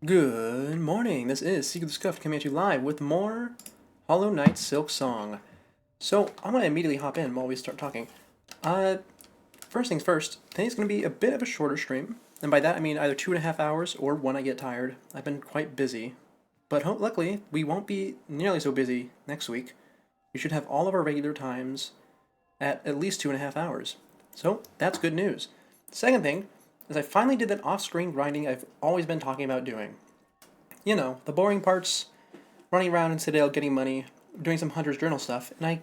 Good morning. This is Seek of the Scuffed coming at you live with more Hollow Knight Silk Song. So I'm gonna immediately hop in while we start talking. Uh, First things first. Today's gonna be a bit of a shorter stream, and by that I mean either 2.5 hours or when I get tired. I've been quite busy, but luckily we won't be nearly so busy next week. We should have all of our regular times at least 2.5 hours. So that's good news. Second thing is I finally did that off-screen grinding I've always been talking about doing. You know, the boring parts, running around in Citadel getting money, doing some Hunter's Journal stuff, and I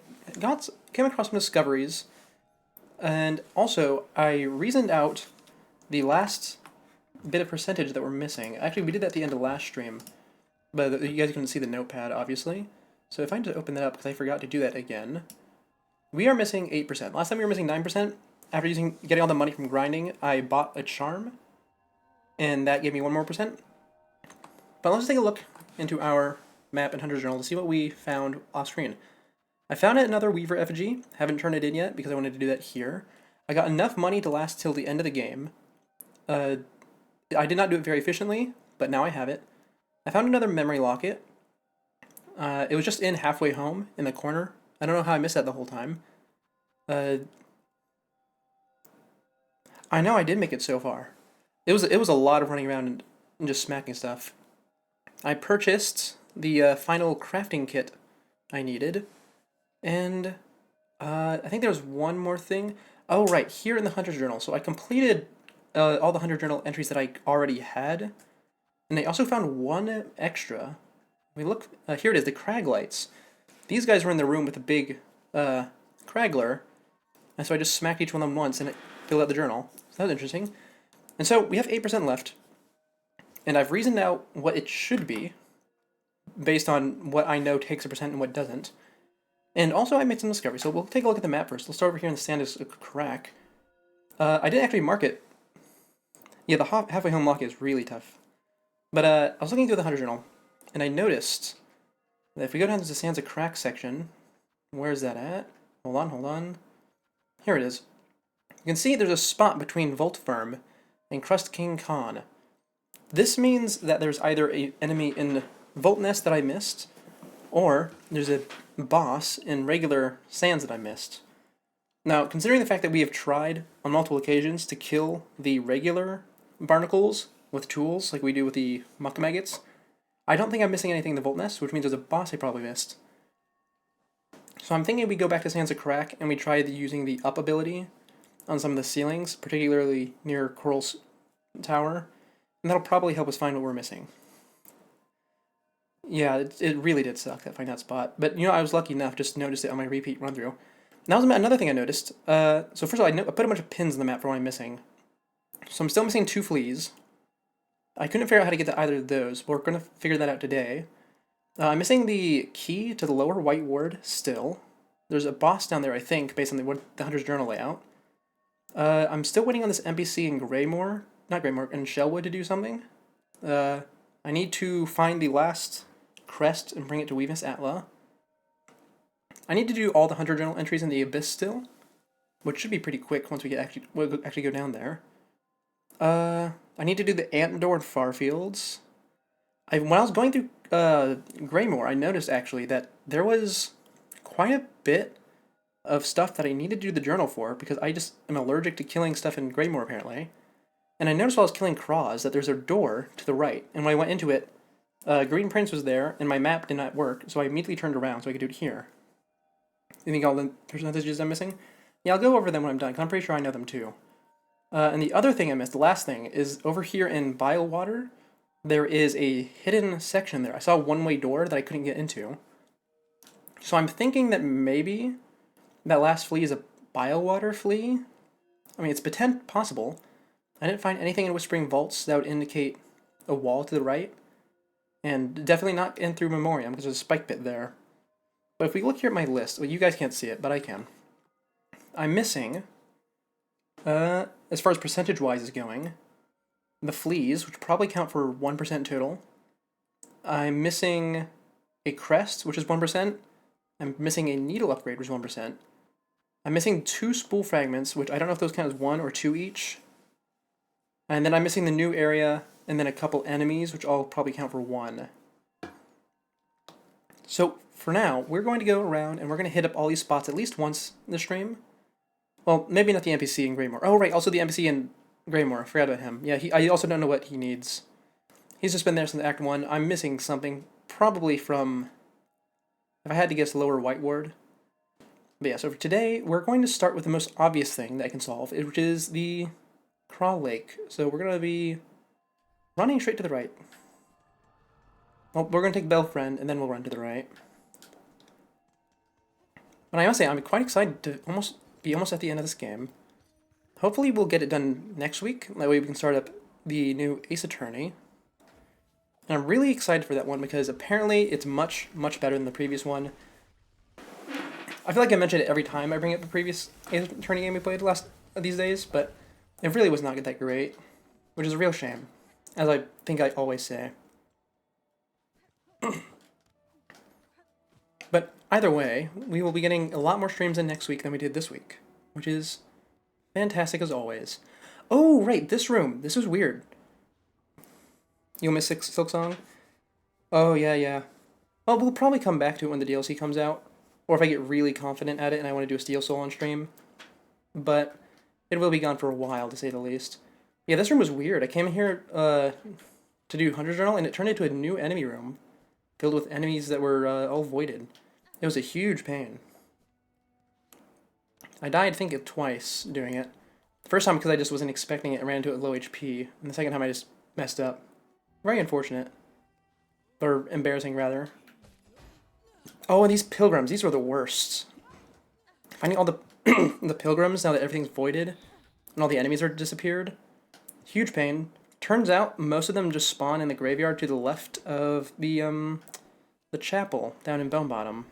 came across some discoveries, and also I reasoned out the last bit of percentage that we're missing. Actually, we did that at the end of last stream, but you guys couldn't see the notepad, obviously. So if I just open that up, because I forgot to do that again, we are missing 8%. Last time we were missing 9%. After getting all the money from grinding, I bought a charm, and that gave me 1 more percent. But let's take a look into our map in Hunter's Journal to see what we found off screen. I found another Weaver effigy. Haven't turned it in yet because I wanted to do that here. I got enough money to last till the end of the game. I did not do it very efficiently, but now I have it. I found another memory locket. It was just in halfway home in the corner. I don't know how I missed that the whole time. I know I did make it so far. It was a lot of running around and just smacking stuff. I purchased the final crafting kit I needed, and I think there was one more thing. Oh, right, here in the Hunter's Journal. So I completed all the Hunter Journal entries that I already had, and I also found one extra. We look here it is, the Craglights. These guys were in the room with the big Cragler, and so I just smacked each one of them once, and it filled out the journal. So that was interesting. And so we have 8% left, and I've reasoned out what it should be based on what I know takes a percent and what doesn't. And also I made some discoveries, so we'll take a look at the map first. Let's start over here in the Sandus Crack. I didn't actually mark it. Yeah, the halfway home lock is really tough. But I was looking through the Hunter Journal, and I noticed that if we go down to the Sansa Crack section, where's that at? Hold on. Here it is. You can see there's a spot between Voltfirm and Crust King Khan. This means that there's either an enemy in Voltnest that I missed, or there's a boss in regular Sands that I missed. Now, considering the fact that we have tried on multiple occasions to kill the regular barnacles with tools, like we do with the Muck Maggots, I don't think I'm missing anything in the Voltnest, which means there's a boss I probably missed. So I'm thinking we go back to Sands of Crack and we try using the up ability on some of the ceilings, particularly near Coral's tower, and that'll probably help us find what we're missing. Yeah, it really did suck that find that spot, but I was lucky enough just to notice it on my repeat run through. And that was another thing I noticed. So first of all, I put a bunch of pins in the map for what I'm missing. So I'm still missing 2 fleas. I couldn't figure out how to get to either of those. We're gonna figure that out today. I'm missing the key to the lower White Ward still. There's a boss down there, I think, based on the Hunter's Journal layout. I'm still waiting on this NPC in in Shellwood to do something. I need to find the last crest and bring it to Weavis Atla. I need to do all the Hunter Journal entries in the Abyss still, which should be pretty quick once we'll actually go down there. I need to do the Ant Door and Farfields. When I was going through Greymoor, I noticed actually that there was quite a bit of stuff that I needed to do the journal for because I just am allergic to killing stuff in Greymoor apparently. And I noticed while I was killing Kraws that there's a door to the right, and when I went into it, Green Prince was there, and my map did not work, so I immediately turned around so I could do it here. You think all the percentages I'm missing? Yeah, I'll go over them when I'm done, because I'm pretty sure I know them too. And the other thing I missed, the last thing, is over here in Bilewater, there is a hidden section there. I saw a one-way door that I couldn't get into. So I'm thinking that maybe that last flea is a Bilewater flea? I mean, it's possible. I didn't find anything in Whispering Vaults that would indicate a wall to the right. And definitely not in through Memoriam, because there's a spike pit there. But if we look here at my list, well, you guys can't see it, but I can. I'm missing, as far as percentage-wise is going, the fleas, which probably count for 1% total. I'm missing a crest, which is 1%. I'm missing a needle upgrade, which is 1%. I'm missing 2 spool fragments, which I don't know if those count as 1 or 2 each. And then I'm missing the new area and then a couple enemies, which all probably count for 1. So for now, we're going to go around and we're going to hit up all these spots at least once in the stream. Well, maybe not the NPC in Greymore. Oh, right, also the NPC in Greymore. I forgot about him. Yeah, I also don't know what he needs. He's just been there since Act 1. I'm missing something, probably from, if I had to guess, Lower White Ward. But yeah, so for today, we're going to start with the most obvious thing that I can solve, which is the Crawl Lake. So we're going to be running straight to the right. Well, we're going to take Belfriend, and then we'll run to the right. But I must say, I'm quite excited to be almost at the end of this game. Hopefully we'll get it done next week. That way we can start up the new Ace Attorney. And I'm really excited for that one because apparently it's much, much better than the previous one. I feel like I mention it every time I bring up the previous Ace Attorney game we played these days, but it really was not that great, which is a real shame, as I think I always say. But either way, we will be getting a lot more streams in next week than we did this week, which is fantastic as always. Oh, right, this room. This was weird. You'll miss Silksong? Oh, yeah. Well, we'll probably come back to it when the DLC comes out, or if I get really confident at it and I want to do a Steel Soul on stream. But it will be gone for a while, to say the least. Yeah, this room was weird. I came here to do Hunter's Journal, and it turned into a new enemy room, filled with enemies that were all voided. It was a huge pain. I died, I think, twice doing it. The first time because I just wasn't expecting it, I ran into it at low HP, and the second time I just messed up. Very unfortunate. Or embarrassing, rather. Oh, and these pilgrims, these were the worst. Finding all the the pilgrims now that everything's voided, and all the enemies are disappeared. Huge pain. Turns out most of them just spawn in the graveyard to the left of the chapel down in Bone Bottom.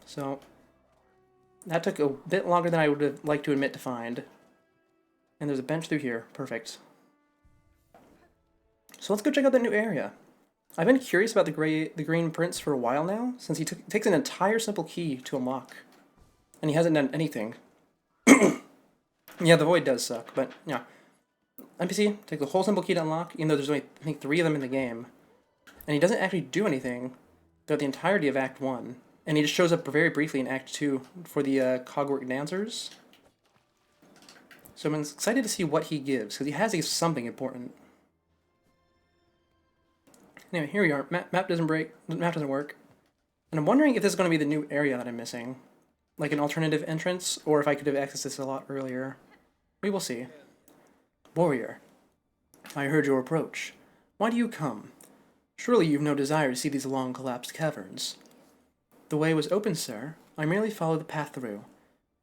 So that took a bit longer than I would have liked to admit to find. And there's a bench through here. Perfect. So let's go check out that new area. I've been curious about the Green Prince for a while now, since he takes an entire simple key to unlock. And he hasn't done anything. Yeah, the void does suck, but yeah. NPC, take the whole simple key to unlock, even though there's only, I think, 3 of them in the game. And he doesn't actually do anything throughout the entirety of Act 1. And he just shows up very briefly in Act 2 for the Cogwork Dancers. So I'm excited to see what he gives, because he has to give something important. Anyway, here we are. Map doesn't work. And I'm wondering if this is going to be the new area that I'm missing. Like an alternative entrance, or if I could have accessed this a lot earlier. We will see. Warrior, I heard your approach. Why do you come? Surely you've no desire to see these long collapsed caverns. The way was open, sir. I merely followed the path through.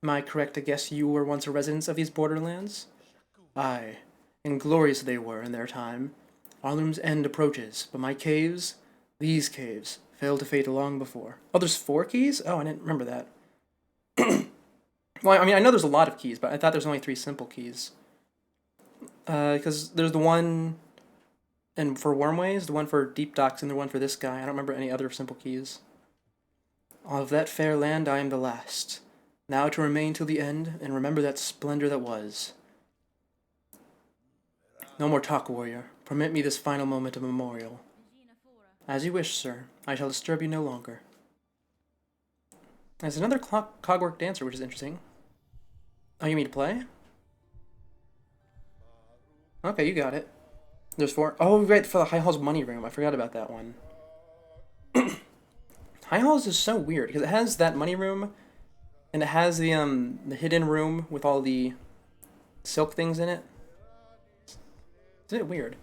Am I correct to guess you were once a resident of these borderlands? Aye, and glorious they were in their time. Arlum's end approaches, but my caves, these caves, fell to fate long before. Oh, there's 4 keys? Oh, I didn't remember that. Well, I mean, I know there's a lot of keys, but I thought there's only 3 simple keys. Because there's the one for Wormways, the one for Deep Docks, and the one for this guy. I don't remember any other simple keys. Of that fair land I am the last. Now to remain till the end, and remember that splendor that was. No more talk, warrior. Permit me this final moment of memorial. As you wish, sir. I shall disturb you no longer. There's another Cogwork Dancer, which is interesting. Oh, you mean to play? Okay, you got it. There's 4. Oh, right, for the High Hall's money room. I forgot about that one. High Hall's is so weird, because it has that money room, and it has the hidden room with all the silk things in it. It's a bit weird.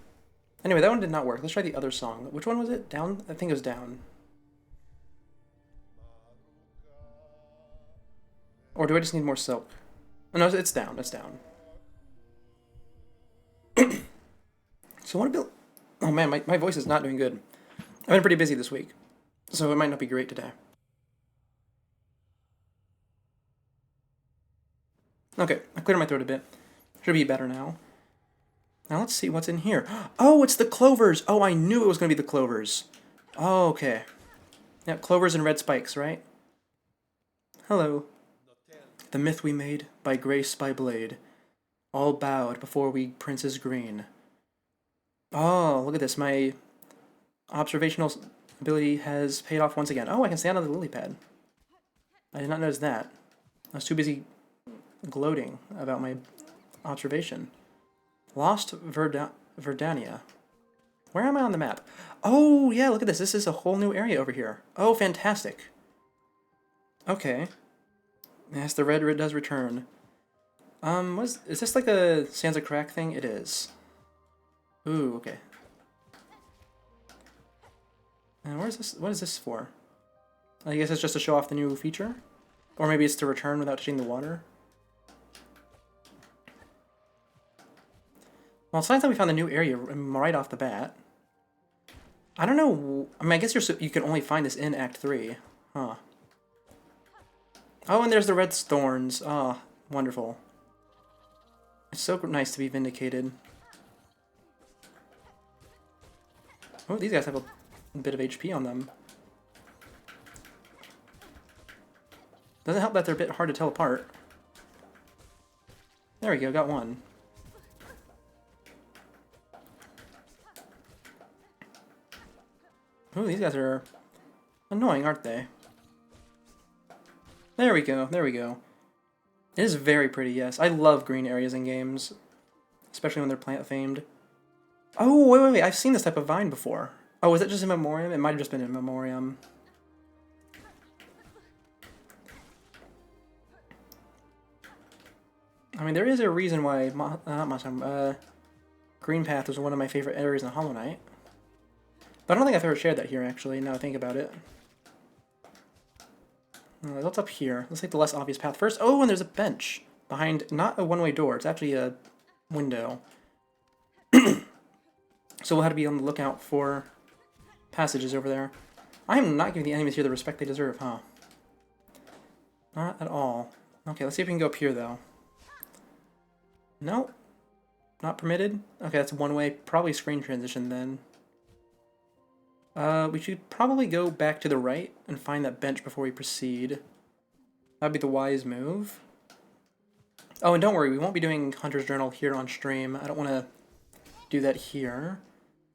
Anyway, that one did not work. Let's try the other song. Which one was it? Down? I think it was Down. Or do I just need more silk? Oh, no, it's Down. It's Down. So what about... Oh man, my voice is not doing good. I've been pretty busy this week, so it might not be great today. Okay, I cleared my throat a bit. Should be better now. Now let's see what's in here. Oh, it's the clovers! Oh, I knew it was going to be the clovers. Oh, okay. Yeah, clovers and red spikes, right? Hello. The myth we made, by grace, by blade, all bowed before we princes green. Oh, look at this. My observational ability has paid off once again. Oh, I can stand on the lily pad. I did not notice that. I was too busy gloating about my observation. Lost Verdania. Where am I on the map? Oh, yeah, look at this. This is a whole new area over here. Oh, fantastic. Okay. Yes, the red does return. Is this like a Sansa Crack thing? It is. Ooh, okay. And where's this? What is this for? I guess it's just to show off the new feature? Or maybe it's to return without touching the water? Well, it's nice that we found the new area right off the bat. I don't know. I mean, I guess you can only find this in Act 3. Huh. Oh, and there's the red thorns. Ah, wonderful. It's so nice to be vindicated. Oh, these guys have a bit of HP on them. Doesn't help that they're a bit hard to tell apart. There we go, got one. Oh, these guys are annoying, aren't they? There we go, there we go. It is very pretty, yes. I love green areas in games, especially when they're plant-themed. Oh, wait, I've seen this type of vine before. Oh, is that just in Memoriam? It might have just been in Memoriam. I mean, there is a reason why, Green Path was one of my favorite areas in Hollow Knight. But I don't think I've ever shared that here, actually, now I think about it. What's up here? Let's take the less obvious path first. Oh, and there's a bench behind, not a one-way door, it's actually a window. So we'll have to be on the lookout for passages over there. I am not giving the enemies here the respect they deserve, huh? Not at all. Okay, let's see if we can go up here, though. Nope. Not permitted? Okay, that's one way. Probably screen transition, then. We should probably go back to the right and find that bench before we proceed. That'd be the wise move. Oh, and don't worry, we won't be doing Hunter's Journal here on stream. I don't want to do that here.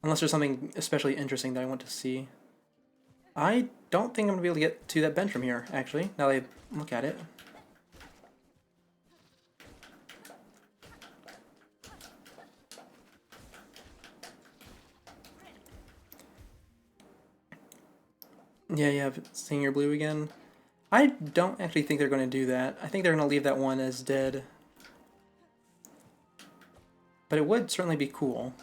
Unless there's something especially interesting that I want to see. I don't think I'm going to be able to get to that bench from here, actually, now that I look at it. Yeah, seeing your blue again. I don't actually think they're going to do that. I think they're going to leave that one as dead. But it would certainly be cool.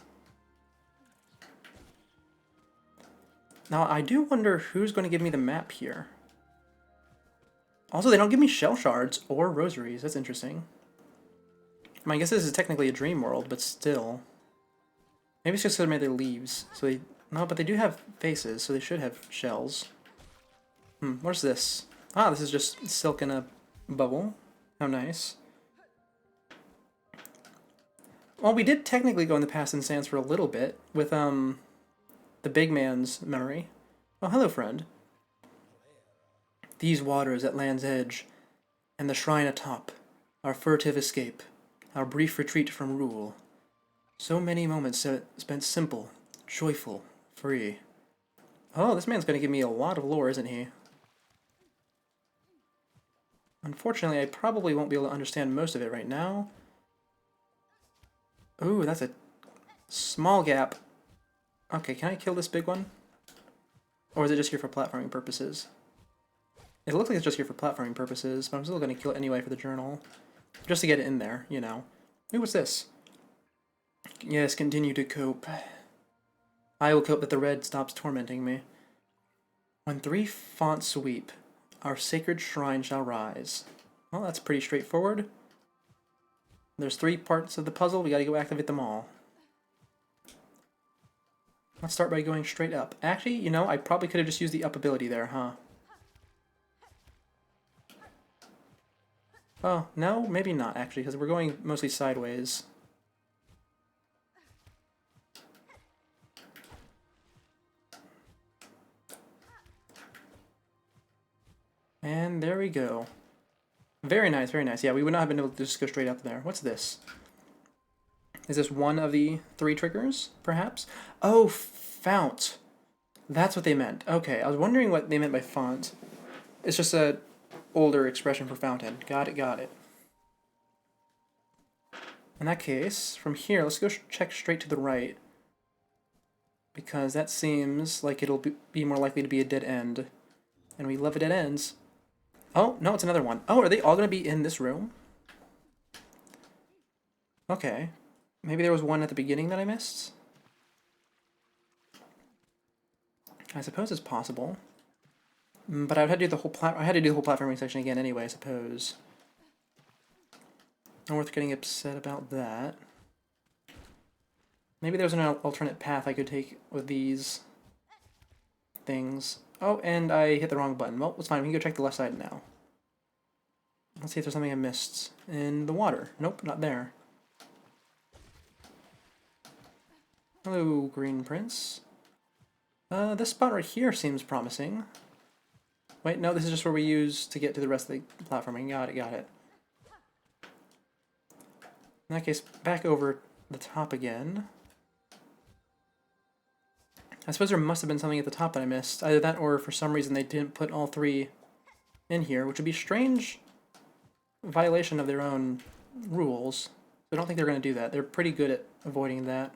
Now, I do wonder who's going to give me the map here. Also, they don't give me shell shards or rosaries. That's interesting. I mean, I guess this is technically a dream world, but still. Maybe it's just because they made their leaves. So they... No, but they do have faces, so they should have shells. Where's this? Ah, this is just silk in a bubble. How nice. Well, we did technically go in the past in Sans for a little bit with, the big man's memory. Oh, hello, friend. These waters at Land's Edge, and the shrine atop, our furtive escape, our brief retreat from rule. So many moments spent simple, joyful, free. Oh, this man's going to give me a lot of lore, isn't he? Unfortunately, I probably won't be able to understand most of it right now. Ooh, that's a small gap. Okay, can I kill this big one? Or is it just here for platforming purposes? It looks like it's just here for platforming purposes, but I'm still going to kill it anyway for the journal. Just to get it in there, you know. Ooh, what's this? Yes, continue to cope. I will cope that the red stops tormenting me. When 3 fonts sweep, our sacred shrine shall rise. Well, that's pretty straightforward. There's 3 parts of the puzzle, we gotta go activate them all. Let's start by going straight up. Actually, you know, I probably could have just used the up ability there, huh? Oh, no, maybe not, actually, because we're going mostly sideways. And there we go. Very nice, very nice. Yeah, we would not have been able to just go straight up there. What's this? Is this one of the 3 triggers, perhaps? Oh, fount. That's what they meant. Okay, I was wondering what they meant by font. It's just a older expression for fountain. Got it, got it. In that case, from here, let's go check straight to the right. Because that seems like it'll be more likely to be a dead end. And we love dead ends. Oh, no, it's another one. Oh, are they all going to be in this room? Okay. Maybe there was one at the beginning that I missed? I suppose it's possible. But I would have to do the whole platforming section again anyway, I suppose. Not worth getting upset about that. Maybe there's an alternate path I could take with these things. Oh, and I hit the wrong button. Well, it's fine. We can go check the left side now. Let's see if there's something I missed in the water. Nope, not there. Hello, Green Prince. This spot right here seems promising. Wait, no, this is just where we use to get to the rest of the platforming. Got it, got it. In that case, back over the top again. I suppose there must have been something at the top that I missed. Either that or for some reason they didn't put all 3 in here, which would be a strange violation of their own rules. I don't think they're going to do that. They're pretty good at avoiding that.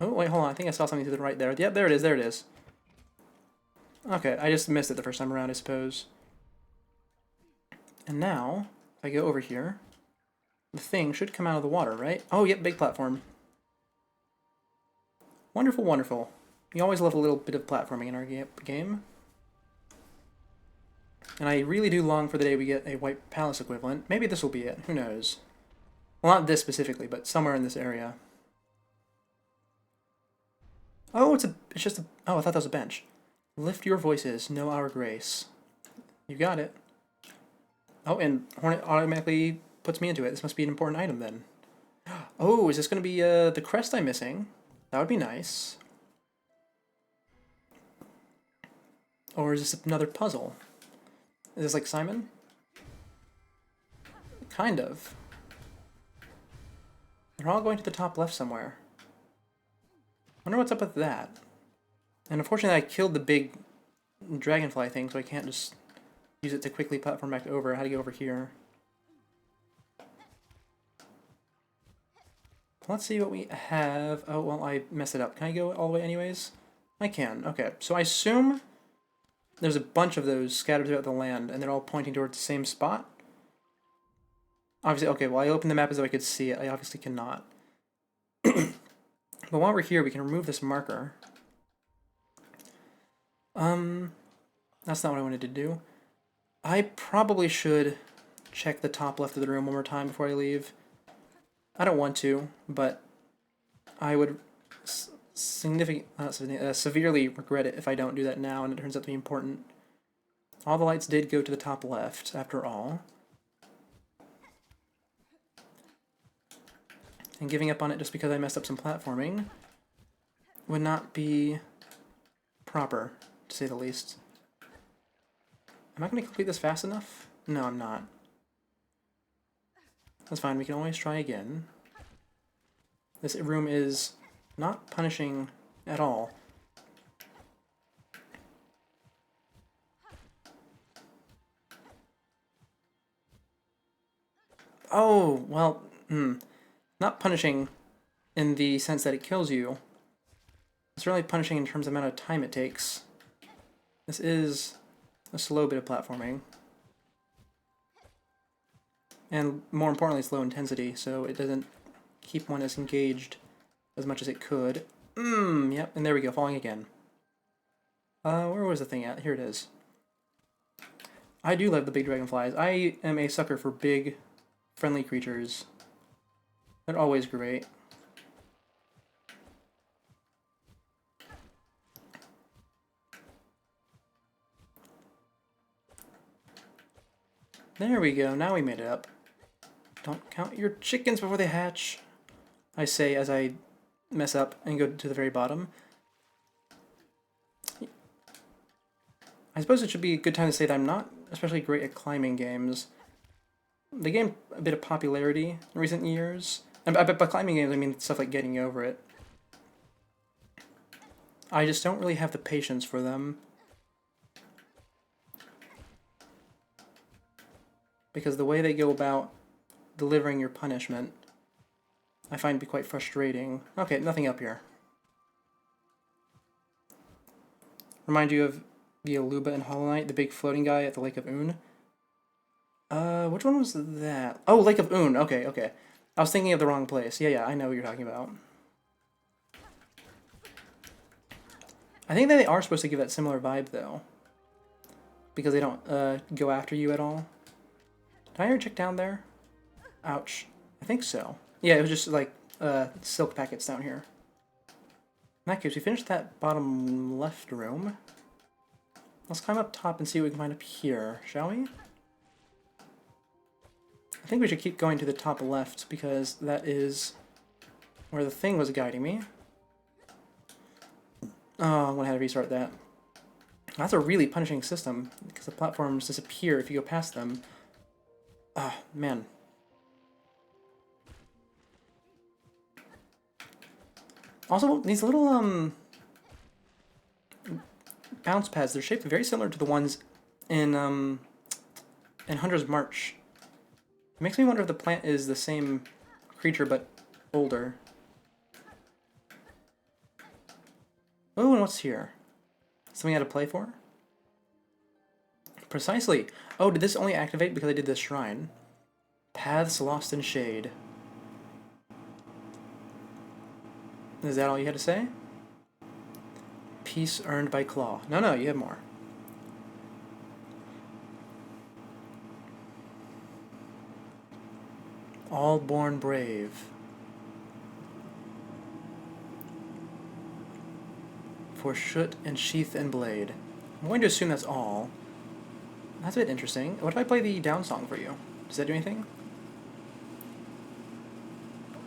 Oh, wait, hold on. I think I saw something to the right there. Yep, there it is, there it is. Okay, I just missed it the first time around, I suppose. And now, if I go over here, the thing should come out of the water, right? Oh, yep, big platform. Wonderful, wonderful. We always love a little bit of platforming in our game. And I really do long for the day we get a White Palace equivalent. Maybe this will be it. Who knows? Well, not this specifically, but somewhere in this area. Oh, it's just a... Oh, I thought that was a bench. Lift your voices, know our grace. You got it. Oh, and Hornet automatically puts me into it. This must be an important item then. Oh, is this going to be the crest I'm missing? That would be nice. Or is this another puzzle? Is this like Simon? Kind of. They're all going to the top left somewhere. Wonder what's up with that. And unfortunately I killed the big dragonfly thing, so I can't just use it to quickly platform back over. I had to go over here. Let's see what we have. Oh, well, I messed it up. Can I go all the way anyways? I can. Okay, so I assume there's a bunch of those scattered throughout the land, and they're all pointing towards the same spot. Obviously, okay, well, I opened the map as though I could see it. I obviously cannot. But while we're here, we can remove this marker. That's not what I wanted to do. I probably should check the top left of the room one more time before I leave. I don't want to, but I would severely regret it if I don't do that now, and it turns out to be important. All the lights did go to the top left, after all. And giving up on it just because I messed up some platforming would not be proper, to say the least. Am I going to complete this fast enough? No, I'm not. That's fine, we can always try again. This room is not punishing at all. Oh, well, not punishing in the sense that it kills you. It's really punishing in terms of the amount of time it takes. This is a slow bit of platforming. And more importantly, it's low intensity, so it doesn't keep one as engaged as much as it could. Yep, and there we go, falling again. Where was the thing at? Here it is. I do love the big dragonflies. I am a sucker for big, friendly creatures. They're always great. There we go, now we made it up. Don't count your chickens before they hatch, I say as I mess up and go to the very bottom. I suppose it should be a good time to say that I'm not especially great at climbing games. They gained a bit of popularity in recent years. And by climbing games, I mean stuff like Getting Over It. I just don't really have the patience for them. Because the way they go about delivering your punishment, I find to be quite frustrating. Okay, nothing up here. Remind you of the Aluba in Hollow Knight, the big floating guy at the Lake of Un. Which one was that? Oh, Lake of Un. Okay, okay. I was thinking of the wrong place. Yeah, I know what you're talking about. I think that they are supposed to give that similar vibe, though. Because they don't go after you at all. Did I ever check down there? Ouch. I think so. Yeah, it was just like silk packets down here. In that case, we finished that bottom left room. Let's climb up top and see what we can find up here, shall we? I think we should keep going to the top left because that is where the thing was guiding me. Oh, I'm gonna have to restart that. That's a really punishing system because the platforms disappear if you go past them. Ah, man. Also, these little bounce pads, they're shaped very similar to the ones in Hunter's March. It makes me wonder if the plant is the same creature but older. Oh, and what's here? Something I had to play for? Precisely. Oh, did this only activate because I did this shrine? Paths lost in shade. Is that all you had to say? Peace earned by claw. No, you have more. All born brave. For shoot and sheath and blade. I'm going to assume that's all. That's a bit interesting. What if I play the down song for you? Does that do anything?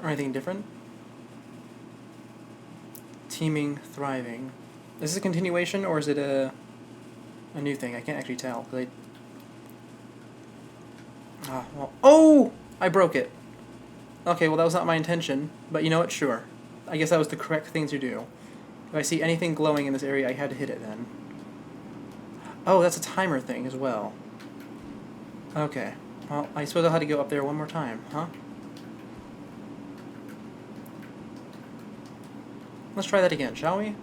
Or anything different? Teeming, thriving. Is this a continuation or is it a new thing? I can't actually tell. Oh! I broke it. Okay, well that was not my intention, but you know what? Sure. I guess that was the correct thing to do. If I see anything glowing in this area, I had to hit it then. Oh, that's a timer thing as well. Okay. Well, I suppose I'll have to go up there one more time, huh? Let's try that again, shall we?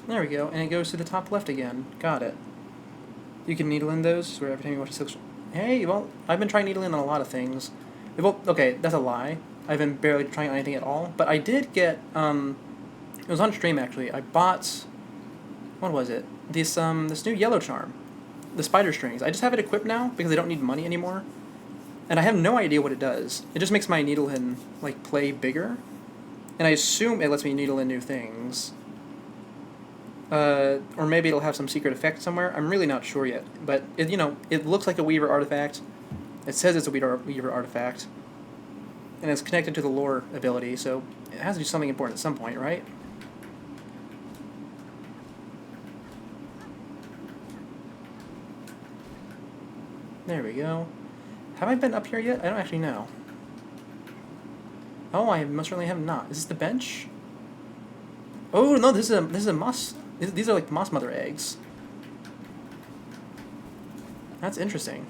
There we go, and it goes to the top left again. Got it. You can needle in those, where every time you watch a silk... Hey, well, I've been trying needling on a lot of things. Well, okay, that's a lie. I've been barely trying on anything at all. But I did get, it was on stream, actually. I bought... What was it? This new yellow charm. The spider strings. I just have it equipped now, because I don't need money anymore. And I have no idea what it does. It just makes my needle in, like, play bigger. And I assume it lets me needle in new things. Or maybe it'll have some secret effect somewhere. I'm really not sure yet. But, it looks like a Weaver artifact. It says it's a Weaver artifact. And it's connected to the lore ability, so it has to do something important at some point, right? There we go. Have I been up here yet? I don't actually know. Oh, I most certainly have not. Is this the bench? Oh no, this is a moss. These are like moss mother eggs. That's interesting.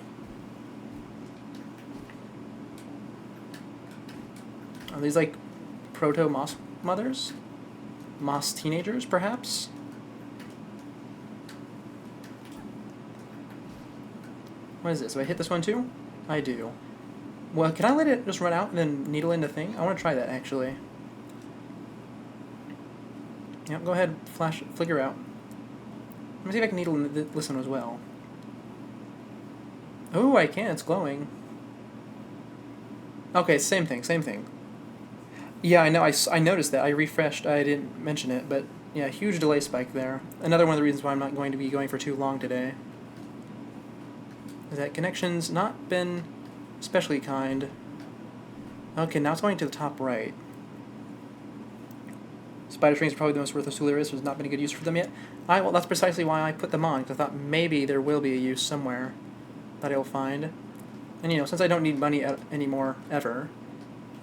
Are these like proto moss mothers? Moss teenagers, perhaps? What is this? Do I hit this one too? I do. Well, can I let it just run out and then needle into thing? I want to try that, actually. Yep, go ahead, flicker out. Let me see if I can needle in this one as well. Oh, I can, it's glowing. Okay, same thing. Yeah, I know, I noticed that. I refreshed, I didn't mention it, but yeah, huge delay spike there. Another one of the reasons why I'm not going to be going for too long today. Is that connection's not been especially kind. Okay, now it's going to the top right. Spider strings are probably the most worthless tool there is. There's not been a good use for them yet. Well, that's precisely why I put them on, because I thought maybe there will be a use somewhere that I'll find. And, you know, since I don't need money anymore, ever,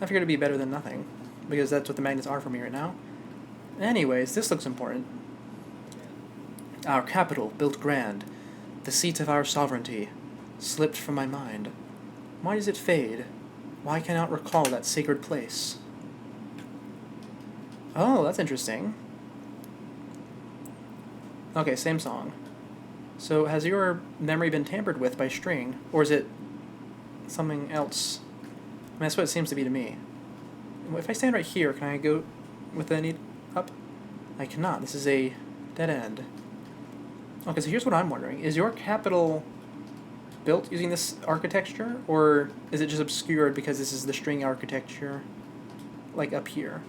I figured it'd be better than nothing, because that's what the magnets are for me right now. Anyways, this looks important. Our capital, built grand, the seat of our sovereignty, slipped from my mind. Why does it fade? Why cannot recall that sacred place? Oh, that's interesting. Okay, same song. So has your memory been tampered with by string, or is it something else? I mean, that's what it seems to be to me. If I stand right here, can I go with the need up? I cannot. This is a dead end. Okay, so here's what I'm wondering. Is your capital built using this architecture, or is it just obscured because this is the string architecture, like up here?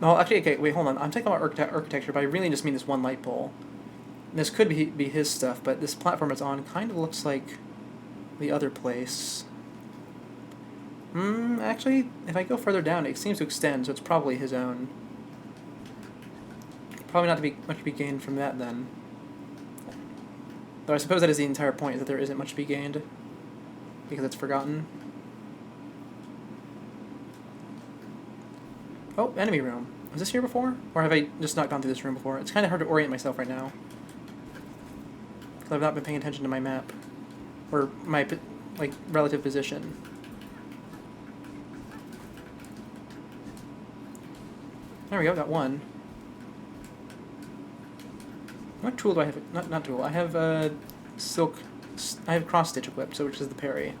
No, actually, okay, wait, hold on. I'm talking about architecture, but I really just mean this one light pole. This could be his stuff, but this platform it's on kind of looks like the other place. Actually, if I go further down, it seems to extend, so it's probably his own. Probably not to be much to be gained from that, then. Though I suppose that is the entire point, is that there isn't much to be gained, because it's forgotten. Oh, enemy room. Was this here before? Or have I just not gone through this room before? It's kind of hard to orient myself right now, because I've not been paying attention to my map, or my, like, relative position. There we go, got one. What tool do I have? Not tool. I have silk. I have cross stitch equipped, so which is the parry,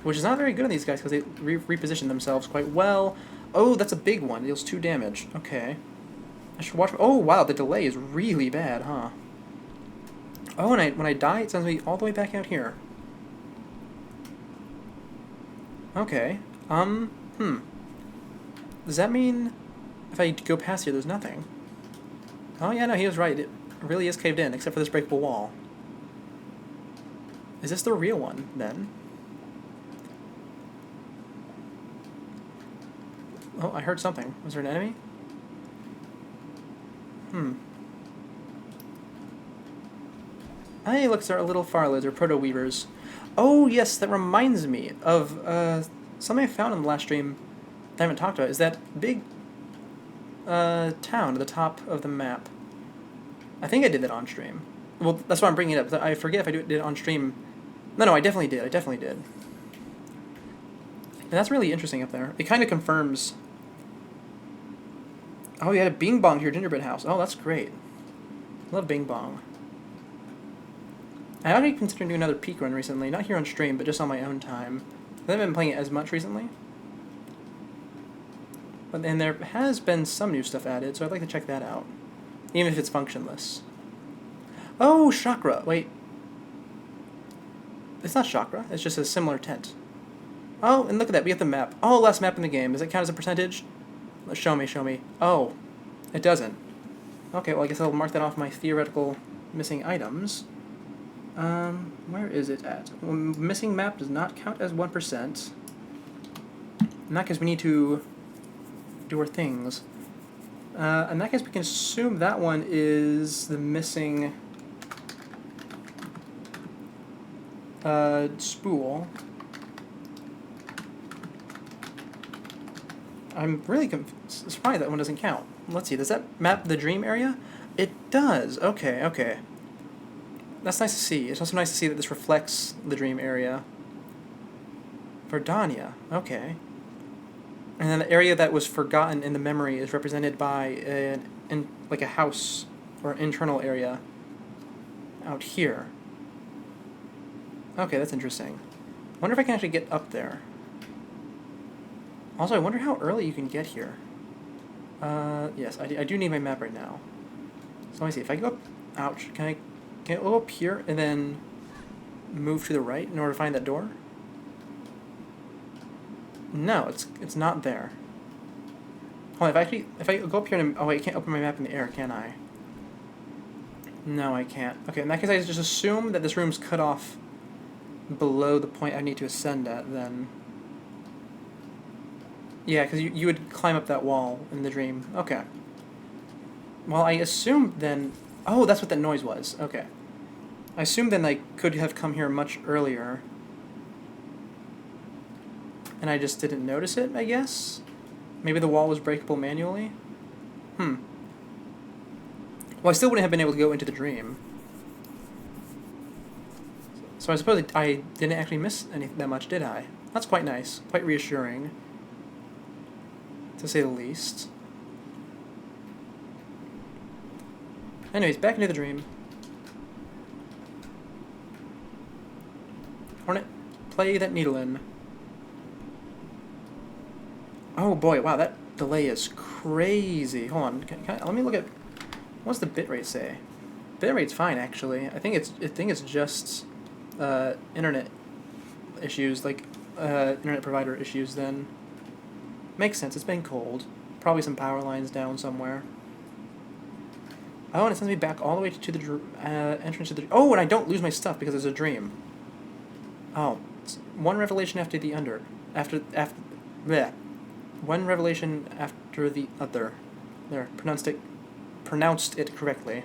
which is not very good on these guys because they reposition themselves quite well. Oh, that's a big one. It deals 2 damage. Okay, I should watch. Oh wow, the delay is really bad, huh? Oh, and when I die, it sends me all the way back out here. Okay. Does that mean if I go past here, there's nothing? Oh yeah, no, he was right. It really is caved in, except for this breakable wall. Is this the real one, then? Oh, I heard something. Was there an enemy? Hey, look, there are little farloads, or proto-weavers. Oh, yes, that reminds me of something I found in the last stream that I haven't talked about, is that big town at the top of the map. I think I did that on stream. Well, that's why I'm bringing it up. I forget if I did it on stream. No, I definitely did. I definitely did. And that's really interesting up there. It kind of confirms... Oh, you had a Bing Bong to your gingerbread house. Oh, that's great. Love Bing Bong. I actually considered doing another peak run recently. Not here on stream, but just on my own time. I haven't been playing it as much recently. But then there has been some new stuff added, so I'd like to check that out. Even if it's functionless. Oh, Chakra! Wait. It's not Chakra, it's just a similar tent. Oh, and look at that, we have the map. Oh, last map in the game. Does it count as a percentage? Show me, show me. Oh, it doesn't. Okay, well I guess I'll mark that off my theoretical missing items. Where is it at? Well, missing map does not count as 1%. In that case, we need to do our things. In that case, we can assume that one is the missing spool. I'm really surprised that one doesn't count. Let's see, does that map the dream area? It does. Okay, okay. That's nice to see. It's also nice to see that this reflects the dream area. Verdania. Okay. And then the area that was forgotten in the memory is represented by like a house or an internal area out here. Okay, that's interesting. I wonder if I can actually get up there. Also, I wonder how early you can get here. Yes, I do need my map right now. So let me see, if I go up, ouch, can I go up here and then move to the right in order to find that door? No, it's not there. Hold on, if I go up here and, oh wait, I can't open my map in the air, can I? No, I can't. Okay, in that case I just assume that this room's cut off below the point I need to ascend at, then. Yeah, because you would climb up that wall in the dream. Okay. Well, I assume then... Oh, that's what that noise was. Okay. I assume then I could have come here much earlier. And I just didn't notice it, I guess? Maybe the wall was breakable manually? Well, I still wouldn't have been able to go into the dream. So I suppose I didn't actually miss that much, did I? That's quite nice. Quite reassuring. To say the least. Anyways, back into the dream. Hornet, play that needle in. Oh boy, wow, that delay is crazy. Hold on, let me look at... What's the bitrate say? Bitrate's fine, actually. I think it's just internet issues, like internet provider issues. Then makes sense. It's been cold. Probably some power lines down somewhere. Oh, and it sends me back all the way to the entrance to the... Oh, and I don't lose my stuff because it's a dream. Oh, it's one revelation after the under. Bleh. One revelation after the other. There, pronounced it correctly.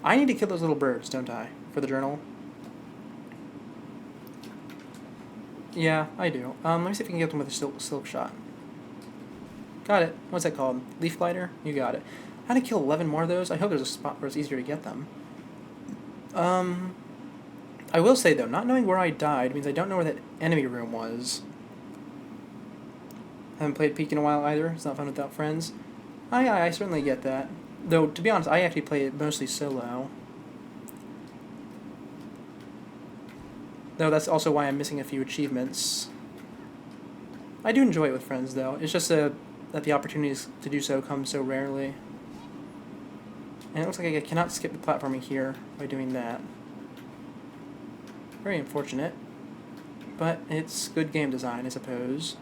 I need to kill those little birds, don't I? For the journal. Yeah, I do. Let me see if I can get them with a silk shot. Got it. What's that called? Leaf glider? You got it. I had to kill 11 more of those. I hope there's a spot where it's easier to get them. I will say, though, not knowing where I died means I don't know where that enemy room was. Haven't played Peak in a while either. It's not fun without friends. I certainly get that. Though, to be honest, I actually play it mostly solo. Though that's also why I'm missing a few achievements. I do enjoy it with friends, though. It's just that the opportunities to do so come so rarely. And it looks like I cannot skip the platforming here by doing that. Very unfortunate. But it's good game design, I suppose.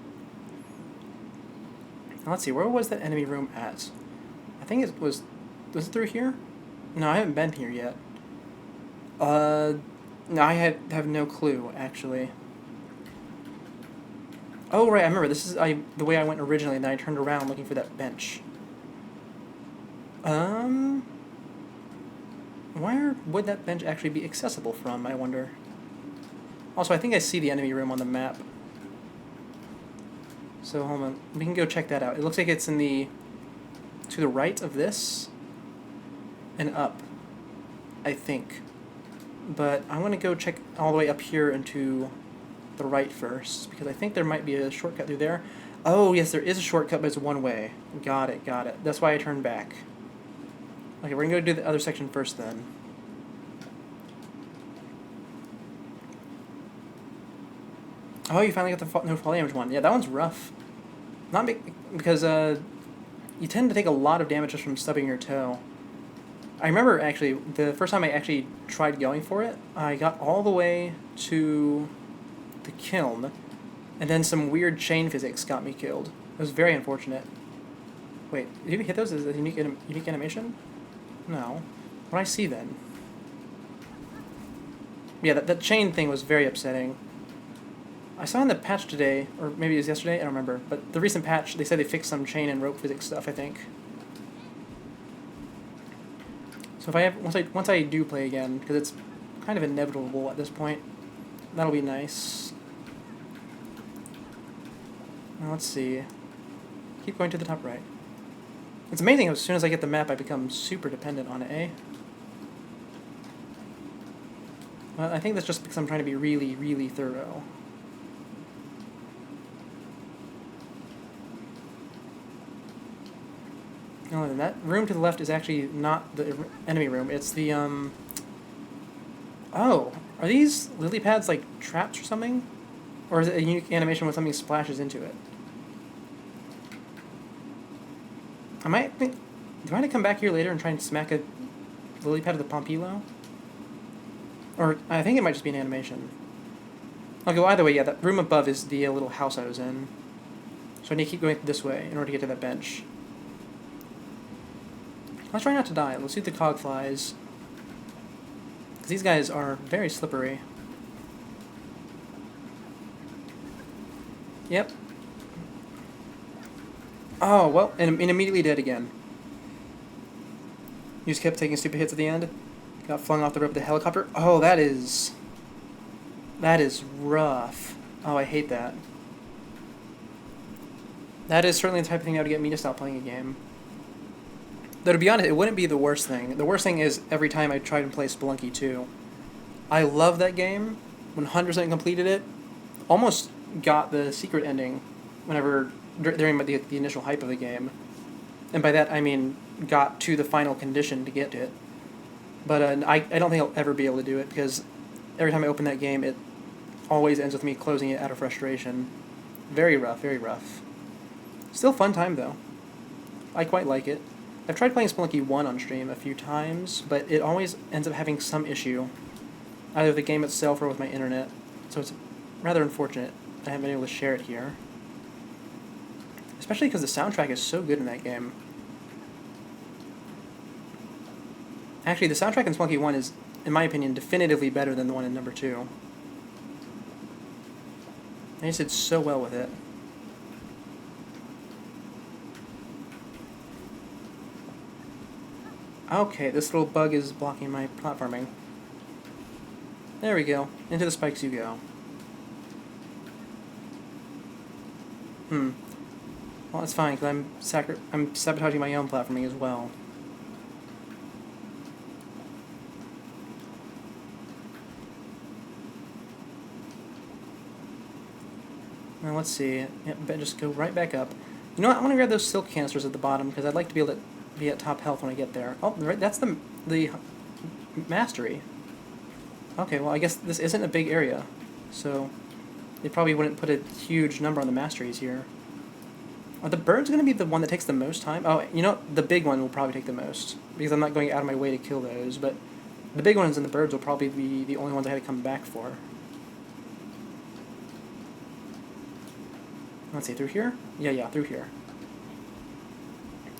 Now, let's see, where was that enemy room at? I think it was it through here? No, I haven't been here yet. No, I have no clue, actually. Oh, right, I remember, this is the way I went originally, and then I turned around looking for that bench. Where would that bench actually be accessible from, I wonder? Also, I think I see the enemy room on the map. So, hold on. We can go check that out. It looks like it's in the... to the right of this. And up. I think. But I want to go check all the way up here and to the right first. Because I think there might be a shortcut through there. Oh, yes, there is a shortcut, but it's one way. Got it, got it. That's why I turned back. Okay, we're going to go do the other section first then. Oh, you finally got the no fall damage one. Yeah, that one's rough. Not because you tend to take a lot of damage just from stubbing your toe. I remember, actually, the first time I actually tried going for it, I got all the way to the kiln, and then some weird chain physics got me killed. It was very unfortunate. Wait, did you hit those as a unique animation? No. What do I see then? Yeah, that chain thing was very upsetting. I saw in the patch today, or maybe it was yesterday, I don't remember, but the recent patch, they said they fixed some chain and rope physics stuff, I think. So if once I do play again, because it's kind of inevitable at this point, that'll be nice. Now let's see. Keep going to the top right. It's amazing how as soon as I get the map, I become super dependent on it, eh? Well, I think that's just because I'm trying to be really, really thorough. No, and that room to the left is actually not the enemy room. It's the, Oh, are these lily pads like traps or something? Or is it a unique animation when something splashes into it? Do I want to come back here later and try and smack a lily pad with a Pompilo? Or, I think it might just be an animation. Okay, well, either way, yeah, that room above is the little house I was in. So I need to keep going this way in order to get to that bench. Let's try not to die. Let's see the cog flies. Because these guys are very slippery. Yep. Oh, well, and immediately dead again. You just kept taking stupid hits at the end. Got flung off the rope with the helicopter. Oh, that is... That is rough. Oh, I hate that. That is certainly the type of thing that would get me to stop playing a game. Though, to be honest, it wouldn't be the worst thing. The worst thing is every time I try to play Spelunky 2. I love that game. 100% completed it. Almost got the secret ending whenever during the initial hype of the game. And by that, I mean got to the final condition to get it. But I don't think I'll ever be able to do it because every time I open that game, it always ends with me closing it out of frustration. Very rough, very rough. Still fun time, though. I quite like it. I've tried playing Spelunky 1 on stream a few times, but it always ends up having some issue. Either with the game itself or with my internet. So it's rather unfortunate I haven't been able to share it here. Especially because the soundtrack is so good in that game. Actually, the soundtrack in Spelunky 1 is, in my opinion, definitively better than the one in number 2. They just did so well with it. Okay, this little bug is blocking my platforming. There we go. Into the spikes you go. Well, that's fine, because I'm sabotaging my own platforming as well. Now, let's see. Yep, just go right back up. You know what? I want to grab those silk canisters at the bottom, because I'd like to be able to be at top health when I get there. Oh, right, that's the mastery. Okay, well, I guess this isn't a big area, so they probably wouldn't put a huge number on the masteries here. Are the birds going to be the one that takes the most time? Oh, you know, the big one will probably take the most, because I'm not going out of my way to kill those, but the big ones and the birds will probably be the only ones I had to come back for. Let's see, through here? Yeah, through here.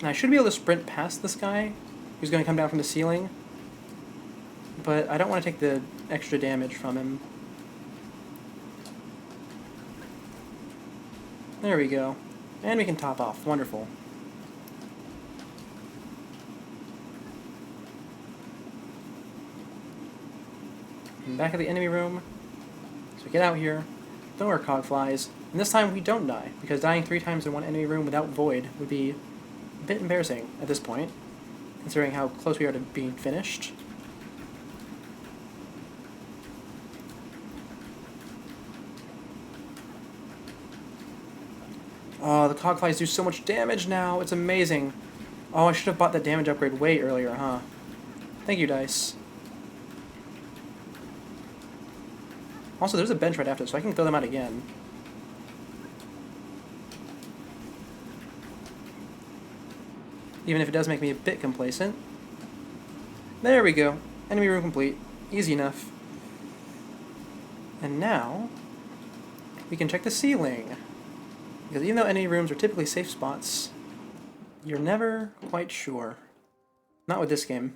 Now, I should be able to sprint past this guy who's going to come down from the ceiling, but I don't want to take the extra damage from him. There we go. And we can top off. Wonderful. And back at the enemy room. So we get out here. Don't wear cog flies. And this time we don't die, because dying 3 times in one enemy room without void would be a bit embarrassing at this point, considering how close we are to being finished. Oh, the cog flies do so much damage now. It's amazing. Oh, I should have bought that damage upgrade way earlier, huh? Thank you, dice. Also, there's a bench right after it, so I can throw them out again. Even if it does make me a bit complacent. There we go. Enemy room complete. Easy enough. And now, we can check the ceiling. Because even though enemy rooms are typically safe spots, you're never quite sure. Not with this game.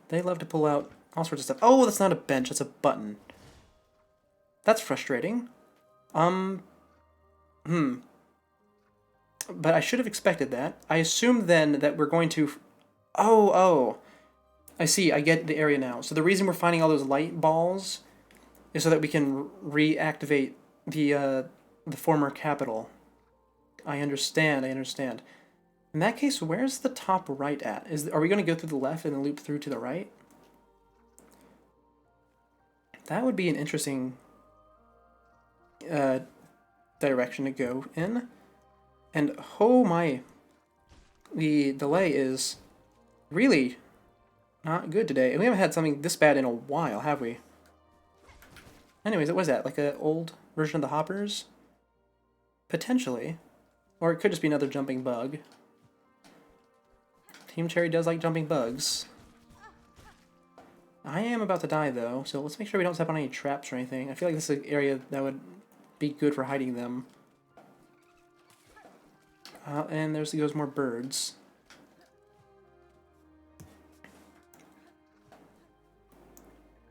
They love to pull out all sorts of stuff. Oh, that's not a bench, that's a button. That's frustrating. But I should have expected that. I assumed then that we're going to... Oh. I see, I get the area now. So the reason we're finding all those light balls is so that we can reactivate the former capital. I understand. In that case, where's the top right at? Are we going to go through the left and then loop through to the right? That would be an interesting direction to go in. And oh my, the delay is really not good today. And we haven't had something this bad in a while, have we? Anyways, what was that? Like an old version of the hoppers? Potentially. Or it could just be another jumping bug. Team Cherry does like jumping bugs. I am about to die, though, so let's make sure we don't step on any traps or anything. I feel like this is an area that would be good for hiding them. And there goes more birds.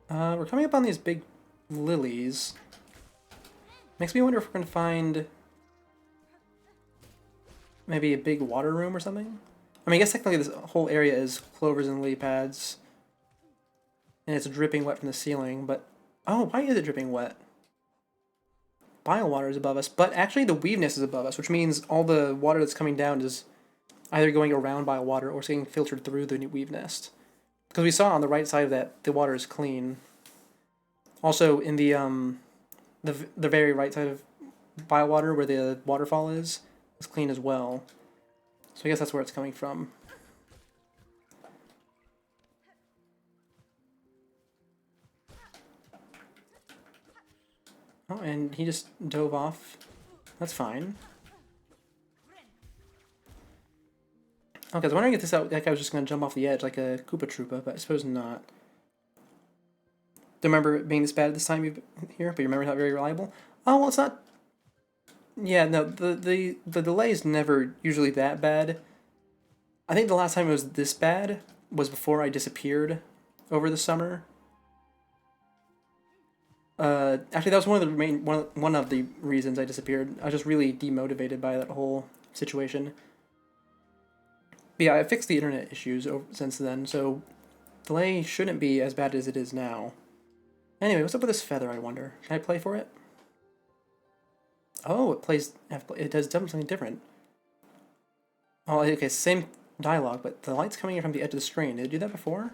We're coming up on these big lilies. Makes me wonder if we're going to find maybe a big water room or something? I mean, I guess technically this whole area is clovers and lily pads. And it's dripping wet from the ceiling, but... Oh, why is it dripping wet? Bile water is above us, but actually the weave nest is above us, which means all the water that's coming down is either going around bile water or it's getting filtered through the weave nest. Because we saw on the right side of that, the water is clean. Also, in the very right side of bile water, where the waterfall is clean as well. So I guess that's where it's coming from. Oh, and he just dove off. That's fine. Okay, I was wondering if this out like I was just gonna jump off the edge like a Koopa Troopa, but I suppose not. Don't remember it being this bad this time here, but your memory's not very reliable. Oh well, it's not. Yeah, no, the delay is never usually that bad. I think the last time it was this bad was before I disappeared over the summer. Actually, that was one of the one of the reasons I disappeared. I was just really demotivated by that whole situation. But yeah, I fixed the internet issues since then, so delay shouldn't be as bad as it is now. Anyway, what's up with this feather, I wonder? Can I play for it? Oh, it does something different. Oh, okay, same dialogue, but the light's coming in from the edge of the screen. Did it do that before?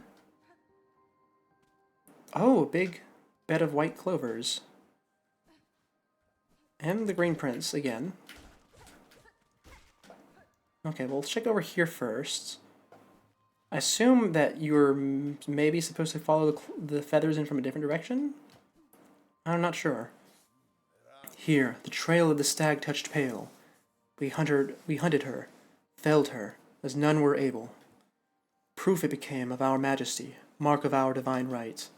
Oh, a big bed of white clovers. And the green prince again. Okay, well, let's check over here first. I assume that you're maybe supposed to follow the feathers in from a different direction? I'm not sure. Here, the trail of the stag-touched pale. We hunted her, felled her, as none were able. Proof it became of our majesty, mark of our divine right.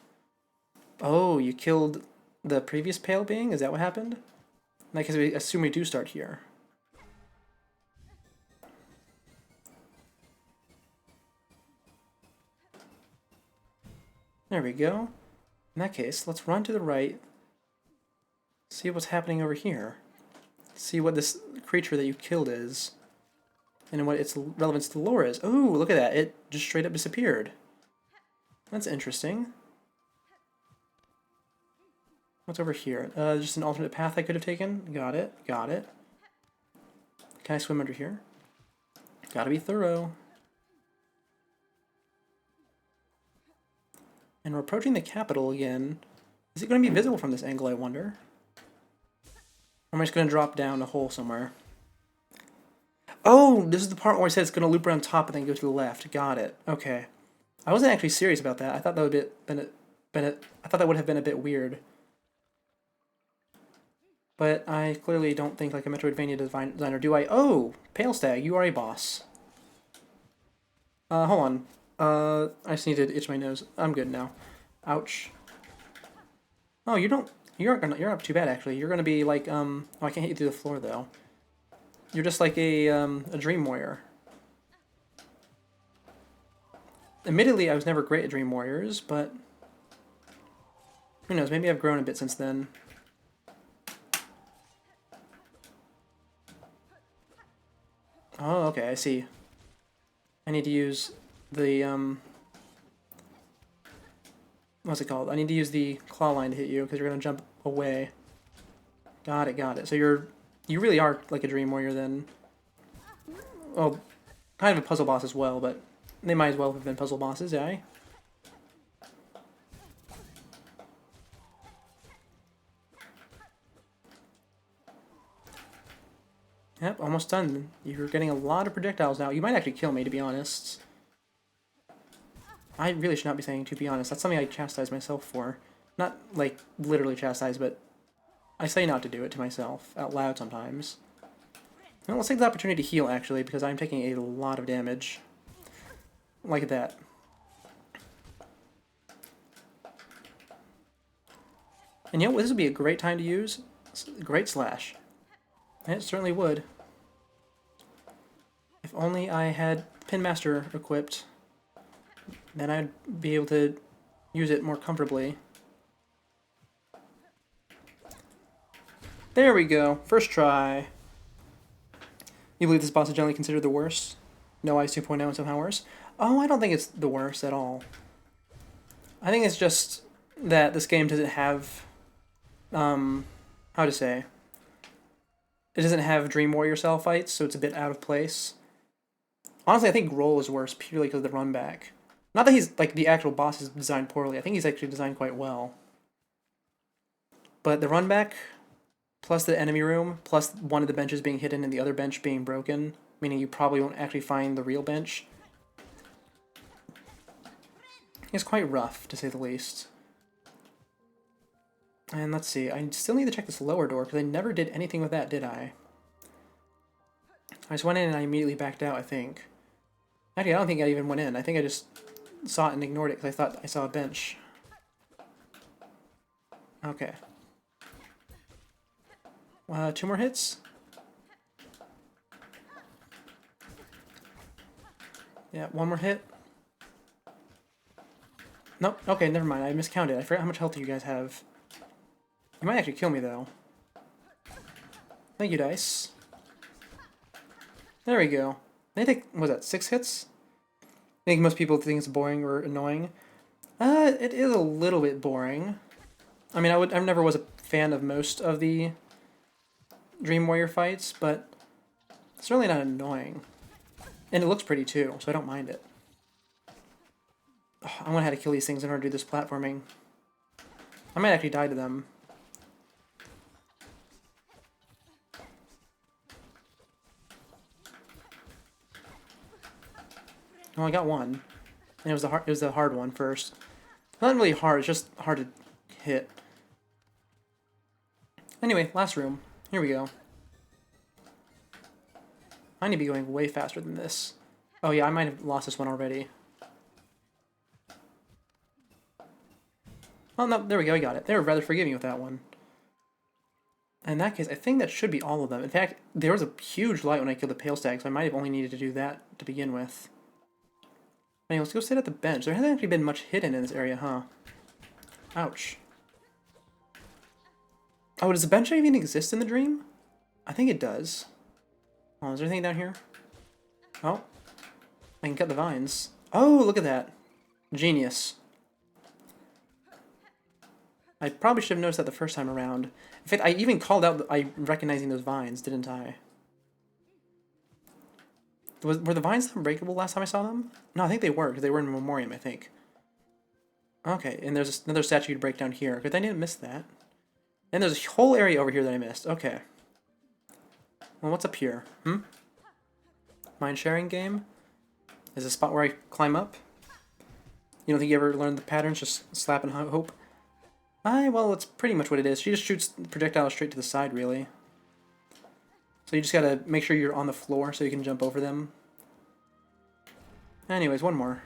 Oh, you killed the previous pale being? Is that what happened? I guess we assume we do start here. There we go. In that case, let's run to the right. See what's happening over here. See what this creature that you killed is. And what its relevance to the lore is. Oh, look at that. It just straight up disappeared. That's interesting. What's over here? Just an alternate path I could have taken. Got it. Got it. Can I swim under here? Gotta be thorough. And we're approaching the capital again. Is it going to be visible from this angle, I wonder? Or am I just going to drop down a hole somewhere? Oh, this is the part where I said it's going to loop around top and then go to the left. Got it. Okay. I wasn't actually serious about that. I thought that would have been a bit weird. But I clearly don't think like a Metroidvania designer, do I? Oh, Pale Stag, you are a boss. Hold on. I just need to itch my nose. I'm good now. Ouch. Oh, you aren't you're not too bad actually. You're gonna be like oh, I can't hit you through the floor though. You're just like a Dream Warrior. Admittedly, I was never great at Dream Warriors, but who knows? Maybe I've grown a bit since then. Oh, okay, I see. I need to use the, what's it called? I need to use the claw line to hit you, because you're going to jump away. Got it, got it. So you really are like a Dream Warrior then. Well, kind of a puzzle boss as well, but they might as well have been puzzle bosses, eh? Yep, almost done. You're getting a lot of projectiles now. You might actually kill me, to be honest. I really should not be saying to be honest. That's something I chastise myself for. Not, like, literally chastise, but I say not to do it to myself out loud sometimes. Well, let's take the opportunity to heal, actually, because I'm taking a lot of damage. Like that. And you know what? This would be a great time to use Great Slash. It certainly would. If only I had Pin Master equipped, then I'd be able to use it more comfortably. There we go. First try. You believe this boss is generally considered the worst? No Eyes 2.0 and somehow worse? Oh, I don't think it's the worst at all. I think it's just that this game doesn't have, how to say, it doesn't have Dream Warrior style fights, so it's a bit out of place. Honestly, I think Roll is worse purely because of the run back. Not that he's, like, the actual boss is designed poorly. I think he's actually designed quite well. But the run back, plus the enemy room, plus one of the benches being hidden and the other bench being broken, meaning you probably won't actually find the real bench, is quite rough, to say the least. And let's see, I still need to check this lower door, because I never did anything with that, did I? I just went in and I immediately backed out, I think. Actually, I don't think I even went in. I think I just saw it and ignored it, because I thought I saw a bench. Okay. 2 more hits? Yeah, 1 more hit. Nope, okay, never mind. I miscounted. I forgot how much health you guys have. You might actually kill me, though. Thank you, dice. There we go. I think, what was that, 6 hits? I think most people think it's boring or annoying. It is a little bit boring. I mean, I never was a fan of most of the Dream Warrior fights, but it's really not annoying. And it looks pretty too, so I don't mind it. Oh, I want to how to kill these things in order to do this platforming. I might actually die to them. Oh, I got one. And it was the hard one first. Not really hard, it's just hard to hit. Anyway, last room. Here we go. I need to be going way faster than this. Oh yeah, I might have lost this one already. Oh no, there we go, I got it. They were rather forgiving with that one. In that case, I think that should be all of them. In fact, there was a huge light when I killed the Pale Stag, so I might have only needed to do that to begin with. Anyway, let's go sit at the bench. There hasn't actually been much hidden in this area, huh? Ouch. Oh, does the bench even exist in the dream? I think it does. Oh, is there anything down here? Oh. I can cut the vines. Oh, look at that. Genius. I probably should have noticed that the first time around. In fact, I even called out recognizing those vines, didn't I? Were the vines unbreakable last time I saw them? No, I think they were, because they were in Memoriam, I think. Okay, and there's another statue to break down here. Good, I didn't miss that. And there's a whole area over here that I missed. Okay. Well, what's up here? Mind sharing game? Is a spot where I climb up? You don't think you ever learned the patterns? Just slap and hope? Well, it's pretty much what it is. She just shoots projectiles straight to the side, really. So you just gotta make sure you're on the floor so you can jump over them. Anyways, one more.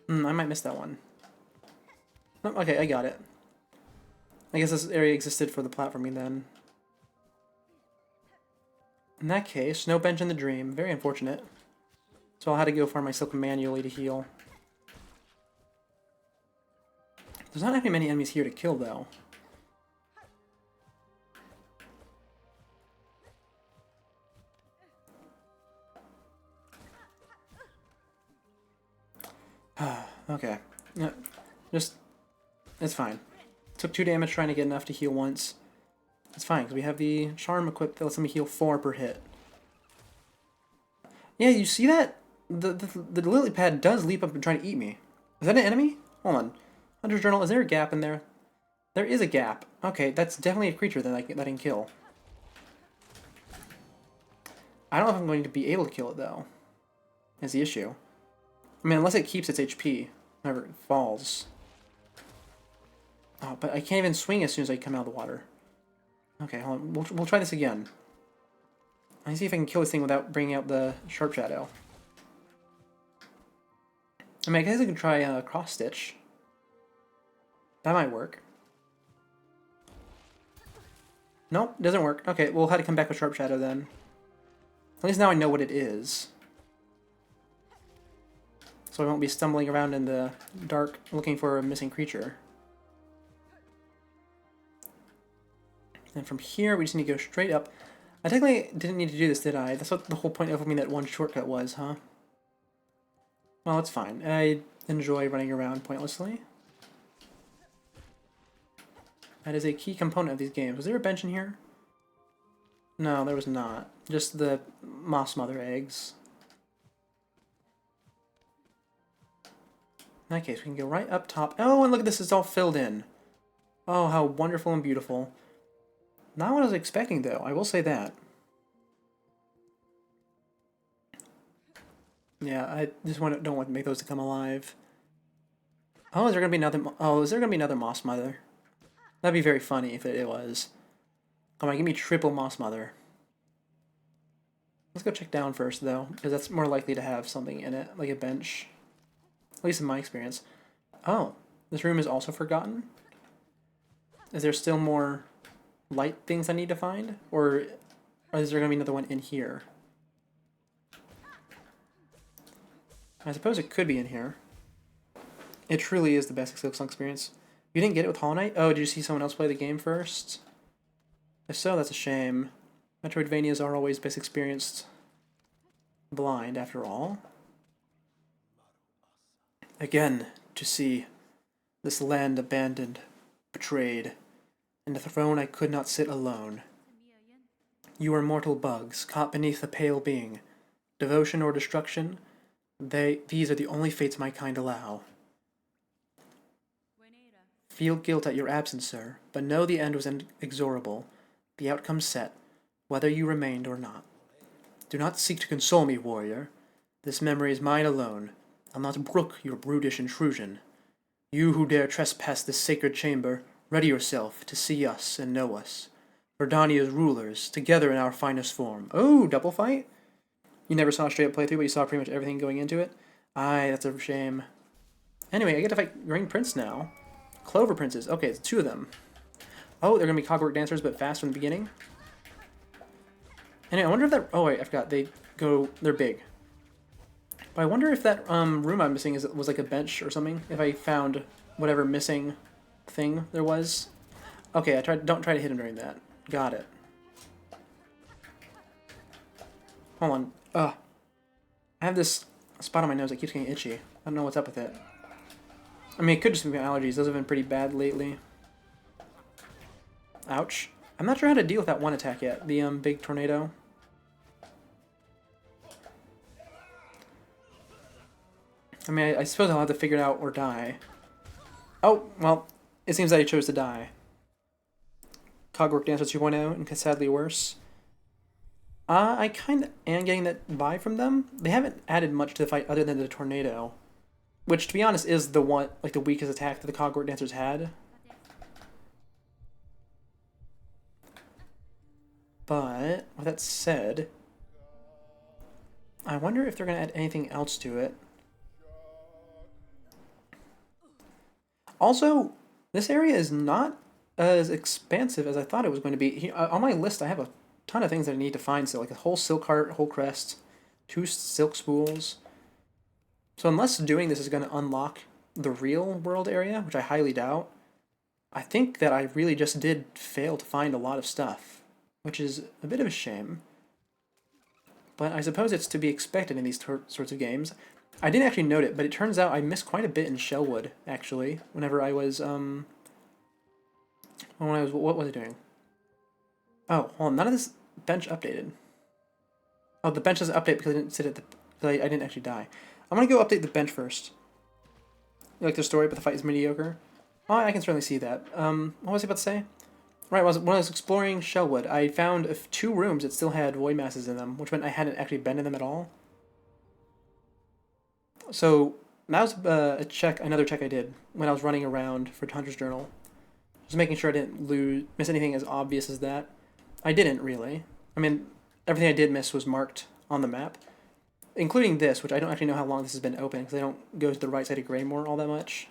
I might miss that one. Oh, okay, I got it. I guess this area existed for the platforming then. In that case, no bench in the dream. Very unfortunate. So I'll have to go for myself manually to heal. There's not actually many enemies here to kill, though. Okay. It's fine. Took 2 damage trying to get enough to heal once. It's fine, because we have the charm equipped that lets me heal 4 per hit. Yeah, you see that? The lily pad does leap up and try to eat me. Is that an enemy? Hold on. Hunter's Journal, is there a gap in there? There is a gap. Okay, that's definitely a creature that I can kill. I don't know if I'm going to be able to kill it, though. Is the issue. I mean, unless it keeps its HP whenever it falls. Oh, but I can't even swing as soon as I come out of the water. Okay, hold on. We'll try this again. Let me see if I can kill this thing without bringing out the Sharp Shadow. I mean, I guess I can try Cross Stitch. That might work. Nope, doesn't work. Okay, we'll have to come back with Sharp Shadow then. At least now I know what it is. So I won't be stumbling around in the dark looking for a missing creature. And from here, we just need to go straight up. I technically didn't need to do this, did I? That's what the whole point of opening that one shortcut was, huh? Well, it's fine. I enjoy running around pointlessly. That is a key component of these games. Was there a bench in here? No, there was not. Just the moss mother eggs. In that case, we can go right up top. Oh, and look at this, it's all filled in. Oh, how wonderful and beautiful. Not what I was expecting, though. I will say that. Yeah, I just don't want to make those to come alive. Oh, is there gonna be another? Oh, is there gonna be another Moss Mother? That'd be very funny if it was. Come on, give me triple Moss Mother. Let's go check down first, though, because that's more likely to have something in it, like a bench. At least in my experience. Oh, this room is also forgotten? Is there still more light things I need to find? Or is there going to be another one in here? I suppose it could be in here. It truly is the best Silksong experience. You didn't get it with Hollow Knight? Oh, did you see someone else play the game first? If so, that's a shame. Metroidvanias are always best experienced blind, after all. Again, to see this land abandoned, betrayed, and the throne I could not sit alone. You are mortal bugs, caught beneath a pale being. Devotion or destruction, these are the only fates my kind allow. Feel guilt at your absence, sir, but know the end was inexorable, the outcome set, whether you remained or not. Do not seek to console me, warrior. This memory is mine alone. I'll not brook your brutish intrusion. You who dare trespass this sacred chamber, ready yourself to see us and know us. Verdania's rulers, together in our finest form. Oh, double fight? You never saw a straight up playthrough, but you saw pretty much everything going into it? Aye, that's a shame. Anyway, I get to fight Ring Prince now. Clover Princes. Okay, it's two of them. Oh, they're going to be Clockwork Dancers, but fast from the beginning. Anyway, I wonder if that... Oh, wait, I forgot. They're big. But I wonder if that room I'm missing was like a bench or something. If I found whatever missing thing there was. Okay, don't try to hit him during that. Got it. Hold on. Ugh. I have this spot on my nose that keeps getting itchy. I don't know what's up with it. I mean, it could just be my allergies. Those have been pretty bad lately. Ouch. I'm not sure how to deal with that one attack yet. The big tornado. I mean, I suppose I'll have to figure it out or die. Oh, well, it seems that I chose to die. Clockwork Dancer 2.0 and sadly worse. I kind of am getting that vibe from them. They haven't added much to the fight other than the tornado. Which, to be honest, is the one, like, the weakest attack that the Clockwork Dancers had. But, with that said, I wonder if they're going to add anything else to it. Also, this area is not as expansive as I thought it was going to be. On my list, I have a ton of things that I need to find still, like a whole silk heart, whole crest, 2 silk spools. So unless doing this is going to unlock the real world area, which I highly doubt, I think that I really just did fail to find a lot of stuff, which is a bit of a shame. But I suppose it's to be expected in these sorts of games. I didn't actually note it, but it turns out I missed quite a bit in Shellwood, actually, whenever I was, what was I doing? Oh, hold on, none of this bench updated. Oh, the bench doesn't update because I didn't sit at the, I didn't actually die. I'm gonna go update the bench first. You like the story, but the fight is mediocre? Oh, I can certainly see that. What was I about to say? Right, when I was exploring Shellwood, I found 2 rooms that still had void masses in them, which meant I hadn't actually been in them at all. So that was another check I did when I was running around for Hunter's Journal. Just making sure I didn't miss anything as obvious as that. I didn't really. I mean, everything I did miss was marked on the map, including this, which I don't actually know how long this has been open because I don't go to the right side of Greymoor all that much.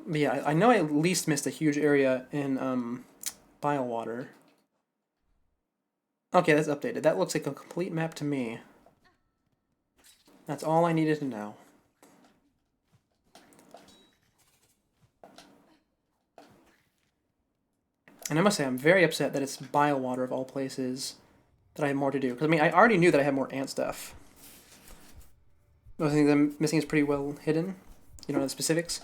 But yeah, I know I at least missed a huge area in Bilewater. Okay, that's updated. That looks like a complete map to me. That's all I needed to know. And I must say, I'm very upset that it's Bile-Water of all places that I have more to do. Because, I mean, I already knew that I had more ant stuff. The only thing that I'm missing is pretty well hidden. You know the specifics?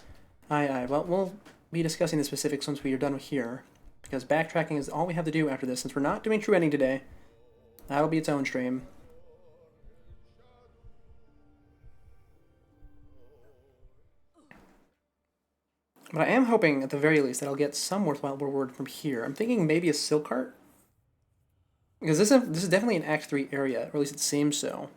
Aye. Well, we'll be discussing the specifics once we are done here. Because backtracking is all we have to do after this. Since we're not doing true ending today, that'll be its own stream. But I am hoping, at the very least, that I'll get some worthwhile reward from here. I'm thinking maybe a silk cart. Because this is definitely an Act 3 area, or at least it seems so.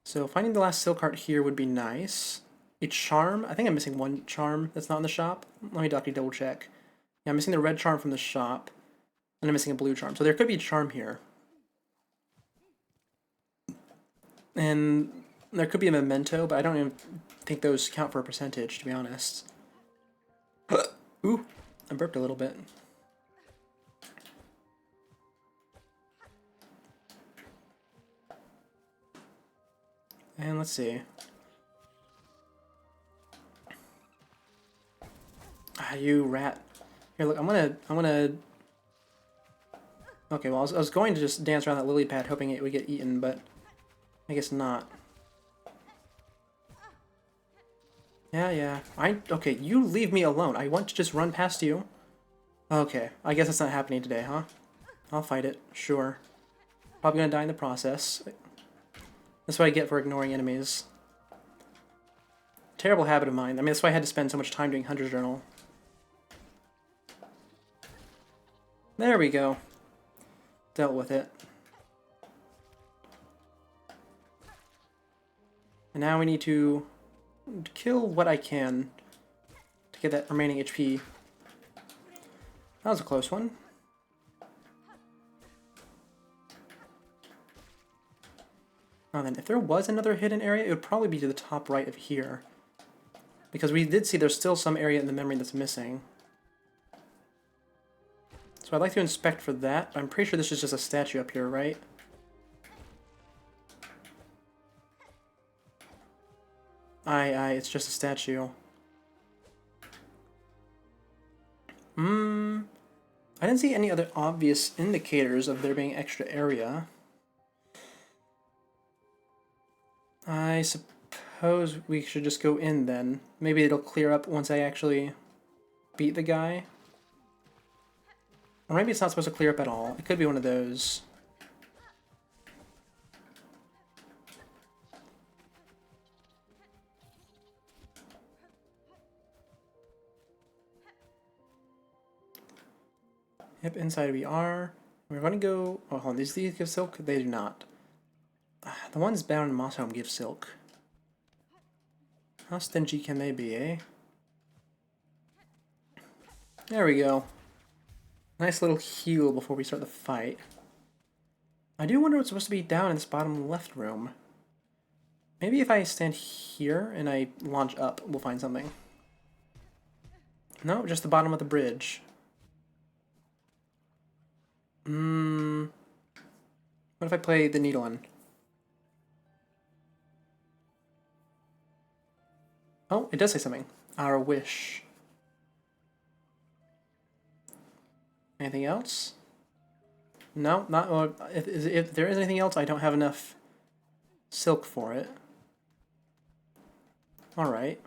So finding the last silk cart here would be nice. A charm. I think I'm missing one charm that's not in the shop. Let me double check. Yeah, I'm missing the red charm from the shop. And I'm missing a blue charm. So there could be a charm here. And there could be a memento, but I don't even think those count for a percentage, to be honest. Ooh, I burped a little bit. And let's see. Ah, you rat. Here, look, I'm gonna... Okay, well, I was going to just dance around that lily pad hoping it would get eaten, but I guess not. Yeah. Okay, you leave me alone. I want to just run past you. Okay, I guess that's not happening today, huh? I'll fight it, sure. Probably gonna die in the process. That's what I get for ignoring enemies. Terrible habit of mine. I mean, that's why I had to spend so much time doing Hunter's Journal. There we go. Dealt with it. And now we need to kill what I can to get that remaining HP. That was a close one. Now then, if there was another hidden area, it would probably be to the top right of here. Because we did see there's still some area in the memory that's missing. So I'd like to inspect for that. I'm pretty sure this is just a statue up here, right? Aye, it's just a statue. I didn't see any other obvious indicators of there being extra area. I suppose we should just go in then. Maybe it'll clear up once I actually beat the guy. Or maybe it's not supposed to clear up at all. It could be one of those. Yep, inside we are. We're going to go... Oh, hold on. These give silk? They do not. The ones bound in Mossholm give silk. How stingy can they be, eh? There we go. Nice little heal before we start the fight. I do wonder what's supposed to be down in this bottom left room. Maybe if I stand here and I launch up, we'll find something. No, just the bottom of the bridge. What if I play the needle one? Oh, it does say something. Our wish. Anything else? No, not. Well, if there is anything else, I don't have enough silk for it. All right.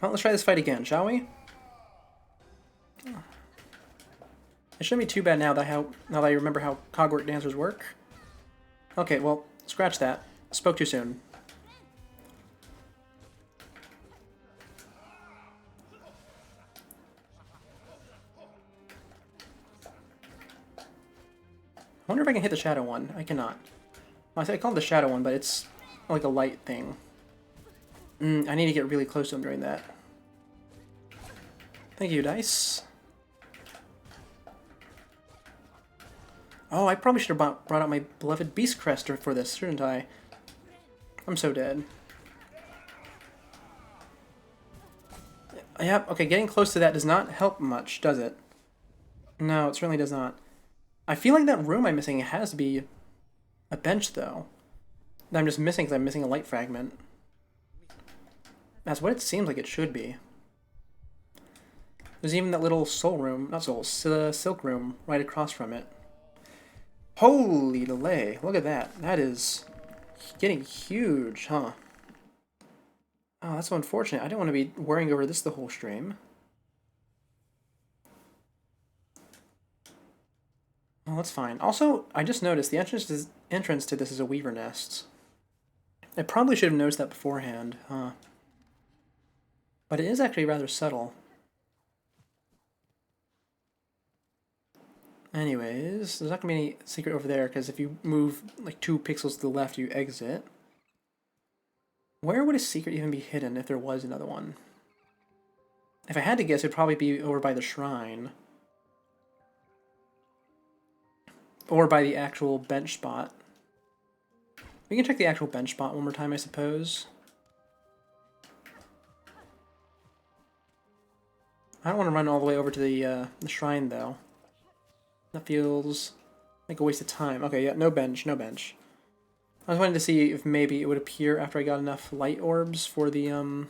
Well, let's try this fight again, shall we? It shouldn't be too bad now that I remember how Cogwork dancers work. Okay, well, scratch that. Spoke too soon. I wonder if I can hit the shadow one. I cannot. Well, I call it the shadow one, but it's like a light thing. I need to get really close to him during that. Thank you, dice. Oh, I probably should have brought out my beloved Beast Crest for this, shouldn't I? I'm so dead. Yep, okay, getting close to that does not help much, does it? No, it certainly does not. I feel like that room I'm missing has to be a bench, though. That I'm just missing because I'm missing a light fragment. That's what it seems like it should be. There's even that little soul room, not soul, silk room right across from it. Holy delay! Look at that. That is getting huge, huh? Oh, that's so unfortunate. I don't want to be worrying over this the whole stream. Oh, that's fine. Also, I just noticed the entrance to this is a weaver nest. I probably should have noticed that beforehand, huh? But it is actually rather subtle. Anyways, there's not going to be any secret over there, because if you move like 2 pixels to the left, you exit. Where would a secret even be hidden if there was another one? If I had to guess, it'd probably be over by the shrine. Or by the actual bench spot. We can check the actual bench spot one more time, I suppose. I don't want to run all the way over to the shrine, though. That feels like a waste of time. Okay, yeah, no bench, no bench. I was wanting to see if maybe it would appear after I got enough light orbs for the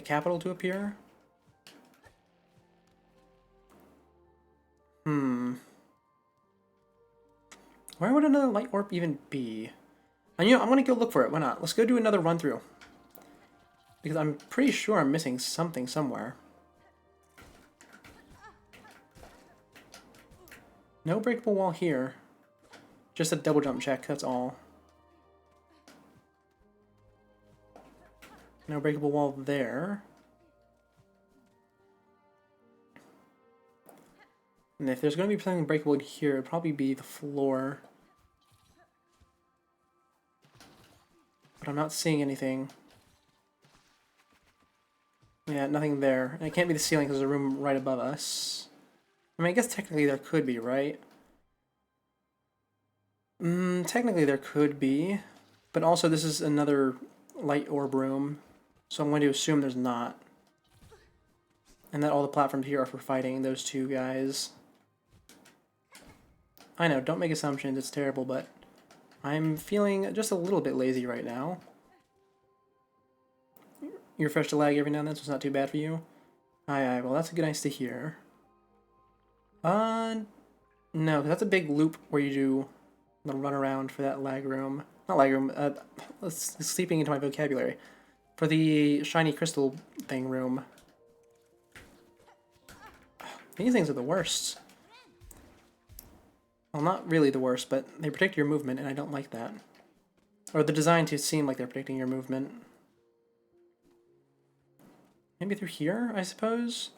capital to appear. Where would another light orb even be? And you know, I'm gonna go look for it. Why not? Let's go do another run through. Because I'm pretty sure I'm missing something somewhere. No breakable wall here. Just a double jump check, that's all. No breakable wall there. And if there's going to be something breakable in here, it'd probably be the floor. But I'm not seeing anything. Yeah, nothing there. And it can't be the ceiling because there's a room right above us. I mean, I guess technically there could be, right? Technically there could be. But also this is another light orb room. So I'm going to assume there's not. And that all the platforms here are for fighting those 2 guys. I know, don't make assumptions, it's terrible, but I'm feeling just a little bit lazy right now. You refresh to lag every now and then, so it's not too bad for you? Aye, well that's nice to hear. No, that's a big loop where you do the run around for that lag room. Not lag room, sleeping into my vocabulary. For the shiny crystal thing room. These things are the worst. Well, not really the worst, but they predict your movement, and I don't like that. Or they're designed to seem like they're predicting your movement. Maybe through here, I suppose?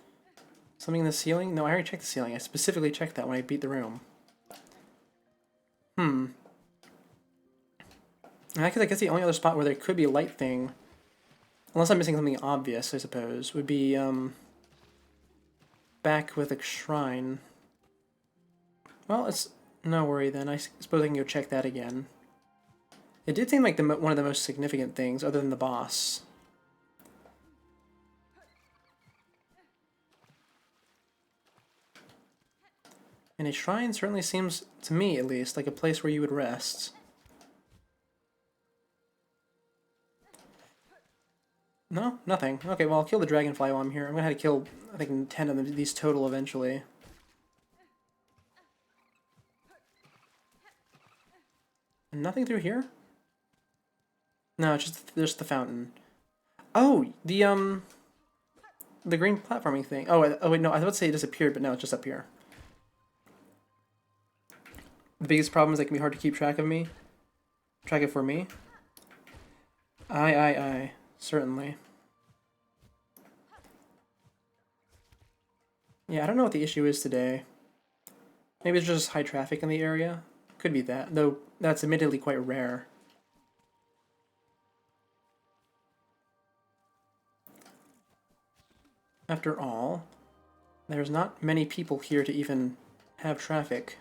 Something in the ceiling? No, I already checked the ceiling. I specifically checked that when I beat the room. And I guess the only other spot where there could be a light thing, unless I'm missing something obvious, I suppose, would be, back with a shrine. Well, it's no worry then. I suppose I can go check that again. It did seem like one of the most significant things, other than the boss. And a shrine certainly seems, to me at least, like a place where you would rest. No? Nothing. Okay, well, I'll kill the dragonfly while I'm here. I'm gonna have to kill, I think, 10 of these total eventually. And nothing through here? No, it's just the fountain. Oh, the green platforming thing. Oh, wait, no, I was about to say it disappeared, but no, it's just up here. The biggest problem is it can be hard to keep track of me. Track it for me. Aye. Certainly. Yeah, I don't know what the issue is today. Maybe it's just high traffic in the area. Could be that, though that's admittedly quite rare. After all, there's not many people here to even have traffic.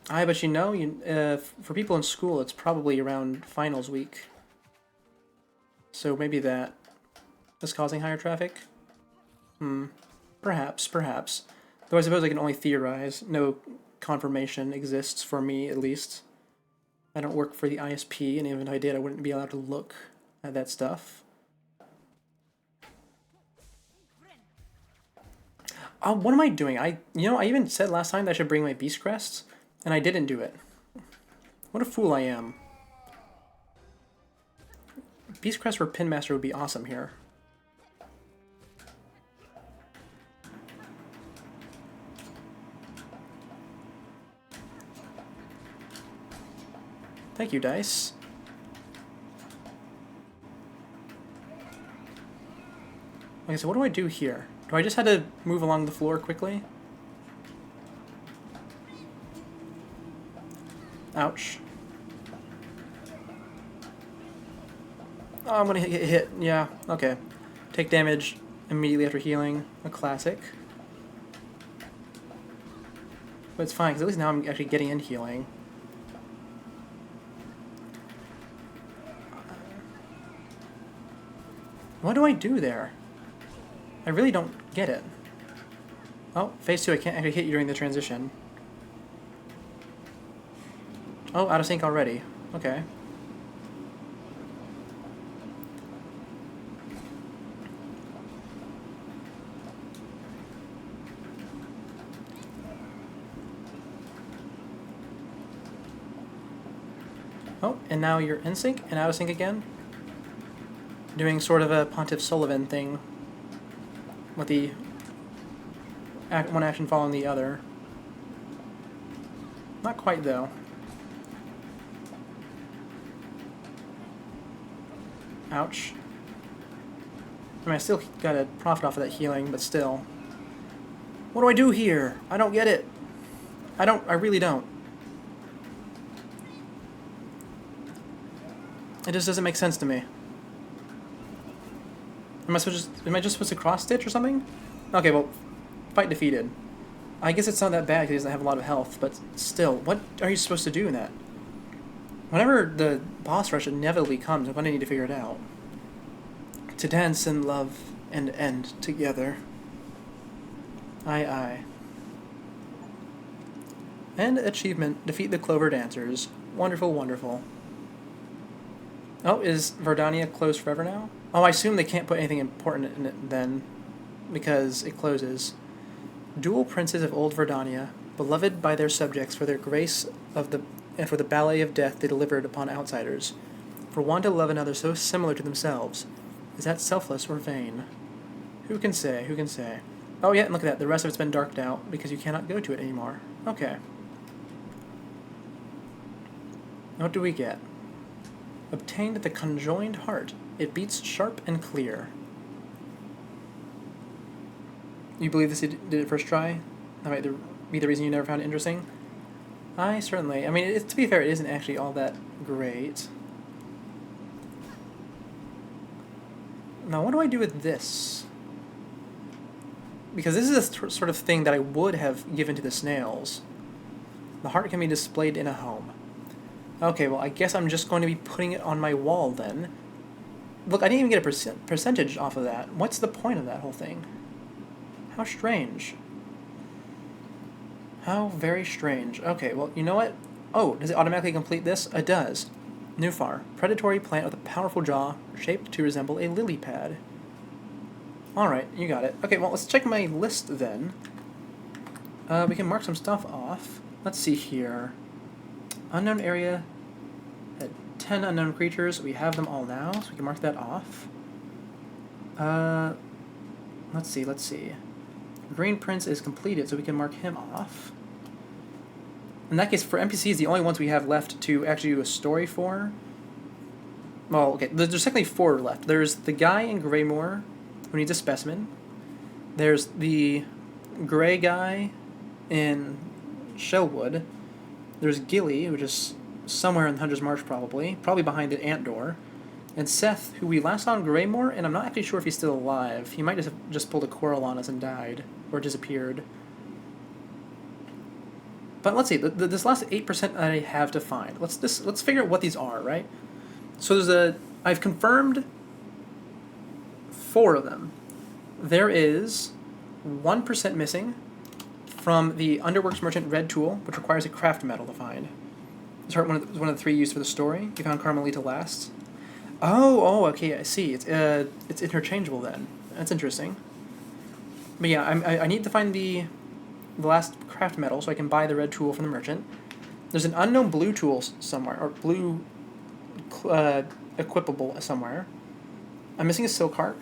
But you know, for people in school, it's probably around finals week. So maybe that is causing higher traffic? Perhaps. Though I suppose I can only theorize. No confirmation exists for me, at least. I don't work for the ISP, and even if I did, I wouldn't be allowed to look at that stuff. What am I doing? I even said last time that I should bring my Beast Crests, and I didn't do it. What a fool I am. Beast Crest for Pin Master would be awesome here. Thank you, dice. Okay, so what do I do here? Do I just have to move along the floor quickly? Ouch. Oh, I'm gonna get hit. Yeah, okay. Take damage immediately after healing. A classic. But it's fine, because at least now I'm actually getting in healing. What do I do there? I really don't get it. Oh, phase 2, I can't actually hit you during the transition. Oh, out of sync already. Okay. Oh, and now you're in sync and out of sync again. Doing sort of a Pontiff Sullivan thing with the one action following the other. Not quite, though. Ouch. I mean, I still got a profit off of that healing, but still. What do I do here? I don't get it. I really don't. It just doesn't make sense to me. Am I just supposed to cross stitch or something? Okay, well, fight defeated. I guess it's not that bad because he doesn't have a lot of health, but still, what are you supposed to do in that? Whenever the boss rush inevitably comes, I'm gonna need to figure it out. To dance in love and end together. Aye, aye. And achievement, defeat the Clover Dancers. Wonderful, wonderful. Oh, is Verdania closed forever now? Oh, I assume they can't put anything important in it then, because it closes. Dual princes of old Verdania, beloved by their subjects for their grace and for the ballet of death they delivered upon outsiders. For one to love another so similar to themselves, is that selfless or vain? Who can say? Who can say? Oh yeah, and look at that. The rest of it's been darked out because you cannot go to it anymore. Okay. What do we get? Obtained the conjoined heart. It beats sharp and clear. You believe this did it first try? That might be the reason you never found it interesting? I certainly. I mean, to be fair, it isn't actually all that great. Now, what do I do with this? Because this is a sort of thing that I would have given to the snails. The heart can be displayed in a home. Okay, well, I guess I'm just going to be putting it on my wall then. Look, I didn't even get a percentage off of that. What's the point of that whole thing? How strange. How very strange. Okay, well, you know what? Oh, does it automatically complete this? It does. Nufar, predatory plant with a powerful jaw, shaped to resemble a lily pad. Alright, you got it. Okay, well, let's check my list then. We can mark some stuff off. Let's see here. Unknown area had 10 unknown creatures. We have them all now, so we can mark that off. Let's see. Green Prince is completed, so we can mark him off. In that case, for NPCs, the only ones we have left to actually do a story for... Well, okay, there's technically 4 left. There's the guy in Greymoor, who needs a specimen. There's the gray guy in Shellwood. There's Gilly, which is somewhere in Hunter's March probably behind the ant door. And Seth, who we last saw in Greymoor, and I'm not actually sure if he's still alive. He might have just pulled a quarrel on us and died, or disappeared. But let's see, this last 8% that I have to find. Let's figure out what these are, right? So I've confirmed 4 of them. There is 1% missing from the Underworks Merchant Red Tool, which requires a craft metal to find. This heart one of the 3 used for the story. You found Carmelita last. Oh, okay, I see. It's interchangeable then. That's interesting. But yeah, I need to find the last craft metal so I can buy the red tool from the merchant. There's an unknown blue tool somewhere, or blue equipable somewhere. I'm missing a silk heart.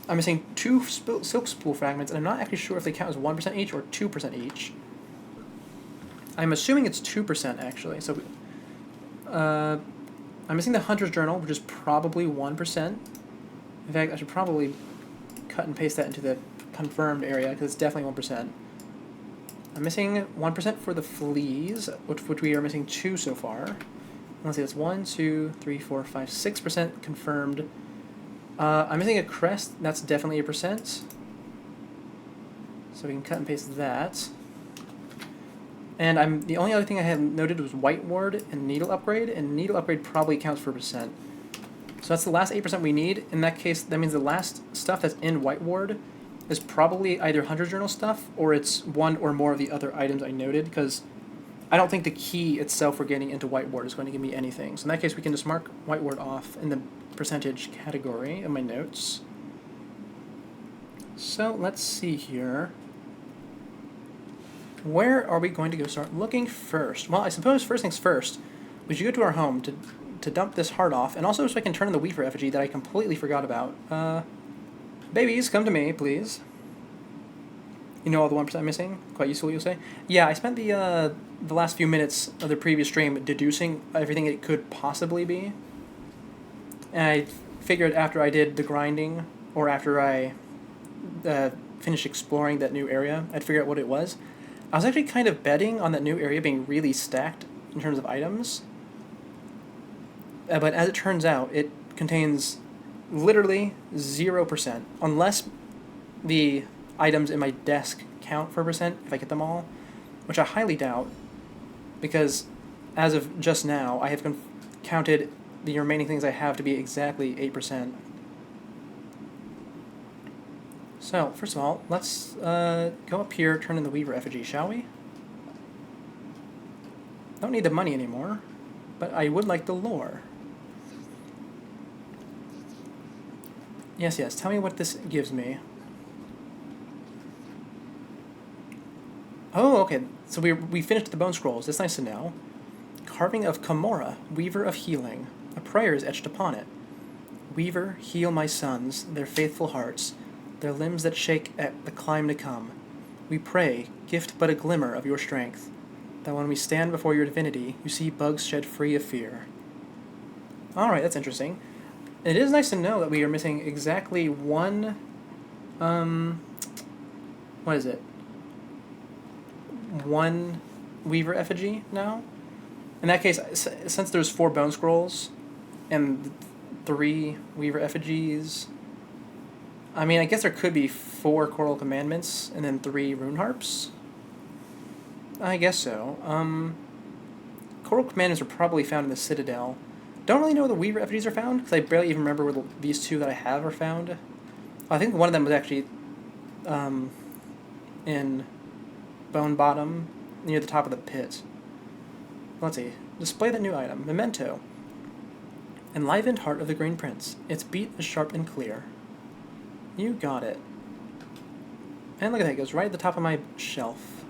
I'm missing 2 silk spool fragments, and I'm not actually sure if they count as 1% each or 2% each. I'm assuming it's 2% actually. So, I'm missing the Hunter's Journal, which is probably 1%. In fact, I should probably cut and paste that into the confirmed area because it's definitely 1%. I'm missing 1% for the fleas, which we are missing 2 so far. Let's see, that's 1, 2, 3, 4, 5, 6% confirmed. I'm missing a crest. That's definitely a percent. So we can cut and paste that. And the only other thing I had noted was White Ward and Needle Upgrade, and Needle Upgrade probably counts for percent. So that's the last 8% we need. In that case, that means the last stuff that's in White Ward is probably either Hunter's Journal stuff, or it's one or more of the other items I noted, because I don't think the key itself for getting into White Ward is going to give me anything. So in that case, we can just mark White Ward off in the percentage category in my notes. So let's see here. Where are we going to go start looking first? Well, I suppose first things first, we should go to our home to dump this heart off, and also so I can turn in the Weaver effigy that I completely forgot about. Babies, come to me, please. You know all the 1% missing? Quite useful, you'll say? Yeah, I spent the last few minutes of the previous stream deducing everything it could possibly be. And I figured after I did the grinding, or after I finished exploring that new area, I'd figure out what it was. I was actually kind of betting on that new area being really stacked in terms of items. But as it turns out, it contains literally 0%, unless the items in my desk count for percent, if I get them all, which I highly doubt, because as of just now, I have counted the remaining things I have to be exactly 8%. So, first of all, let's go up here, turn in the Weaver effigy, shall we? Don't need the money anymore, but I would like the lore. Yes, tell me what this gives me. Oh, okay, so we finished the bone scrolls, that's nice to know. Carving of Camorra, Weaver of Healing. A prayer is etched upon it. Weaver, heal my sons, their faithful hearts, their limbs that shake at the climb to come. We pray, gift but a glimmer of your strength, that when we stand before your divinity, you see bugs shed free of fear. Alright, that's interesting. It is nice to know that we are missing exactly one, what is it? One Weaver effigy now? In that case, since there's 4 bone scrolls, and 3 Weaver effigies, I mean, I guess there could be 4 Choral Commandments, and then 3 Rune Harps? I guess so. Choral Commandments are probably found in the Citadel. Don't really know where the Weaver effigies are found, because I barely even remember where these 2 that I have are found. I think one of them was actually in Bone Bottom, near the top of the pit. Let's see. Display the new item. Memento. Enlivened Heart of the Green Prince. Its beat is sharp and clear. You got it. And look at that, it goes right at the top of my shelf.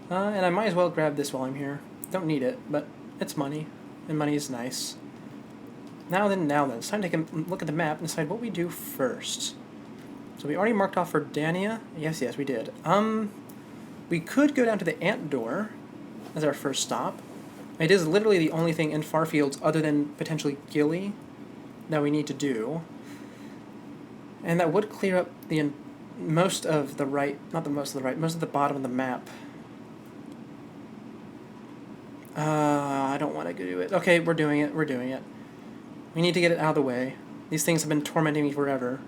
And I might as well grab this while I'm here. Don't need it, but it's money, and money is nice. Now then, it's time to take a look at the map and decide what we do first. So we already marked off for Dania. Yes, we did. We could go down to the Ant Door as our first stop. It is literally the only thing in Farfields other than potentially Gilly that we need to do. And that would clear up most of the bottom of the map. I don't want to do it. Okay, we're doing it. We need to get it out of the way. These things have been tormenting me forever.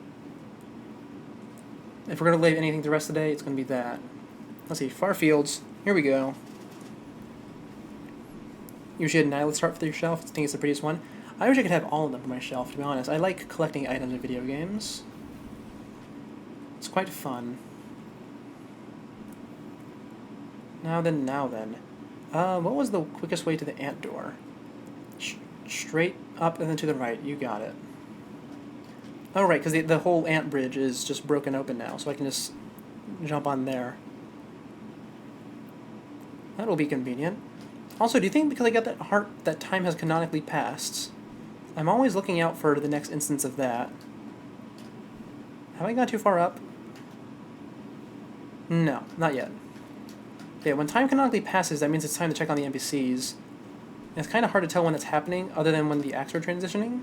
If we're going to leave anything the rest of the day, it's going to be that. Let's see, Farfields. Here we go. Usually a Nihilist Heart for your shelf. I think it's the prettiest one. I wish I could have all of them for my shelf, to be honest. I like collecting items in video games. It's quite fun. Now then. What was the quickest way to the ant door? Straight up and then to the right. You got it. Oh, right, because the whole ant bridge is just broken open now, so I can just jump on there. That'll be convenient. Also, do you think because I got that heart that time has canonically passed? I'm always looking out for the next instance of that. Have I gone too far up? No, not yet. Yeah, when time canonically passes, that means it's time to check on the NPCs. And it's kind of hard to tell when it's happening, other than when the acts are transitioning.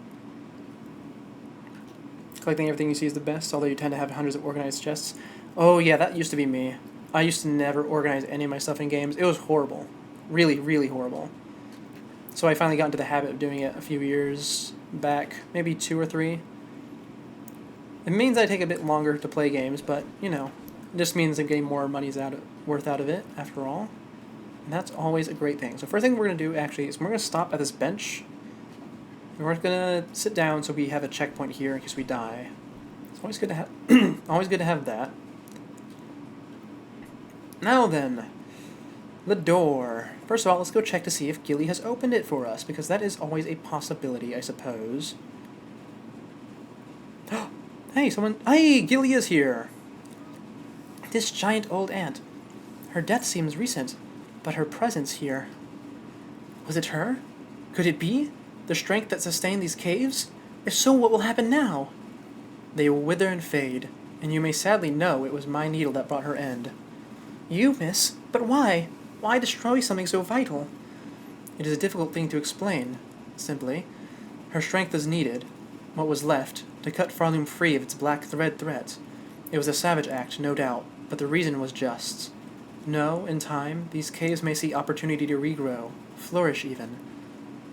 Collecting everything you see is the best, although you tend to have hundreds of organized chests. Oh yeah, that used to be me. I used to never organize any of my stuff in games. It was horrible. Really, really horrible. So I finally got into the habit of doing it a few years back, maybe 2 or 3. It means I take a bit longer to play games, but, you know, it just means I'm getting more money's worth out of it, after all. And that's always a great thing. So first thing we're going to do, actually, is we're going to stop at this bench. And we're going to sit down so we have a checkpoint here in case we die. It's always good to have, always good to have that. Now then, the door. First of all, let's go check to see if Gilly has opened it for us, because that is always a possibility, I suppose. Hey, someone... Hey, Gilly is here! This giant old ant. Her death seems recent, but her presence here... Was it her? Could it be? The strength that sustained these caves? If so, what will happen now? They will wither and fade, and you may sadly know it was my needle that brought her end. You, miss? But why? Why destroy something so vital? It is a difficult thing to explain. Simply, her strength was needed, what was left, to cut Farloom free of its black threats. It was a savage act, no doubt, but the reason was just. No, in time, these caves may see opportunity to regrow, flourish even.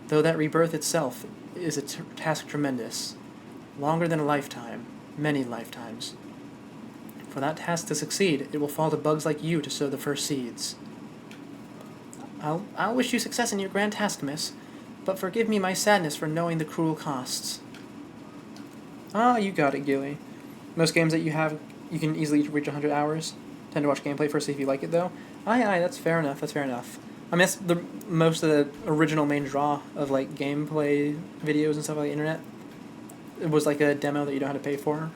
Though that rebirth itself is a task tremendous. Longer than a lifetime, many lifetimes. For that task to succeed, it will fall to bugs like you to sow the first seeds. I'll wish you success in your grand task, miss, but forgive me my sadness for knowing the cruel costs. Ah, you got it, Gilly. Most games that you have, you can easily reach 100 hours. Tend to watch gameplay first, see if you like it, though. Aye, that's fair enough, that's fair enough. I mean, that's most of the original main draw of, like, gameplay videos and stuff on the internet. It was, like, a demo that you don't have to pay for.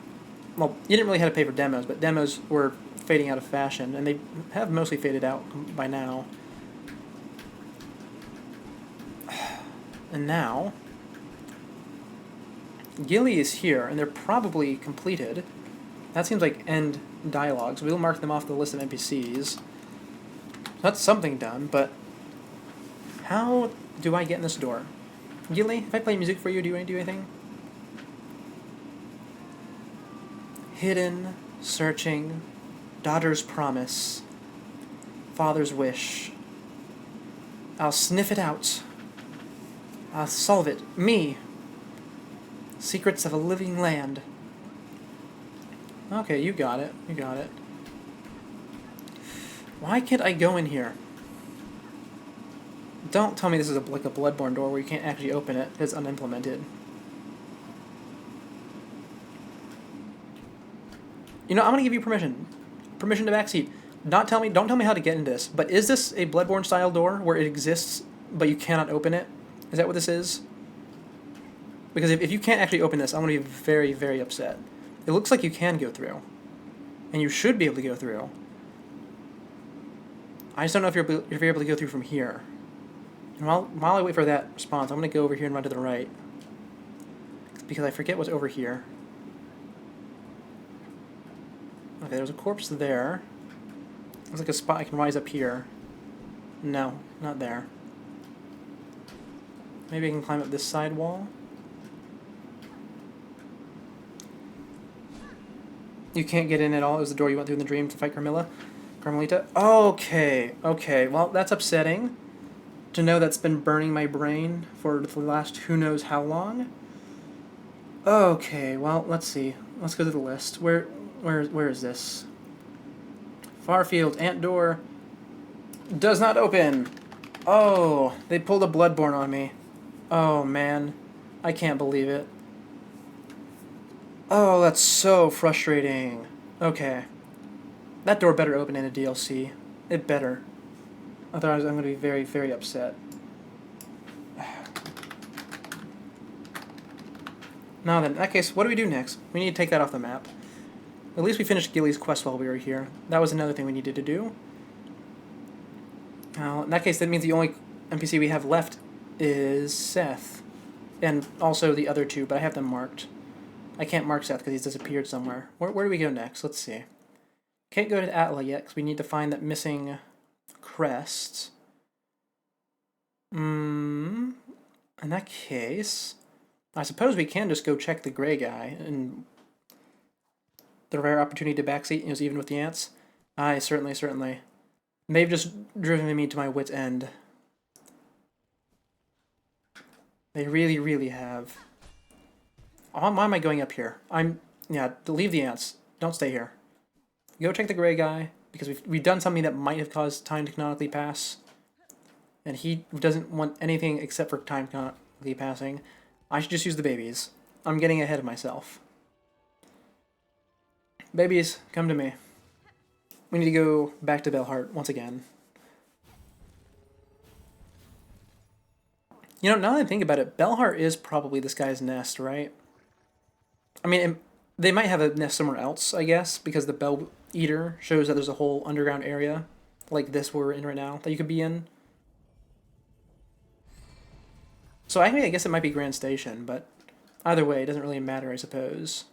Well, you didn't really have to pay for demos, but demos were fading out of fashion, and they have mostly faded out by now. And now, Gilly is here, and they're probably completed. That seems like end dialogues. We'll mark them off the list of NPCs. That's something done, but how do I get in this door? Gilly, if I play music for you, do you do anything? Hidden, searching, daughter's promise, father's wish. I'll sniff it out. I'll solve it. Me. Secrets of a living land. Okay, you got it. You got it. Why can't I go in here? Don't tell me this is like a Bloodborne door where you can't actually open it. It's unimplemented. You know, I'm gonna give you permission. Permission to backseat. Don't tell me how to get into this. But is this a Bloodborne style door where it exists but you cannot open it? Is that what this is? Because if you can't actually open this, I'm gonna be very, very upset. It looks like you can go through. And you should be able to go through. I just don't know if you're able to go through from here. And while I wait for that response, I'm going to go over here and run to the right. Because I forget what's over here. Okay, there's a corpse there. Looks like a spot I can rise up here. No, not there. Maybe I can climb up this side wall. You can't get in at all. It was the door you went through in the dream to fight Carmelita. Okay, well, that's upsetting. To know that's been burning my brain for the last who knows how long. Okay, well, let's see. Let's go to the list. Where is this? Farfield, Ant Door. Does not open. Oh, they pulled a Bloodborne on me. Oh, man. I can't believe it. Oh, that's so frustrating. Okay. That door better open in a DLC. It better. Otherwise, I'm going to be very, very upset. Now then, in that case, what do we do next? We need to take that off the map. At least we finished Gilly's quest while we were here. That was another thing we needed to do. Now, in that case, that means the only NPC we have left is Seth. And also the other two, but I have them marked. I can't mark Seth because he's disappeared somewhere. Where do we go next? Let's see. Can't go to Atla yet because we need to find that missing crest. In that case, I suppose we can just go check the gray guy and the rare opportunity to backseat is even with the ants. Aye, certainly, certainly. They've just driven me to my wit's end. They really, really have. Why am I going up here? Yeah, leave the ants. Don't stay here. Go check the gray guy, because we've done something that might have caused time to canonically pass. And he doesn't want anything except for time canonically passing. I should just use the babies. I'm getting ahead of myself. Babies, come to me. We need to go back to Belhart once again. You know, now that I think about it, Belhart is probably this guy's nest, right? I mean, they might have a nest somewhere else, I guess, because the Bell Eater shows that there's a whole underground area, like this we're in right now, that you could be in. So I guess it might be Grand Station, but either way, it doesn't really matter, I suppose.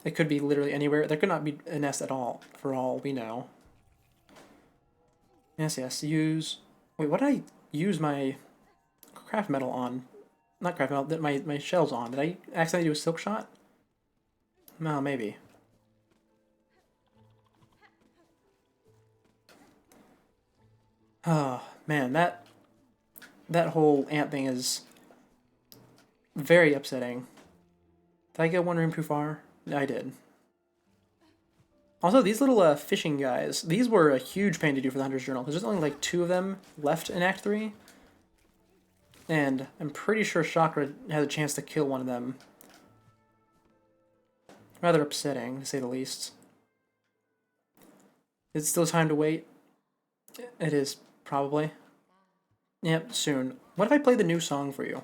It could be literally anywhere. There could not be a nest at all, for all we know. Yes, yes, use... Wait, what did I use my craft metal on? Not craft metal, my shells on. Did I accidentally do a silk shot? No, maybe. Oh, man, that whole ant thing is very upsetting. Did I go one room too far? I did. Also, these little fishing guys, these were a huge pain to do for the Hunter's Journal, because there's only like 2 of them left in Act 3. And I'm pretty sure Chakra has a chance to kill one of them. Rather upsetting, to say the least. Is it still time to wait? It is, probably. Yep, soon. What if I play the new song for you?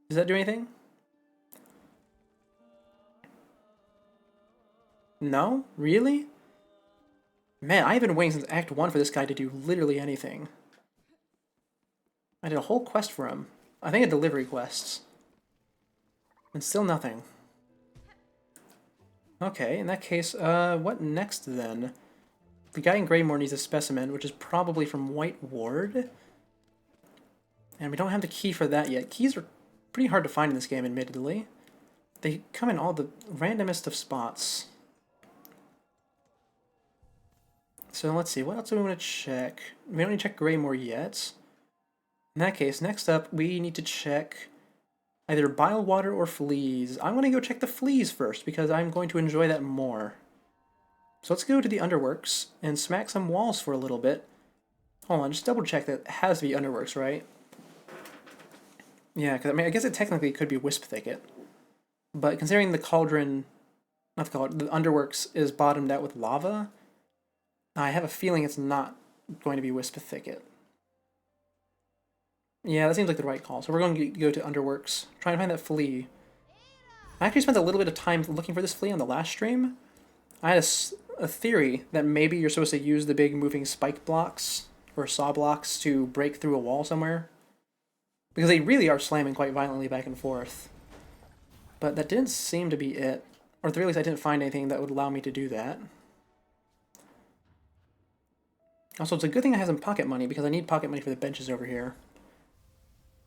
Does that do anything? No? Really? Man, I've been waiting since Act 1 for this guy to do literally anything. I did a whole quest for him. I think a delivery quests. And still nothing. Okay, in that case, what next then? The guy in Greymore needs a specimen, which is probably from White Ward. And we don't have the key for that yet. Keys are pretty hard to find in this game, admittedly. They come in all the randomest of spots. So let's see, what else do we want to check? We don't need to check Greymore yet. In that case, next up, we need to check either bile water or fleas. I'm going to go check the fleas first, because I'm going to enjoy that more. So let's go to the Underworks and smack some walls for a little bit. Hold on, just double check that it has to be Underworks, right? Yeah, because I mean, I guess it technically could be Wisp Thicket. But considering the cauldron, not the cauldron, the Underworks is bottomed out with lava, I have a feeling it's not going to be Wisp Thicket. Yeah, that seems like the right call. So we're going to go to Underworks, try and find that flea. I actually spent a little bit of time looking for this flea on the last stream. I had a theory that maybe you're supposed to use the big moving spike blocks or saw blocks to break through a wall somewhere. Because they really are slamming quite violently back and forth. But that didn't seem to be it. Or at the very least, I didn't find anything that would allow me to do that. Also, it's a good thing I have some pocket money, because I need pocket money for the benches over here.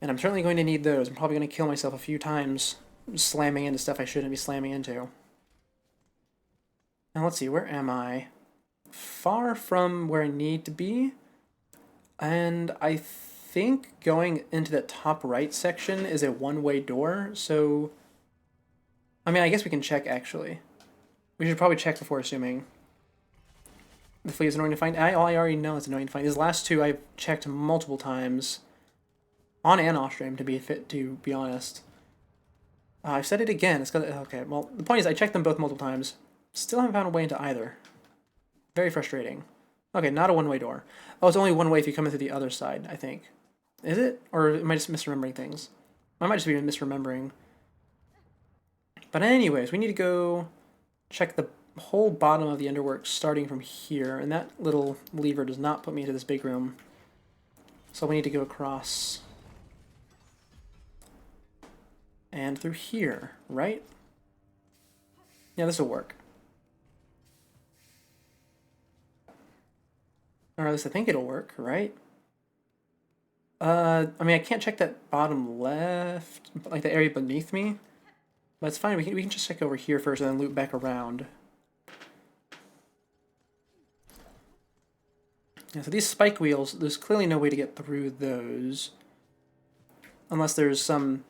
And I'm certainly going to need those. I'm probably going to kill myself a few times slamming into stuff I shouldn't be slamming into. Now let's see, where am I? Far from where I need to be. And I think going into the top right section is a one-way door, so... I mean, I guess we can check, actually. We should probably check before assuming. The flea is annoying to find. I already know it's annoying to find. These last two I've checked multiple times. On and off stream, to be honest. I've said it again. It's got okay. Well, the point is, I checked them both multiple times. Still haven't found a way into either. Very frustrating. Okay, not a one-way door. Oh, it's only one way if you come in through the other side, I think. Is it? Or am I just misremembering things? I might just be misremembering. But anyways, we need to go check the whole bottom of the underworks starting from here. And that little lever does not put me into this big room. So we need to go across. And through here, right? Yeah, this will work. Or at least I think it'll work, right? I mean, I can't check that bottom left, like the area beneath me. But it's fine, we can just check over here first and then loop back around. Yeah, so these spike wheels, there's clearly no way to get through those. Unless there's some,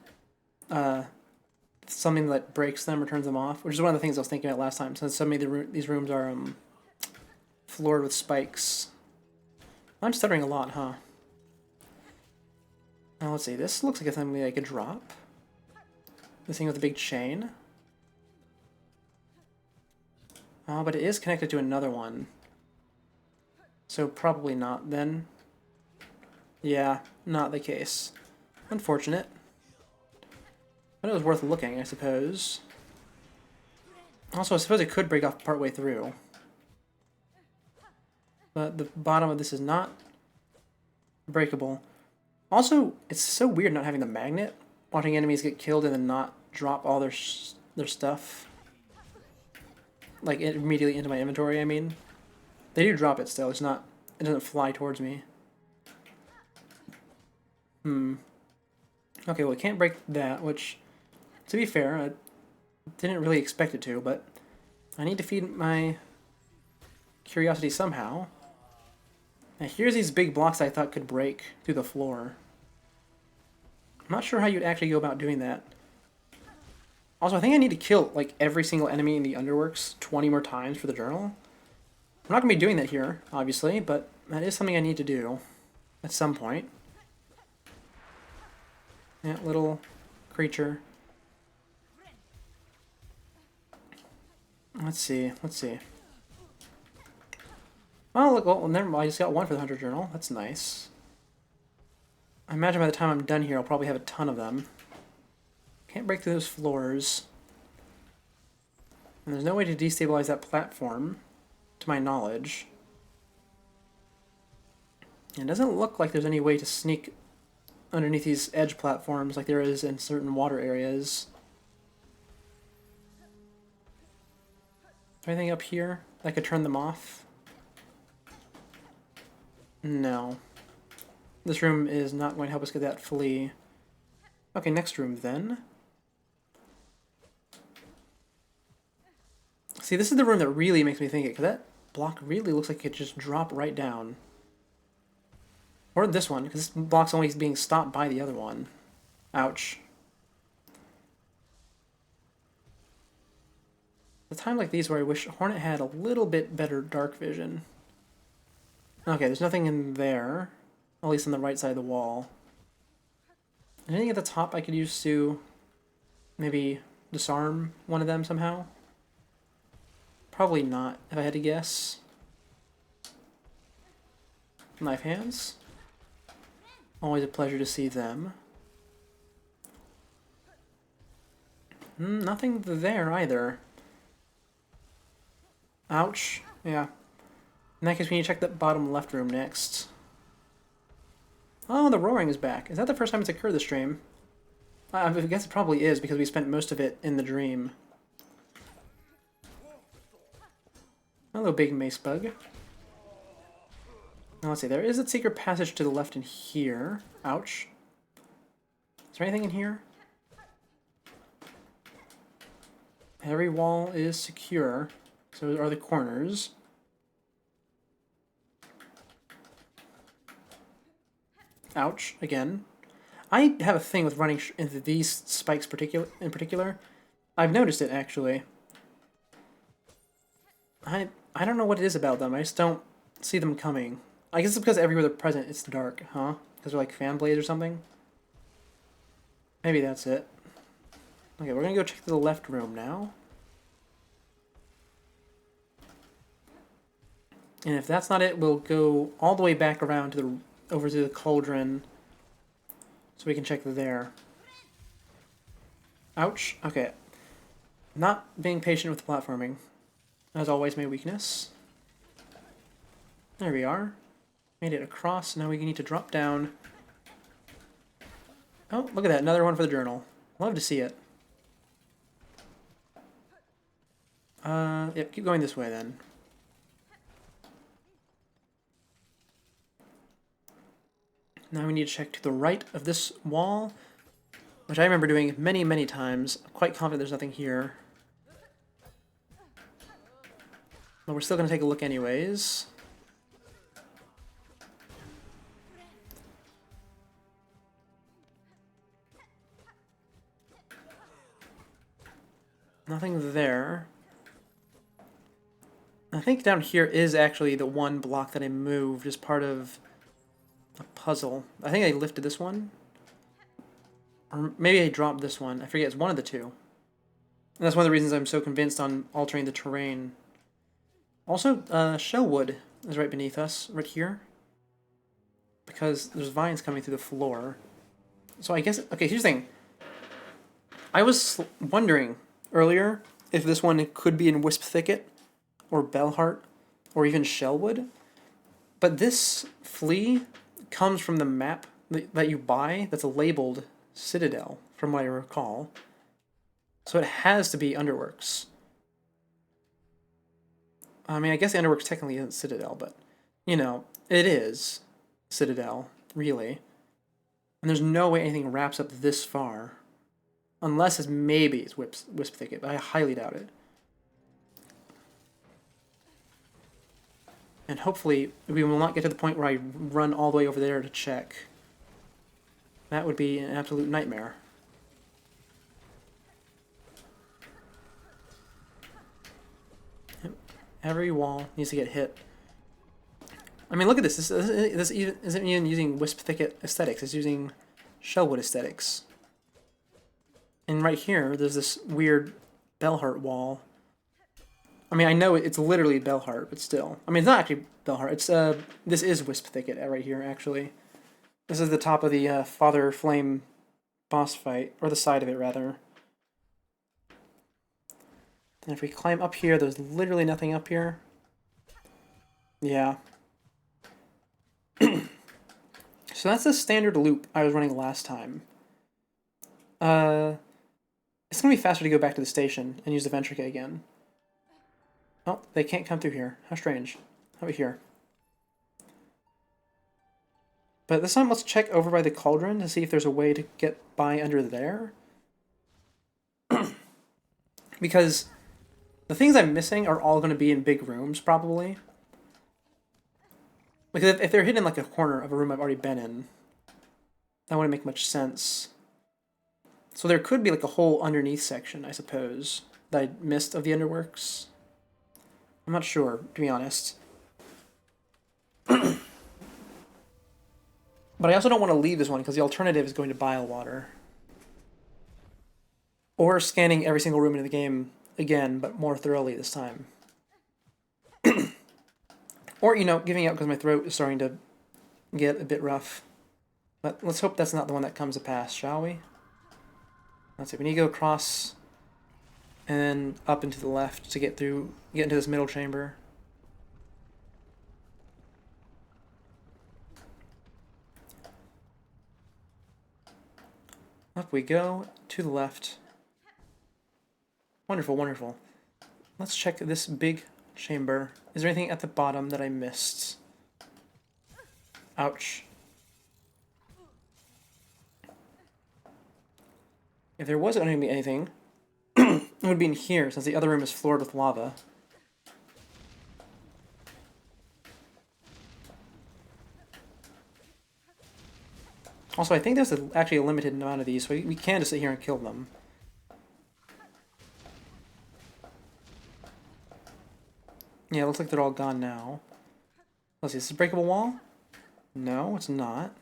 something that breaks them or turns them off, which is one of the things I was thinking about last time, since so many of these rooms are floored with spikes. I'm stuttering a lot, huh? Now let's see, this looks like something I could drop. This thing with the big chain. Oh, but it is connected to another one. So probably not then. Yeah, not the case. Unfortunate. But it was worth looking, I suppose. Also, I suppose it could break off partway through. But the bottom of this is not breakable. Also, it's so weird not having the magnet. Watching enemies get killed and then not drop all their stuff. Like, immediately into my inventory, I mean. They do drop it still, it's not... It doesn't fly towards me. Okay, well, it can't break that, which... To be fair, I didn't really expect it to, but... I need to feed my... curiosity somehow. Now, here's these big blocks I thought could break through the floor. I'm not sure how you'd actually go about doing that. Also, I think I need to kill, like, every single enemy in the Underworks 20 more times for the journal. I'm not going to be doing that here, obviously, but that is something I need to do at some point. That little creature. Let's see. Oh, look, well, never mind. I just got one for the Hunter Journal. That's nice. I imagine by the time I'm done here, I'll probably have a ton of them. Can't break through those floors. And there's no way to destabilize that platform, to my knowledge. And it doesn't look like there's any way to sneak underneath these edge platforms like there is in certain water areas. Is there anything up here that could turn them off? No. This room is not going to help us get that flea. Okay, next room then. See, this is the room that really makes me think it, because that block really looks like it could just drop right down. Or this one, because this block's only being stopped by the other one. Ouch. At a time like these where I wish Hornet had a little bit better dark vision. Okay, there's nothing in there. At least on the right side of the wall. Anything at the top I could use to maybe disarm one of them somehow? Probably not, if I had to guess. Knife hands. Always a pleasure to see them. Nothing there either. Ouch. Yeah. In that case, we need to check that bottom left room next. Oh, the roaring is back. Is that the first time it's occurred this stream? I guess it probably is, because we spent most of it in the dream. Hello, big mace bug. Now, let's see, there is a secret passage to the left in here. Ouch. Is there anything in here? Every wall is secure. So are the corners. Ouch, again. I have a thing with running into these spikes in particular. I've noticed it, actually. I don't know what it is about them. I just don't see them coming. I guess it's because everywhere they're present, it's dark, huh? Because they're like fan blades or something? Maybe that's it. Okay, we're gonna go check the left room now. And if that's not it, we'll go all the way back around to the over to the cauldron, so we can check there. Ouch. Okay. Not being patient with platforming. As always, my weakness. There we are. Made it across. Now we need to drop down. Oh, look at that. Another one for the journal. Love to see it. Yep, keep going this way then. Now we need to check to the right of this wall, which I remember doing many, many times. I'm quite confident there's nothing here. But we're still going to take a look anyways. Nothing there. I think down here is actually the one block that I moved as part of a puzzle. I think I lifted this one. Or maybe I dropped this one. I forget. It's one of the two. And that's one of the reasons I'm so convinced on altering the terrain. Also, Shellwood is right beneath us, right here. Because there's vines coming through the floor. So I guess... Okay, here's the thing. I was wondering earlier if this one could be in Wisp Thicket, or Bellheart, or even Shellwood. But this flea comes from the map that you buy that's labeled Citadel, from what I recall. So it has to be Underworks. I mean, I guess the Underworks technically isn't Citadel, but, you know, it is Citadel, really. And there's no way anything wraps up this far. Unless it's maybe it's Wisp Thicket, but I highly doubt it. And hopefully we will not get to the point where I run all the way over there to check. That would be an absolute nightmare. Every wall needs to get hit. I mean, look at this. This isn't even using Wisp Thicket aesthetics. It's using Shellwood aesthetics. And right here, there's this weird Bellheart wall. I mean, I know it's literally Bellheart, but still. I mean, it's not actually Bellheart. It's this is Wisp Thicket right here, actually. This is the top of the Father Flame boss fight, or the side of it, rather. And if we climb up here, there's literally nothing up here. Yeah. So that's the standard loop I was running last time. It's going to be faster to go back to the station and use the Ventrica again. Oh, they can't come through here. How strange. How about here? But this time, let's check over by the cauldron to see if there's a way to get by under there. Because the things I'm missing are all going to be in big rooms, probably. Because if they're hidden in like a corner of a room I've already been in, that wouldn't make much sense. So there could be like a whole underneath section, I suppose, that I missed of the Underworks. I'm not sure, to be honest. But I also don't want to leave this one, because the alternative is going to Bilewater. Or scanning every single room in the game again, but more thoroughly this time. Or, you know, giving out because my throat is starting to get a bit rough. But let's hope that's not the one that comes to pass, shall we? Let's see, we need to go across and then up and to the left to get through, get into this middle chamber. Up we go, to the left. Wonderful, wonderful. Let's check this big chamber. Is there anything at the bottom that I missed? Ouch. If there wasn't going to be anything, it would be in here, since the other room is floored with lava. Also, I think there's actually a limited amount of these, so we can just sit here and kill them. Yeah, it looks like they're all gone now. Let's see, is this a breakable wall? No, it's not.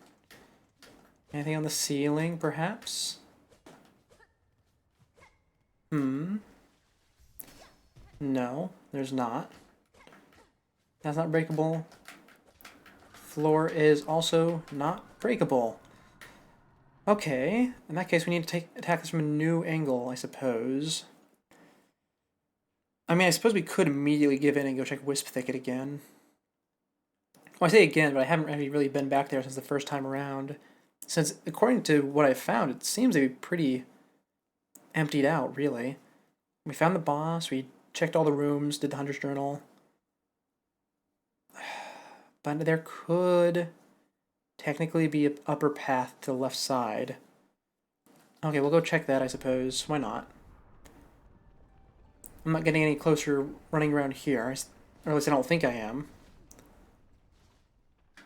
Anything on the ceiling, perhaps? No, there's not. That's not breakable. Floor is also not breakable. Okay, in that case we need to attack this from a new angle, I suppose. I mean, I suppose we could immediately give in and go check Wisp Thicket again. Well, I say again, but I haven't really been back there since the first time around. Since, according to what I found, it seems to be pretty emptied out, really. We found the boss, we checked all the rooms, did the Hunter's Journal. But there could technically be an upper path to the left side. Okay, we'll go check that, I suppose. Why not? I'm not getting any closer running around here, or at least I don't think I am.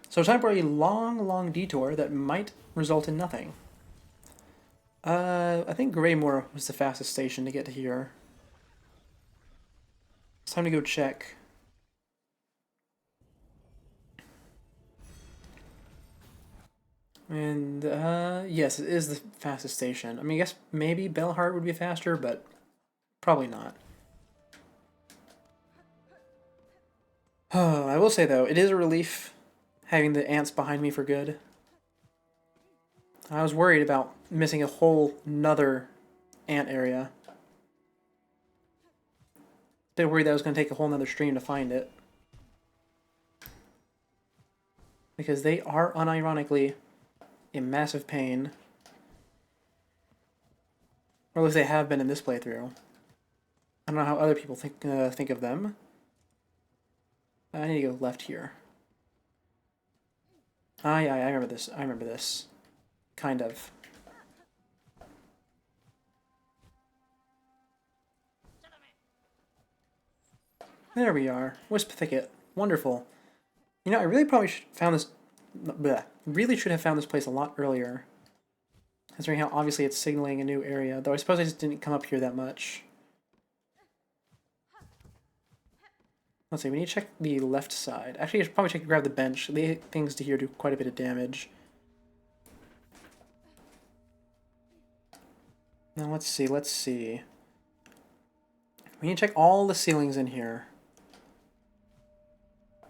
So time for a long, long detour that might result in nothing. I think Greymoor was the fastest station to get to here. It's time to go check. And, yes, it is the fastest station. I mean, I guess maybe Bellheart would be faster, but probably not. I will say, though, it is a relief having the ants behind me for good. I was worried about missing a whole nother ant area. A bit worried that I was going to take a whole nother stream to find it. Because they are unironically a massive pain. Or at least they have been in this playthrough. I don't know how other people think of them. I need to go left here. Ah, yeah, I remember this. I remember this. Kind of. There we are. Wisp Thicket. Wonderful. You know, I really probably found this... Bleh, really should have found this place a lot earlier. Considering how obviously it's signaling a new area. Though I suppose I just didn't come up here that much. Let's see, we need to check the left side. Actually, I should probably grab the bench. The things to here do quite a bit of damage. Now let's see, let's see. We need to check all the ceilings in here.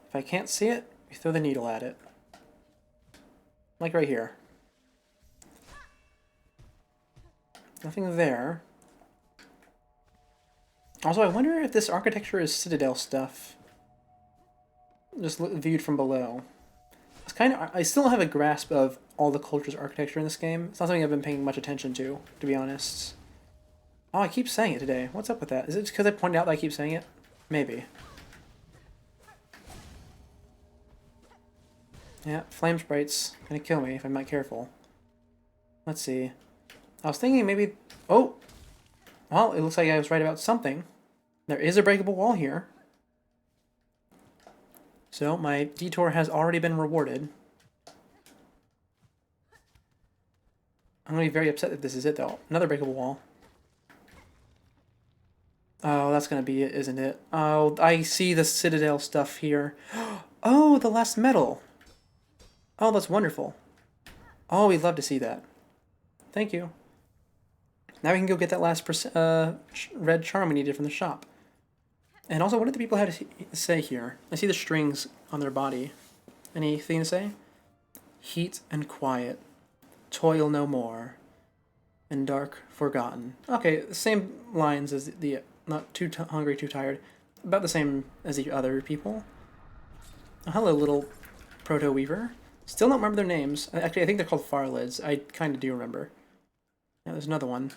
If I can't see it, we throw the needle at it. Like right here. Nothing there. Also, I wonder if this architecture is Citadel stuff. Just viewed from below. It's I still don't have a grasp of all the culture's architecture in this game. It's not something I've been paying much attention to be honest. Oh, I keep saying it today. What's up with that? Is it because I pointed out that I keep saying it? Maybe. Yeah, flame sprite's gonna kill me if I'm not careful. Let's see. I was thinking maybe... Oh! Well, it looks like I was right about something. There is a breakable wall here. So my detour has already been rewarded. I'm going to be very upset if this is it, though. Another breakable wall. Oh, that's going to be it, isn't it? Oh, I see the Citadel stuff here. Oh, the last medal. Oh, that's wonderful. Oh, we'd love to see that. Thank you. Now we can go get that last red charm we needed from the shop. And also, what did the people have to say here? I see the strings on their body. Anything to say? Heat and quiet. Toil no more. And dark forgotten. Okay, the same lines as the not too hungry, too tired. About the same as the other people. Oh, hello, little proto-weaver. Still don't remember their names. Actually, I think they're called Farlids. I kind of do remember. Yeah, there's another one.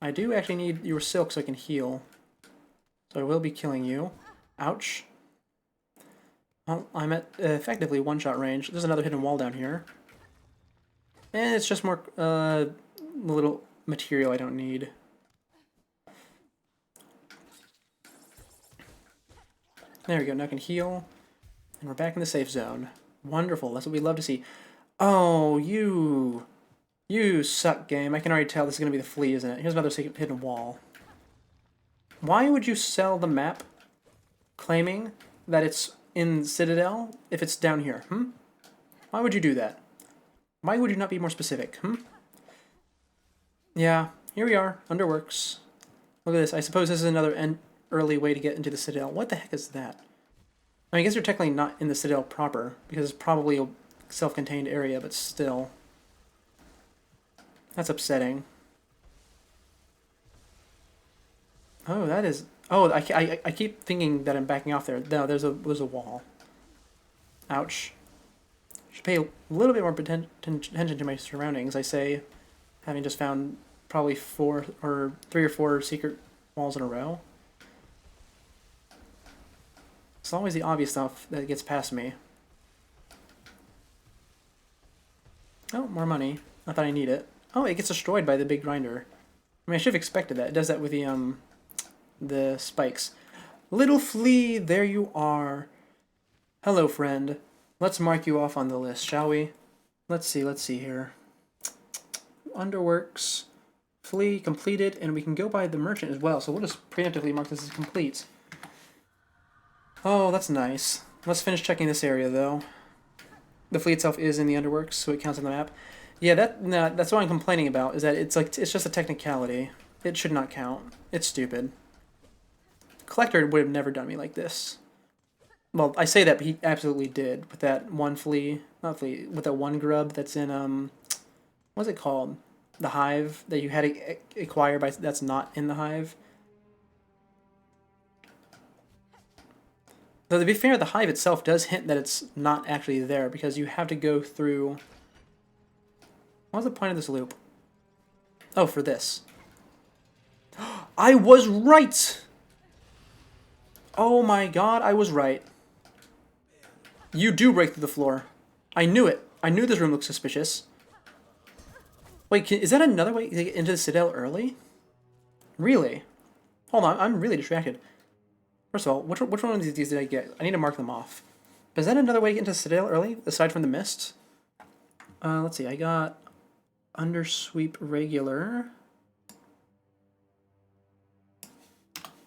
I do actually need your silk so I can heal. So I will be killing you. Ouch. Well, I'm at effectively one-shot range. There's another hidden wall down here. And it's just more little material I don't need. There we go, now I can heal. And we're back in the safe zone. Wonderful, that's what we love to see. Oh, you suck, game. I can already tell this is going to be the flea, isn't it? Here's another hidden wall. Why would you sell the map claiming that it's in Citadel if it's down here? Why would you do that? Why would you not be more specific? Yeah, here we are. Underworks. Look at this. I suppose this is another early way to get into the Citadel. What the heck is that? I mean, I guess you're technically not in the Citadel proper, because it's probably a self-contained area, but still. That's upsetting. Oh, that is... Oh, I keep thinking that I'm backing off there. No, there's a wall. Ouch. Should pay a little bit more attention to my surroundings, I say, having just found probably 3 or 4 secret walls in a row. It's always the obvious stuff that gets past me. Oh, more money. Not that I need it. Oh, it gets destroyed by the big grinder. I mean, I should have expected that. It does that with the spikes. Little flea, there you are. Hello, friend. Let's mark you off on the list, shall we? Let's see here. Underworks, flea, completed, and we can go by the merchant as well, so we'll just preemptively mark this as complete. Oh, that's nice. Let's finish checking this area, though. The flea itself is in the underworks, so it counts on the map. Yeah, that's what I'm complaining about, is that it's just a technicality. It should not count. It's stupid. Collector would have never done me like this. Well, I say that, but he absolutely did, with that one flea, not flea, with that one grub that's in, what's it called? The hive that you had to acquire that's not in the hive. Though, to be fair, the hive itself does hint that it's not actually there, because you have to go through... What was the point of this loop? Oh, for this. I was right! Oh my god, I was right. You do break through the floor. I knew it. I knew this room looked suspicious. Wait, is that another way to get into the Citadel early? Really? Hold on, I'm really distracted. First of all, which one of these did I get? I need to mark them off. But is that another way to get into the Citadel early, aside from the mist? Let's see, I got Undersweep regular.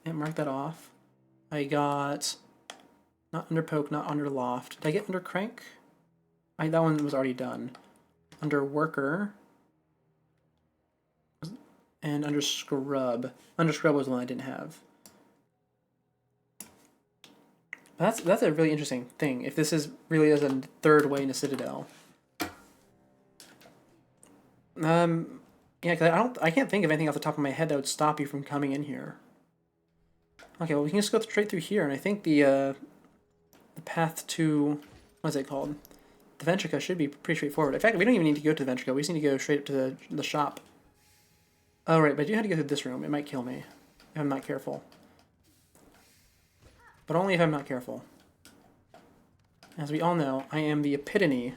Yeah, mark that off. I got not under poke, not under loft. Did I get under crank? That one was already done. Under worker. And under scrub. Under scrub was the one I didn't have. That's a really interesting thing. If this is really as a third way into Citadel. Yeah, because I can't think of anything off the top of my head that would stop you from coming in here. Okay, well we can just go straight through here, and I think the path to, what's it called? The Ventrica should be pretty straightforward. In fact, we don't even need to go to the Ventrica. We just need to go straight up to the shop. Oh right, but I do have to go through this room. It might kill me if I'm not careful. But only if I'm not careful. As we all know, I am the epitome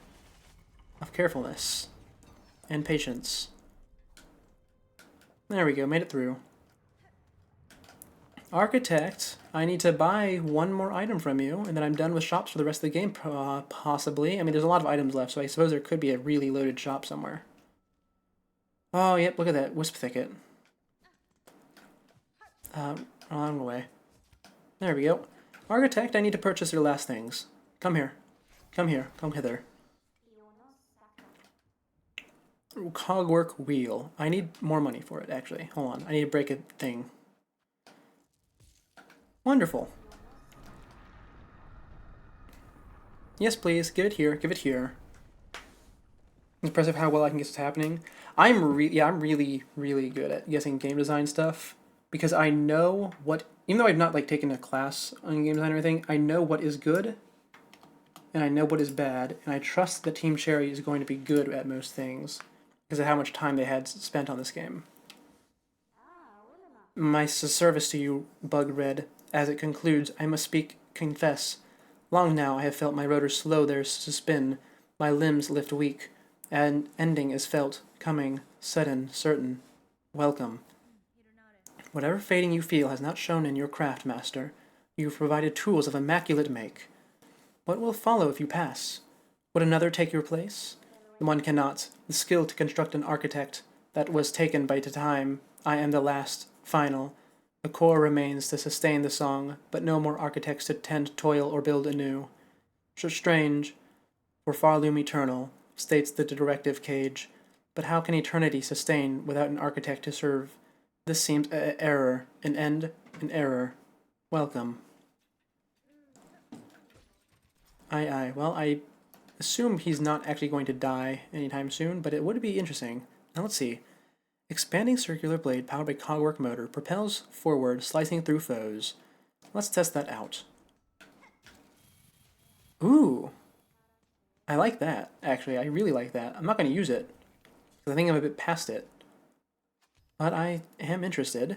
of carefulness and patience. There we go, made it through. Architect, I need to buy one more item from you, and then I'm done with shops for the rest of the game, possibly. I mean, there's a lot of items left, so I suppose there could be a really loaded shop somewhere. Oh, yep, look at that wisp thicket. Wrong way. There we go. Architect, I need to purchase your last things. Come here. Come here. Come hither. Cogwork wheel. I need more money for it, actually. Hold on. I need to break a thing. Wonderful. Yes, please. Give it here. Give it here. It's impressive how well I can guess what's happening. I'm really, really good at guessing game design stuff because I know what, even though I've not like taken a class on game design or anything, I know what is good and I know what is bad, and I trust that Team Cherry is going to be good at most things because of how much time they had spent on this game. My service to you, Bug Red. As it concludes, I must confess. Long now I have felt my rotors slow theirs to spin, my limbs lift weak, and ending is felt, coming, sudden, certain. Welcome. Whatever fading you feel has not shown in your craft, master. You have provided tools of immaculate make. What will follow if you pass? Would another take your place? One cannot. The skill to construct an architect that was taken by time. I am the last, final. A core remains to sustain the song, but no more architects to tend, toil, or build anew. Strange, for far loom eternal, states the directive cage. But how can eternity sustain without an architect to serve? This seems error, an end, an error. Welcome. Aye. Well, I assume he's not actually going to die anytime soon, but it would be interesting. Now let's see. Expanding circular blade powered by cogwork motor propels forward, slicing through foes. Let's test that out. Ooh. I like that, actually. I really like that. I'm not going to use it, because I think I'm a bit past it. But I am interested.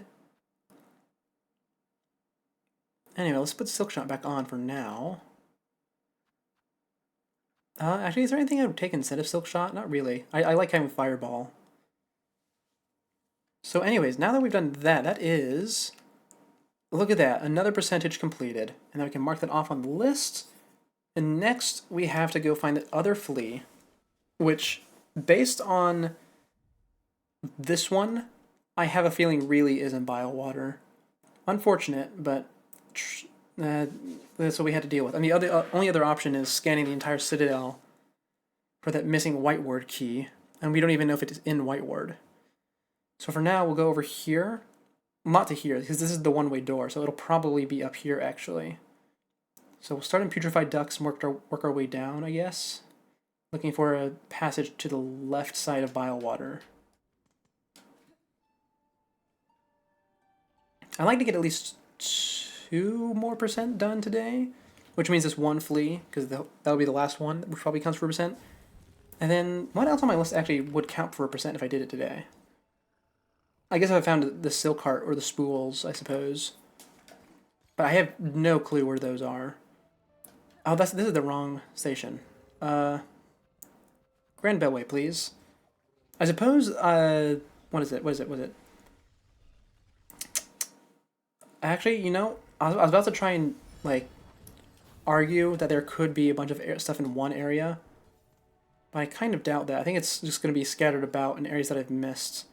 Anyway, let's put Silk Shot back on for now. Actually, is there anything I would take instead of Silk Shot? Not really. I like having Fireball. So anyways, now that we've done that, that is... Look at that, another percentage completed. And then we can mark that off on the list. And next, we have to go find the other flea, which, based on this one, I have a feeling really is in Biowater. Unfortunate, but that's what we had to deal with. And the only other option is scanning the entire Citadel for that missing White Ward key, and we don't even know if it is in White Ward. So for now, we'll go over here. Not to here, because this is the one-way door, so it'll probably be up here, actually. So we'll start in Putrefied Ducts and work our way down, I guess. Looking for a passage to the left side of Biowater. I'd like to get at least 2% more done today, which means this one flea, because that'll be the last one, which probably counts for 1%. And then, what else on my list actually would count for 1% if I did it today? I guess if I found the Silk Heart or the Spools, I suppose. But I have no clue where those are. Oh, this is the wrong station. Grand Beltway, please. I suppose, what is it? Actually, you know, I was about to try and, like, argue that there could be a bunch of stuff in one area. But I kind of doubt that. I think it's just going to be scattered about in areas that I've missed.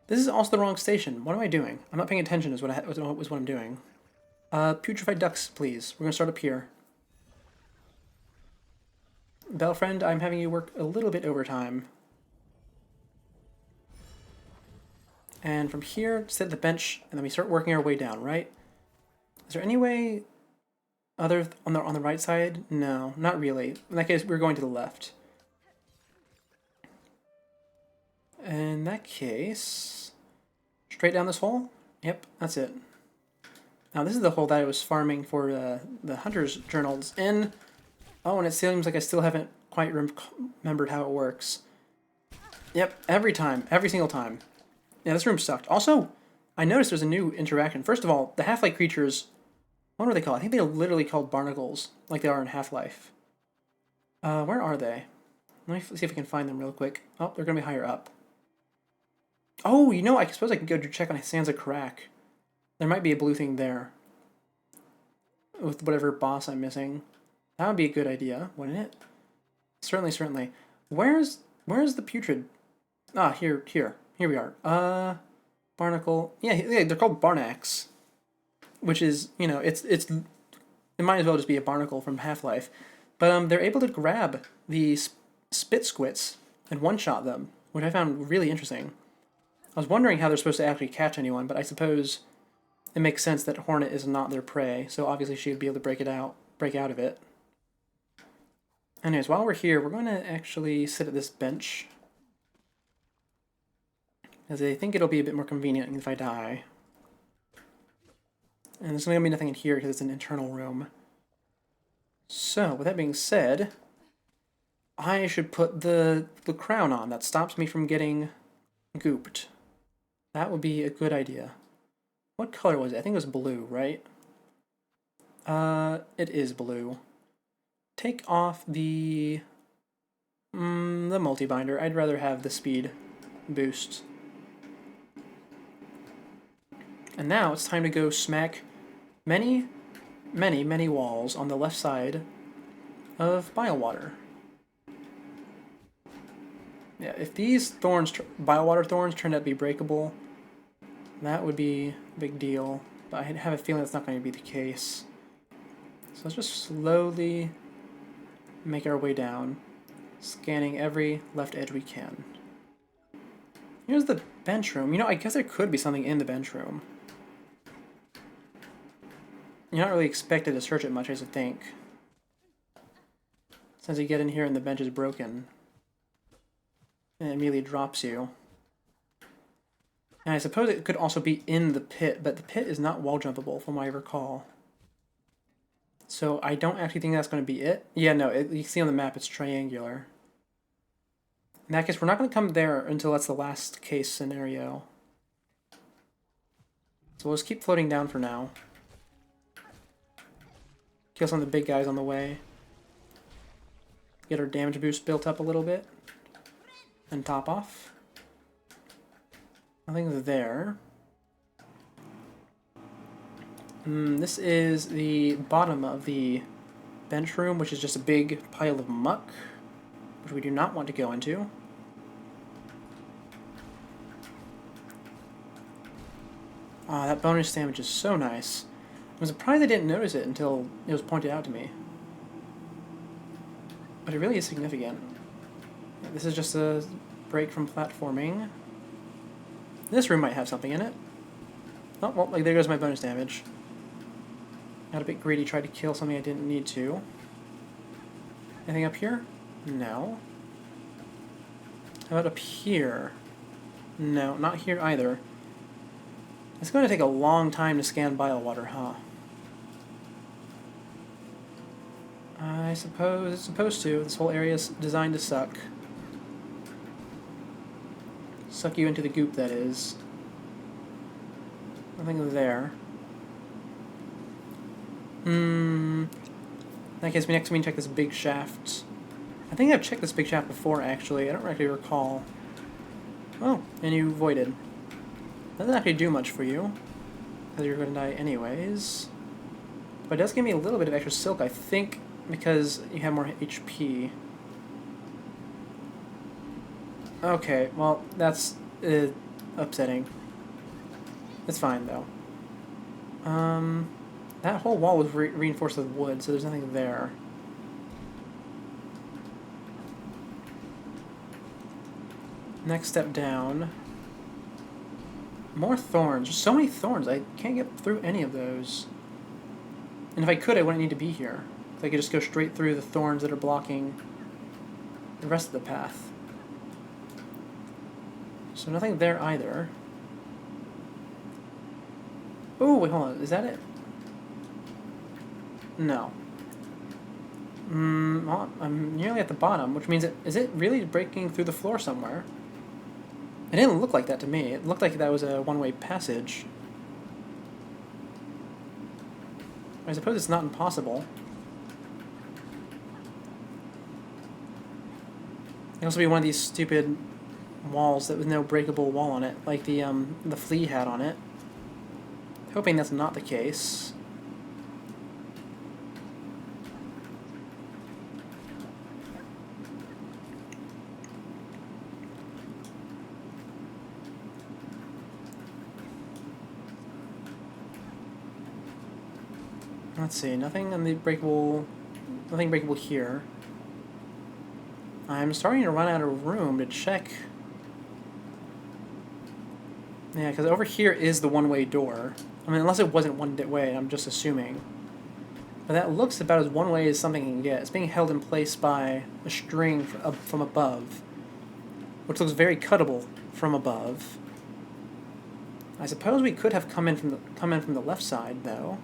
This is also the wrong station. What am I doing? I'm not paying attention is what I'm doing. Putrefied Ducts, please. We're going to start up here. Belfriend, I'm having you work a little bit overtime. And from here, sit at the bench, and then we start working our way down, right? Is there any way other on the right side? No, not really. In that case, we're going to the left. In that case, straight down this hole? Yep, that's it. Now this is the hole that I was farming for the Hunter's Journals in. Oh, and it seems like I still haven't quite remembered how it works. Yep, every single time. Yeah, this room sucked. Also, I noticed there's a new interaction. First of all, the Half-Life creatures, what were they called? I think they're literally called barnacles, like they are in Half-Life. Where are they? Let me see if I can find them real quick. Oh, they're going to be higher up. Oh, you know, I suppose I can go check on Sansa Crack. There might be a blue thing there. With whatever boss I'm missing. That would be a good idea, wouldn't it? Certainly. Where's the putrid? Ah, here we are. Barnacle. Yeah, they're called Barnax. Which is, you know, it might as well just be a barnacle from Half-Life. But they're able to grab the spit squits and one-shot them, which I found really interesting. I was wondering how they're supposed to actually catch anyone, but I suppose it makes sense that Hornet is not their prey, so obviously she would be able to break out of it. Anyways, while we're here, we're going to actually sit at this bench, as I think it'll be a bit more convenient if I die. And there's going to be nothing in here because it's an internal room. So, with that being said, I should put the crown on that stops me from getting gooped. That would be a good idea. What color was it? I think it was blue, right? It is blue. Take off the multi-binder. I'd rather have the speed boost. And now it's time to go smack many walls on the left side of Biowater. Yeah, if these Biowater thorns turned out to be breakable, that would be a big deal. But I have a feeling that's not going to be the case. So let's just slowly make our way down, scanning every left edge we can. Here's the bench room. You know, I guess there could be something in the bench room. you're not really expected to search it much, I think. Since you get in here and the bench is broken, and it immediately drops you. And I suppose it could also be in the pit, but the pit is not wall jumpable from what I recall. So I don't actually think that's going to be it. Yeah, no, you can see on the map it's triangular. In that case, we're not going to come there until that's the last case scenario. So we'll just keep floating down for now. Kill some of the big guys on the way. Get our damage boost built up a little bit. And top off. Nothing's there. This is the bottom of the bench room, which is just a big pile of muck, which we do not want to go into. Ah, that bonus damage is so nice. I'm surprised I didn't notice it until it was pointed out to me. But it really is significant. This is just a break from platforming. This room might have something in it. Oh, well, like, there goes my bonus damage. Got a bit greedy, tried to kill something I didn't need to. Anything up here? No. How about up here? No, not here either. It's going to take a long time to scan Biowater, huh? I suppose it's supposed to. This whole area is designed to suck. Suck you into the goop, that is. Nothing there. In that case, next we need to check this big shaft. I think I've checked this big shaft before, actually. I don't actually recall. Oh, and you voided. Doesn't actually do much for you, because you're going to die anyways. But it does give me a little bit of extra silk, I think, because you have more HP. Okay, well, that's upsetting. It's fine, though. That whole wall was reinforced with wood, so there's nothing there. Next step down. More thorns. There's so many thorns. I can't get through any of those. And if I could, I wouldn't need to be here. If I could just go straight through the thorns that are blocking the rest of the path. So nothing there either. Oh, wait, hold on. Is that it? No. Well, I'm nearly at the bottom, which means is it really breaking through the floor somewhere? It didn't look like that to me. It looked like that was a one-way passage. I suppose it's not impossible. It could also be one of these stupid walls that with no breakable wall on it, like the flea had on it. Hoping that's not the case. Let's see, nothing breakable here. I'm starting to run out of room to check. Yeah, because over here is the one-way door. I mean, unless it wasn't one way, I'm just assuming. But that looks about as one-way as something can get. It's being held in place by a string from above, which looks very cuttable from above. I suppose we could have come in from the left side, though.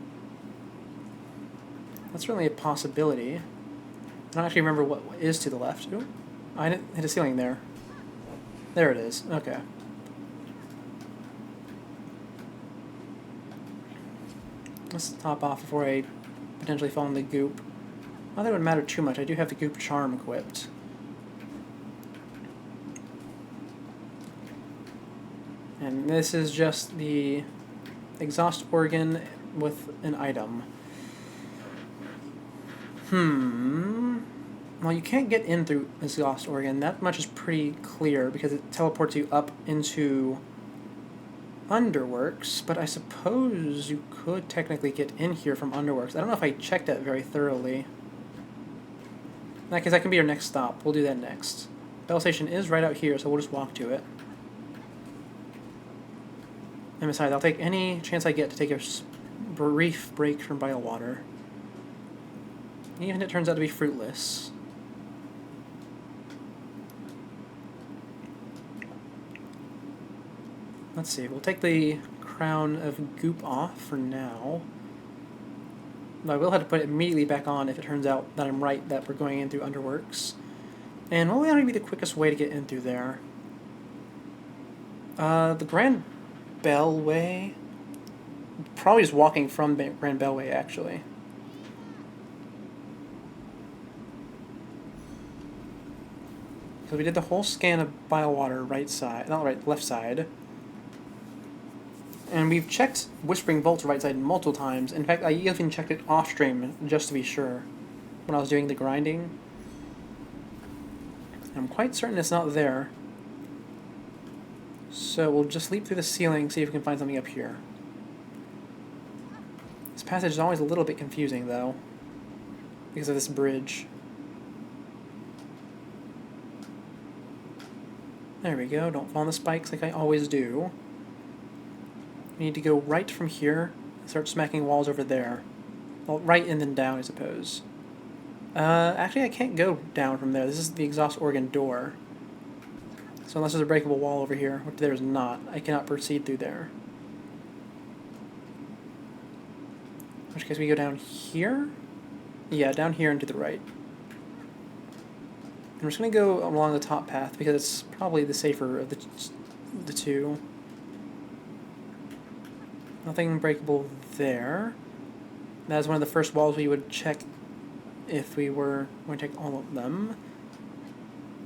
That's certainly a possibility. I don't actually remember what is to the left. Ooh, I didn't hit a ceiling there. There it is. Okay. Let's top off before I potentially fall in the goop. Not that it would matter too much. I do have the goop charm equipped. And this is just the exhaust organ with an item. Well, you can't get in through exhaust organ. That much is pretty clear because it teleports you up into Underworks, but I suppose you could technically get in here from Underworks. I don't know if I checked that very thoroughly. In that case, that can be our next stop. We'll do that next. Battle station is right out here, so we'll just walk to it. And besides, I'll take any chance I get to take a brief break from Biowater. Even if it turns out to be fruitless. Let's see, we'll take the crown of goop off for now. But I will have to put it immediately back on if it turns out that I'm right that we're going in through Underworks. And what would be the quickest way to get in through there? The Grand Bellway? Probably just walking from Grand Bellway, actually. So we did the whole scan of Biowater right side, not right, left side. And we've checked Whispering Vault's right side multiple times. In fact, I even checked it off stream just to be sure when I was doing the grinding. I'm quite certain it's not there. So we'll just leap through the ceiling, see if we can find something up here. This passage is always a little bit confusing, though, because of this bridge. There we go, don't fall on the spikes like I always do. We need to go right from here and start smacking walls over there. Well, right and then down, I suppose. Actually, I can't go down from there. This is the exhaust organ door. So unless there's a breakable wall over here, which there is not, I cannot proceed through there. In which case we go down here? Yeah, down here and to the right. And we're just going to go along the top path because it's probably the safer of the two. Nothing breakable there. That is one of the first walls we would check if we were going to take all of them.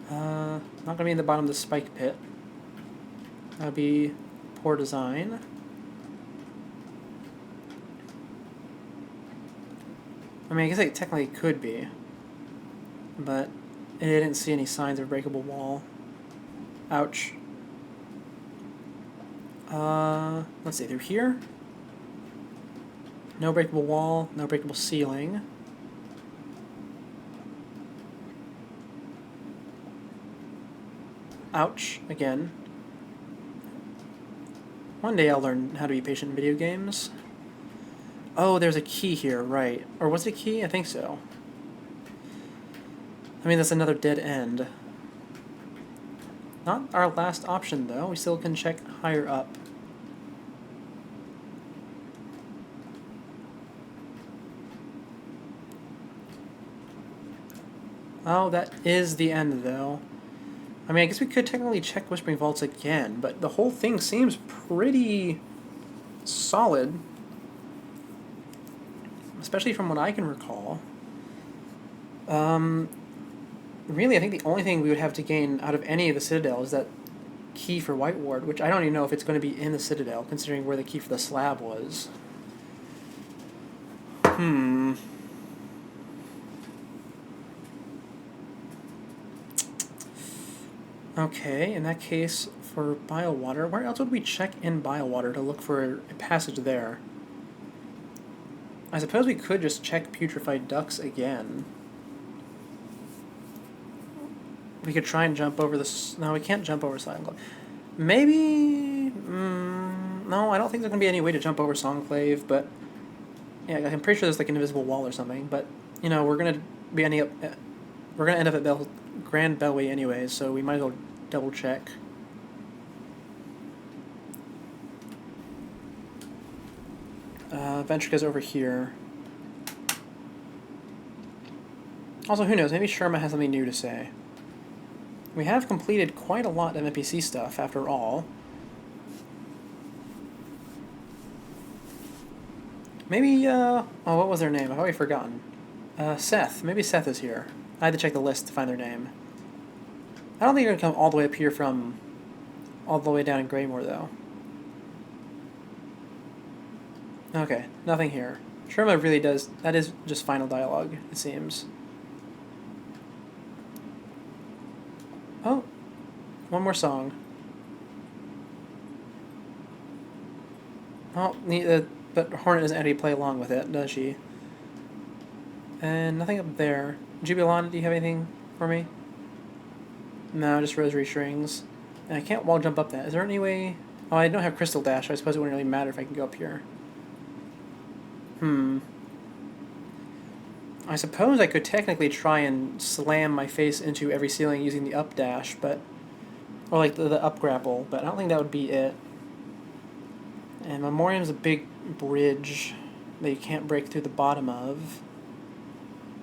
Not going to be in the bottom of the spike pit. That would be poor design. I mean, I guess it technically could be, but I didn't see any signs of a breakable wall. Ouch. Let's see, through here? No breakable wall, no breakable ceiling. Ouch, again. One day I'll learn how to be patient in video games. Oh, there's a key here, right. Or was it a key? I think so. I mean, that's another dead end. Not our last option, though. We still can check higher up. Oh, that is the end, though. I mean, I guess we could technically check Whispering Vaults again, but the whole thing seems pretty solid. Especially from what I can recall. Really, I think the only thing we would have to gain out of any of the Citadel is that key for White Ward, which I don't even know if it's going to be in the Citadel, considering where the key for the slab was. Okay, in that case, for Biowater, where else would we check in Biowater to look for a passage there? I suppose we could just check Putrefied Ducts again. We could try and jump over this. No, we can't jump over Songclave. Maybe. No, I don't think there's gonna be any way to jump over Songclave. But yeah, I'm pretty sure there's like an invisible wall or something. But you know, we're gonna be ending up. We're gonna end up at Grand Bellway anyways, so we might as well double check. Ventrika's over here. Also, who knows? Maybe Sherma has something new to say. We have completed quite a lot of NPC stuff, after all. Maybe, oh, what was their name? I've already forgotten. Seth. Maybe Seth is here. I had to check the list to find their name. I don't think you're going to come all the way up here from all the way down in Greymore, though. Okay, nothing here. Sherma really does... That is just final dialogue, it seems. Oh, one more song. Oh, but Hornet doesn't actually play along with it, does she? And nothing up there. Jubilant, do you have anything for me? No, just rosary strings. And I can't wall jump up that. Is there any way... Oh, I don't have Crystal Dash. I suppose it wouldn't really matter if I can go up here. I suppose I could technically try and slam my face into every ceiling using the up dash, but... Or like the up grapple, but I don't think that would be it. And Memoriam's a big bridge that you can't break through the bottom of.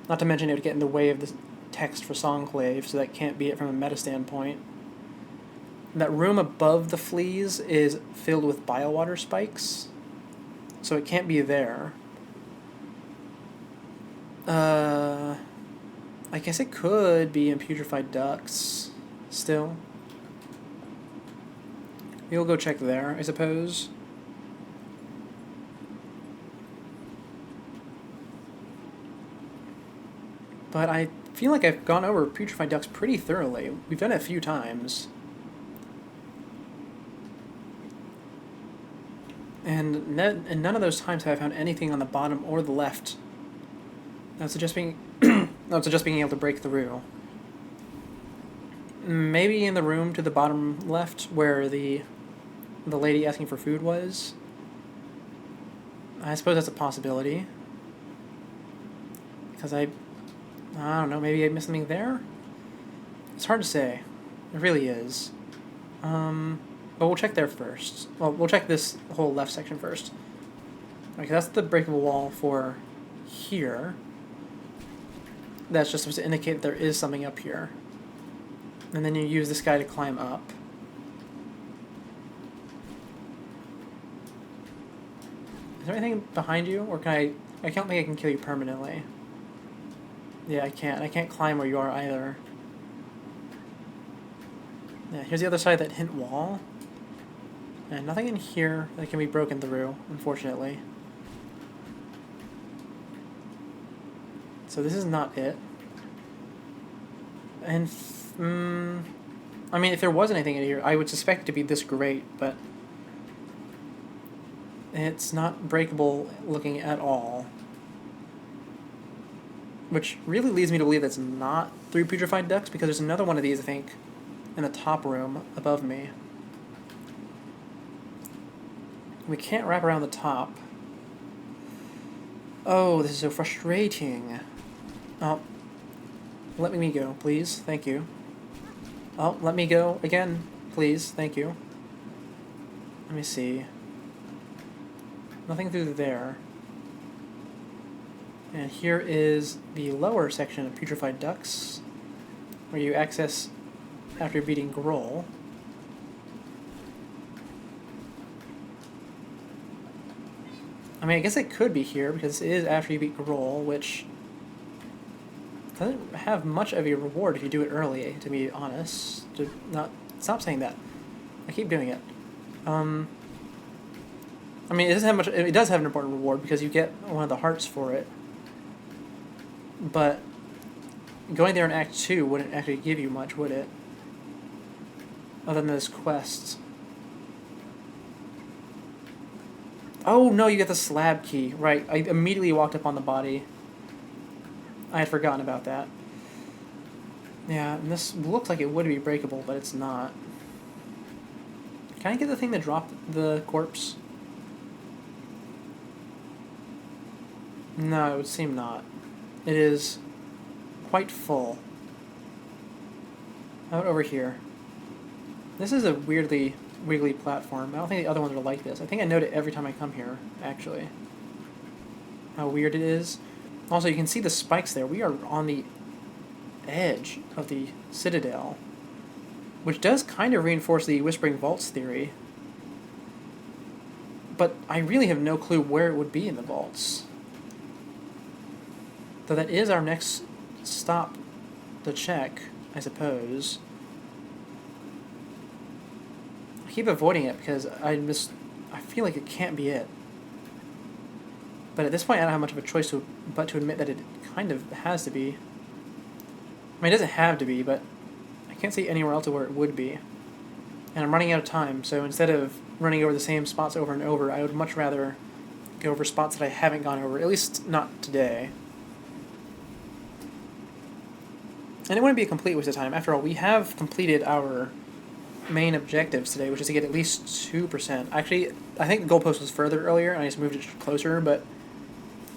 Not to mention it would get in the way of the text for Songclave, so that can't be it from a meta standpoint. That room above the fleas is filled with biowater spikes, so it can't be there. I guess it could be in Putrefied Ducts still. We'll go check there, I suppose. But I feel like I've gone over Putrefied Ducts pretty thoroughly. We've done it a few times. And none of those times have I found anything on the bottom or the left that would suggest being able to break through. Maybe in the room to the bottom left where the lady asking for food was. I suppose that's a possibility. Because I don't know, maybe I missed something there? It's hard to say. It really is. But we'll check there first. Well, we'll check this whole left section first. Okay, that's the breakable wall for here. That's just supposed to indicate that there is something up here. And then you use this guy to climb up. Is there anything behind you? Or can I don't think I can kill you permanently. Yeah, I can't. I can't climb where you are either. Yeah, here's the other side of that hint wall. And nothing in here that can be broken through, unfortunately. So this is not it. And, I mean, if there was anything in here, I would suspect it to be this great, but it's not breakable looking at all. Which really leads me to believe that's not 3 Putrefied Ducts, because there's another one of these, I think, in the top room above me. We can't wrap around the top. Oh, this is so frustrating. Oh, let me go, please. Thank you. Oh, let me go again, please. Thank you. Let me see. Nothing through there. And here is the lower section of Putrefied Ducts, where you access after beating Grohl. I mean, I guess it could be here, because it is after you beat Grohl, which doesn't have much of a reward if you do it early, to be honest. Stop saying that. I keep doing it. I mean, it doesn't have much. It does have an important reward, because you get one of the hearts for it. But going there in Act 2 wouldn't actually give you much, would it? Other than those quests. Oh no, you get the slab key. Right, I immediately walked up on the body. I had forgotten about that. Yeah, and this looks like it would be breakable, but it's not. Can I get the thing that dropped the corpse? No, it would seem not. It is quite full. How about over here? This is a weirdly wiggly platform. I don't think the other ones are like this. I think I note it every time I come here, actually. How weird it is. Also, you can see the spikes there. We are on the edge of the Citadel, which does kind of reinforce the Whispering Vaults theory. But I really have no clue where it would be in the vaults. Though that is our next stop to check, I suppose. I keep avoiding it because I feel like it can't be it. But at this point I don't have much of a choice but to admit that it kind of has to be. I mean, it doesn't have to be, but I can't see anywhere else where it would be. And I'm running out of time, so instead of running over the same spots over and over, I would much rather go over spots that I haven't gone over, at least not today. And it wouldn't be a complete waste of time. After all, we have completed our main objectives today, which is to get at least 2%. Actually, I think the goalpost was further earlier, and I just moved it closer, but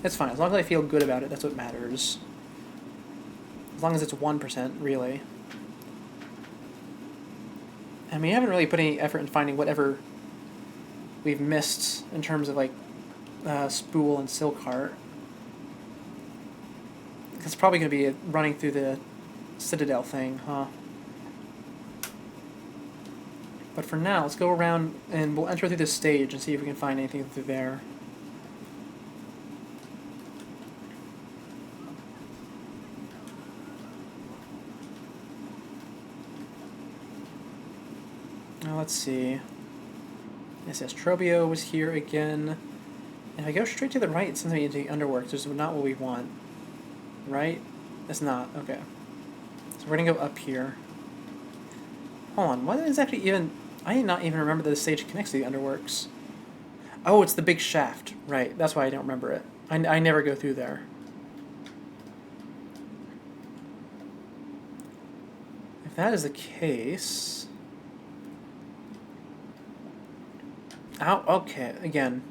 It's fine. As long as I feel good about it, that's what matters. As long as it's 1%, really. And we haven't really put any effort in finding whatever we've missed in terms of, like, Spool and Silkheart. It's probably going to be running through the Citadel thing, huh? But for now, let's go around and we'll enter through this stage and see if we can find anything through there. Now let's see. SS Trobio was here again. And if I go straight to the right, it sends me into the Underworks, which is not what we want. Right? It's not. Okay. So we're gonna go up here. Hold on. What is actually even... I did not even remember that the stage connects to the Underworks. Oh, it's the big shaft. Right. That's why I don't remember it. I never go through there. If that is the case... Oh, okay. Again.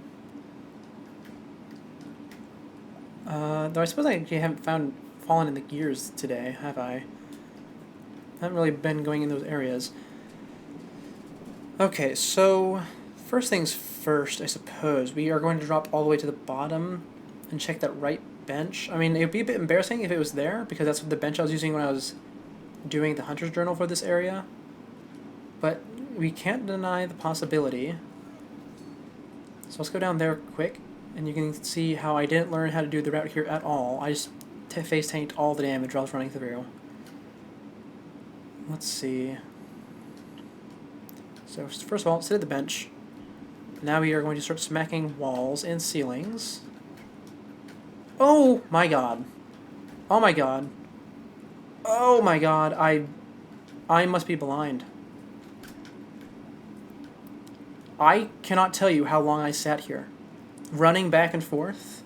Though I suppose I actually haven't fallen in the gears today, have I? I haven't really been going in those areas. Okay, so first things first, I suppose. We are going to drop all the way to the bottom and check that right bench. I mean, it would be a bit embarrassing if it was there, because that's the bench I was using when I was doing the Hunter's Journal for this area. But we can't deny the possibility. So let's go down there quick. And you can see how I didn't learn how to do the route here at all. I just face tanked all the damage while I was running through. Let's see. So first of all, sit at the bench. Now we are going to start smacking walls and ceilings. Oh my god. Oh my god. Oh my god. I must be blind. I cannot tell you how long I sat here. Running back and forth,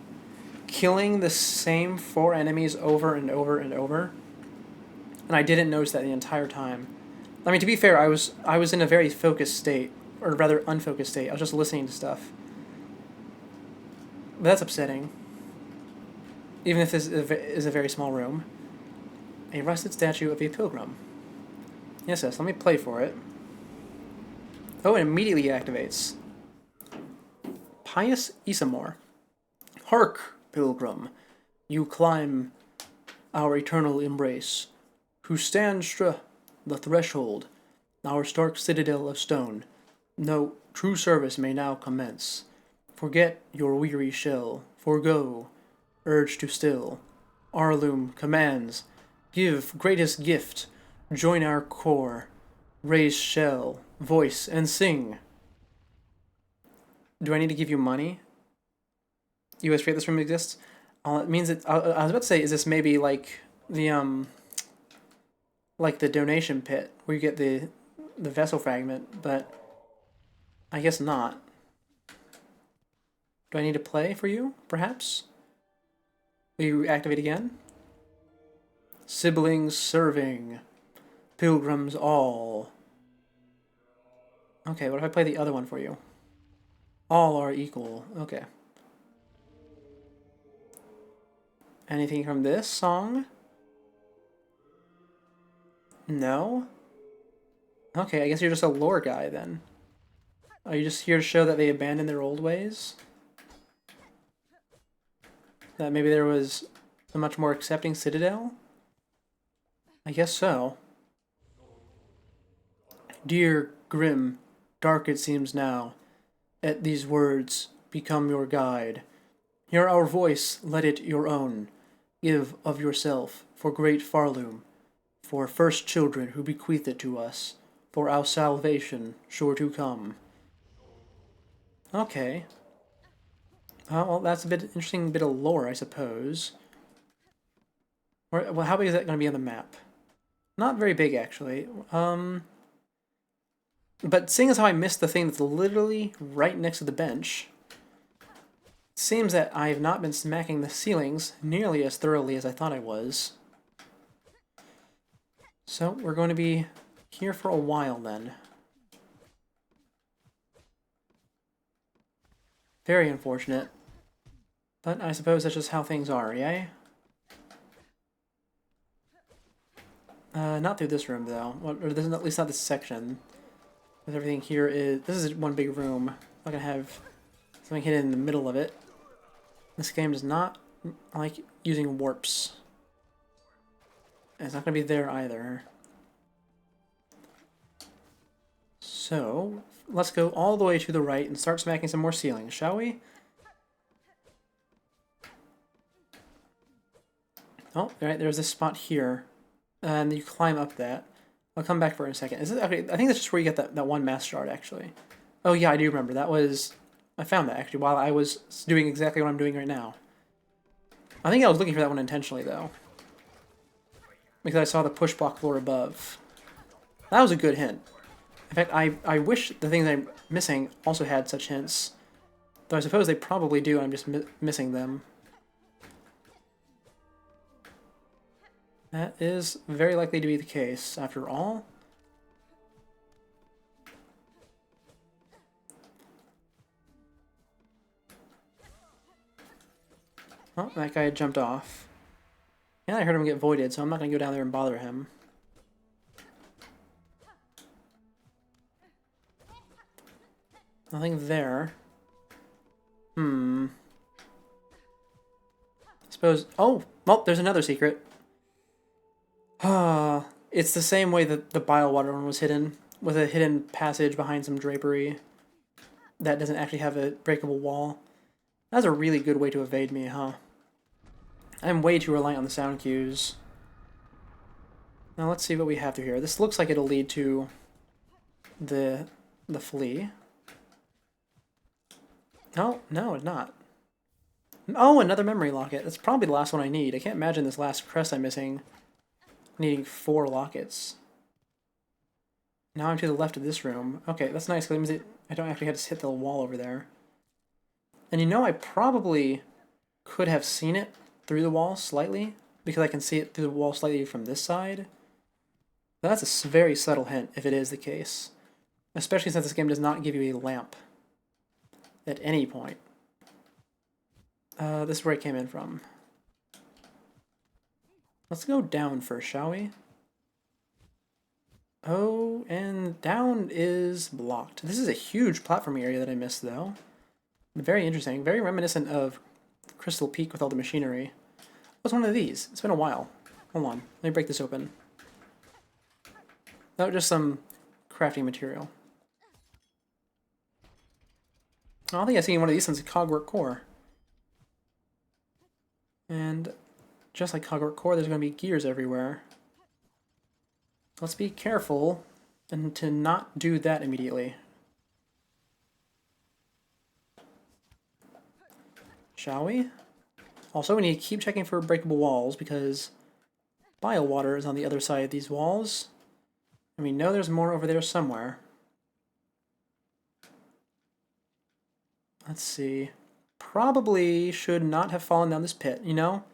killing the same 4 enemies over and over and over, and I didn't notice that the entire time. I mean, to be fair, I was in a very focused state, or rather unfocused state. I was just listening to stuff. But that's upsetting. Even if this is a very small room. A rusted statue of a pilgrim. Yes, let me play for it. Oh, it immediately activates. Pious Isamor. Hark, pilgrim, you climb our eternal embrace, who stand the threshold, our stark citadel of stone. No, true service may now commence. Forget your weary shell, forego, urge to still. Arloom commands, give greatest gift, join our core, raise shell, voice, and sing. Do I need to give you money? You guys forget this room exists? It means that I was about to say, is this maybe like the donation pit where you get the vessel fragment? But I guess not. Do I need to play for you? Perhaps. Will you activate again? Siblings serving, pilgrims all. Okay, what if I play the other one for you? All are equal. Okay. Anything from this song? No? Okay, I guess you're just a lore guy then. Are you just here to show that they abandoned their old ways? That maybe there was a much more accepting citadel? I guess so. Dear, grim, dark it seems now. At these words, become your guide. Hear our voice, let it your own. Give of yourself, for great Farloom, for first children who bequeath it to us, for our salvation sure to come. Okay. Well, that's a bit interesting bit of lore, I suppose. Well, how big is that going to be on the map? Not very big, actually. But seeing as how I missed the thing that's literally right next to the bench, it seems that I have not been smacking the ceilings nearly as thoroughly as I thought I was. So we're going to be here for a while then. Very unfortunate. But I suppose that's just how things are, yay? Not through this room, though. Well, or this, at least not this section. Because everything here is... This is one big room. I'm not gonna have something hidden in the middle of it. This game does not like using warps. And it's not gonna be there either. So, let's go all the way to the right and start smacking some more ceilings, shall we? Oh, right, there's this spot here. And you climb up that. I'll come back for it in a second. Is it, okay, I think that's just where you get that one mass shard, actually. Oh yeah, I do remember. That was... I found that, actually, while I was doing exactly what I'm doing right now. I think I was looking for that one intentionally, though. Because I saw the push block floor above. That was a good hint. In fact, I wish the things I'm missing also had such hints. Though I suppose they probably do, I'm just missing them. That is very likely to be the case, after all. Oh, that guy had jumped off. Yeah, I heard him get voided, so I'm not going to go down there and bother him. Nothing there. Suppose... Oh! Well, there's another secret. It's the same way that the bile water one was hidden, with a hidden passage behind some drapery that doesn't actually have a breakable wall. That's a really good way to evade me, huh? I'm way too reliant on the sound cues. Now let's see what we have through here. This looks like it'll lead to the flea. Oh, no, it's not. Oh, another memory locket. That's probably the last one I need. I can't imagine this last crest I'm missing needing 4 lockets. Now I'm to the left of this room. Okay, that's nice, because it means I don't actually have to hit the wall over there. And you know, I probably could have seen it through the wall slightly, because I can see it through the wall slightly from this side. That's a very subtle hint, if it is the case. Especially since this game does not give you a lamp at any point. This is where I came in from. Let's go down first, shall we? Oh, and down is blocked. This is a huge platform area that I missed, though. Very interesting. Very reminiscent of Crystal Peak with all the machinery. What's one of these? It's been a while. Hold on. Let me break this open. No, just some crafting material. I don't think I've seen one of these since a Cogwork Core. And just like Cogwork Core, there's going to be gears everywhere. Let's be careful and to not do that immediately. Shall we? Also, we need to keep checking for breakable walls because bile water is on the other side of these walls. And we know there's more over there somewhere. Let's see. Probably should not have fallen down this pit, you know?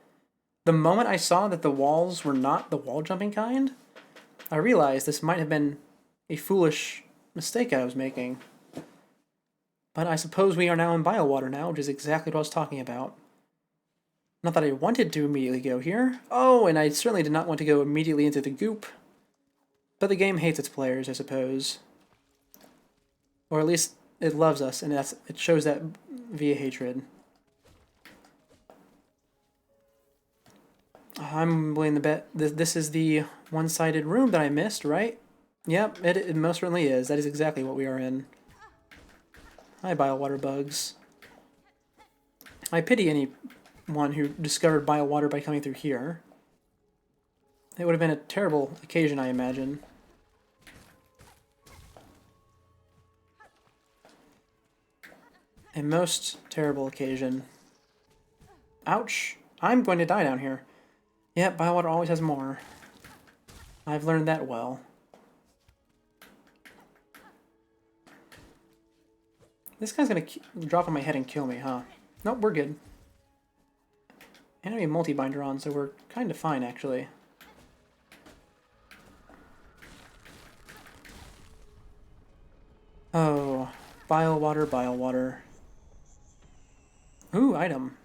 The moment I saw that the walls were not the wall jumping kind, I realized this might have been a foolish mistake I was making. But I suppose we are now in bile water now, which is exactly what I was talking about. Not that I wanted to immediately go here. Oh, and I certainly did not want to go immediately into the goop. But the game hates its players, I suppose. Or at least it loves us, and it shows that via hatred. I'm willing to bet this is the one-sided room that I missed, right? Yep, it most certainly is. That is exactly what we are in. Hi, bile water bugs. I pity anyone who discovered bile water by coming through here. It would have been a terrible occasion, I imagine. A most terrible occasion. Ouch! I'm going to die down here. Yep, bile water always has more. I've learned that well. This guy's gonna drop on my head and kill me, huh? Nope, we're good. And I have a multi-binder on, so we're kind of fine, actually. Oh, bile water, bile water. Ooh, item.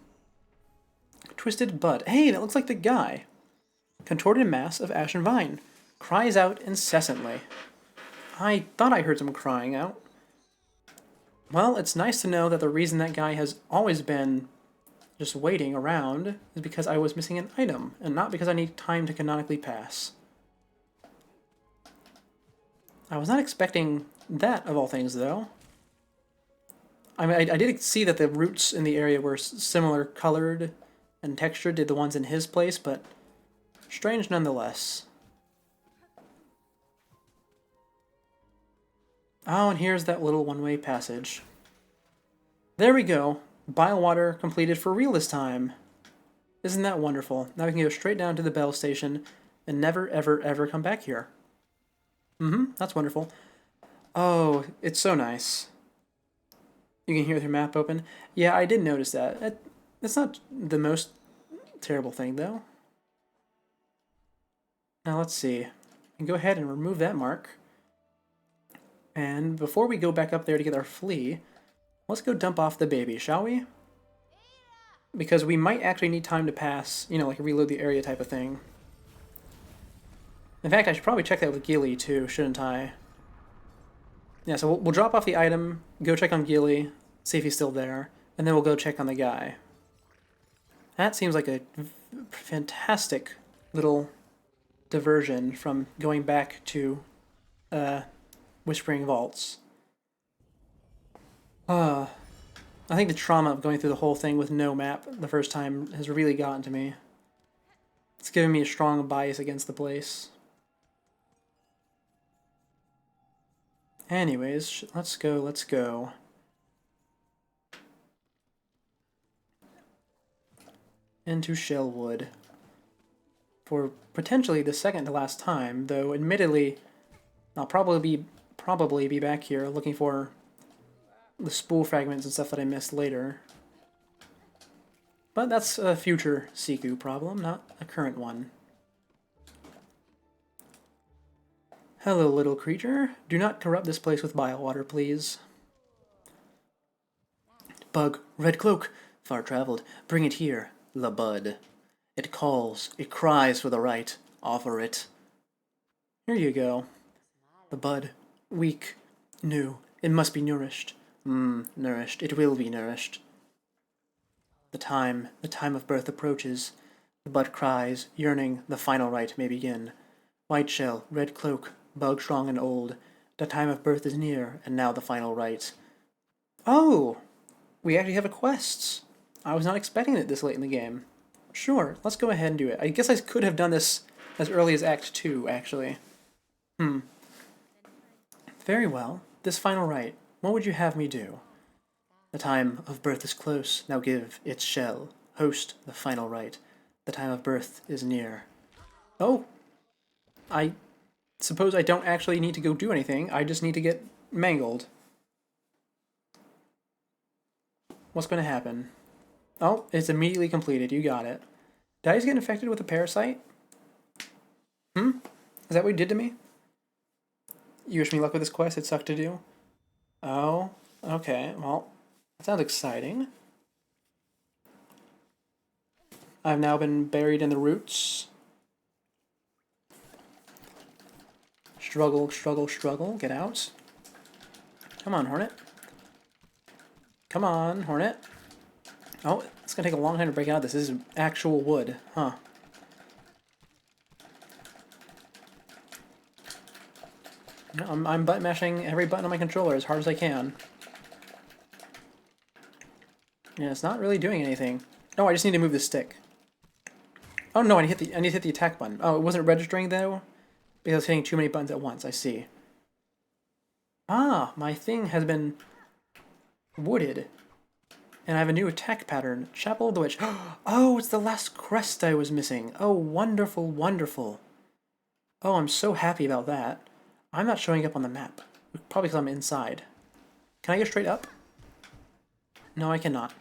Twisted bud. Hey, that looks like the guy. Contorted mass of ashen vine. Cries out incessantly. I thought I heard some crying out. Well, it's nice to know that the reason that guy has always been just waiting around is because I was missing an item, and not because I need time to canonically pass. I was not expecting that, of all things, though. I mean, I did see that the roots in the area were similar colored and textured to the ones in his place, but strange nonetheless. Oh, and here's that little one-way passage. There we go. Bile water completed for real this time. Isn't that wonderful? Now we can go straight down to the Bell Station and never, ever, ever come back here. That's wonderful. Oh, it's so nice. You can hear the map open. Yeah, I did notice that. It's not the most terrible thing, though. Now let's see. We can go ahead and remove that mark. And before we go back up there to get our flea, let's go dump off the baby, shall we? Because we might actually need time to pass, you know, like a reload the area type of thing. In fact, I should probably check that with Gilly too, shouldn't I? Yeah, so we'll drop off the item, go check on Gilly, see if he's still there, and then we'll go check on the guy. That seems like a fantastic little diversion from going back to Whispering Vaults. I think the trauma of going through the whole thing with no map the first time has really gotten to me. It's given me a strong bias against the place. Anyways, let's go. Into Shellwood. For potentially the second to last time, though admittedly, I'll probably be back here looking for the spool fragments and stuff that I missed later. But that's a future Siku problem, not a current one. Hello, little creature. Do not corrupt this place with bile water, please. Bug, red cloak, far traveled. Bring it here, the bud. It calls, it cries for the right. Offer it. Here you go. The bud, weak, new. It must be nourished. Nourished. It will be nourished. The time of birth approaches. The bud cries, yearning, the final rite may begin. White shell, red cloak, bug strong and old. The time of birth is near, and now the final rite. Oh! We actually have a quest. I was not expecting it this late in the game. Sure, let's go ahead and do it. I guess I could have done this as early as Act 2, actually. Very well. This final rite, what would you have me do? The time of birth is close, now give its shell. Host the final rite. The time of birth is near. Oh! I suppose I don't actually need to go do anything, I just need to get mangled. What's going to happen? Oh, it's immediately completed, you got it. Did I just get infected with a parasite? Is that what you did to me? You wish me luck with this quest, it sucked to do? Oh, okay, well, that sounds exciting. I've now been buried in the roots. Struggle, struggle, struggle, get out. Come on, Hornet. Come on, Hornet. Oh, it's gonna take a long time to break out of this. This is actual wood, huh? I'm button mashing every button on my controller as hard as I can. Yeah, it's not really doing anything. Oh, I just need to move the stick. Oh no, I need to hit the attack button. Oh, it wasn't registering though? Because I was hitting too many buttons at once, I see. Ah, my thing has been wooded. And I have a new attack pattern. Chapel of the Witch. Oh, it's the last crest I was missing. Oh, wonderful, wonderful. Oh, I'm so happy about that. I'm not showing up on the map. Probably because I'm inside. Can I go straight up? No, I cannot.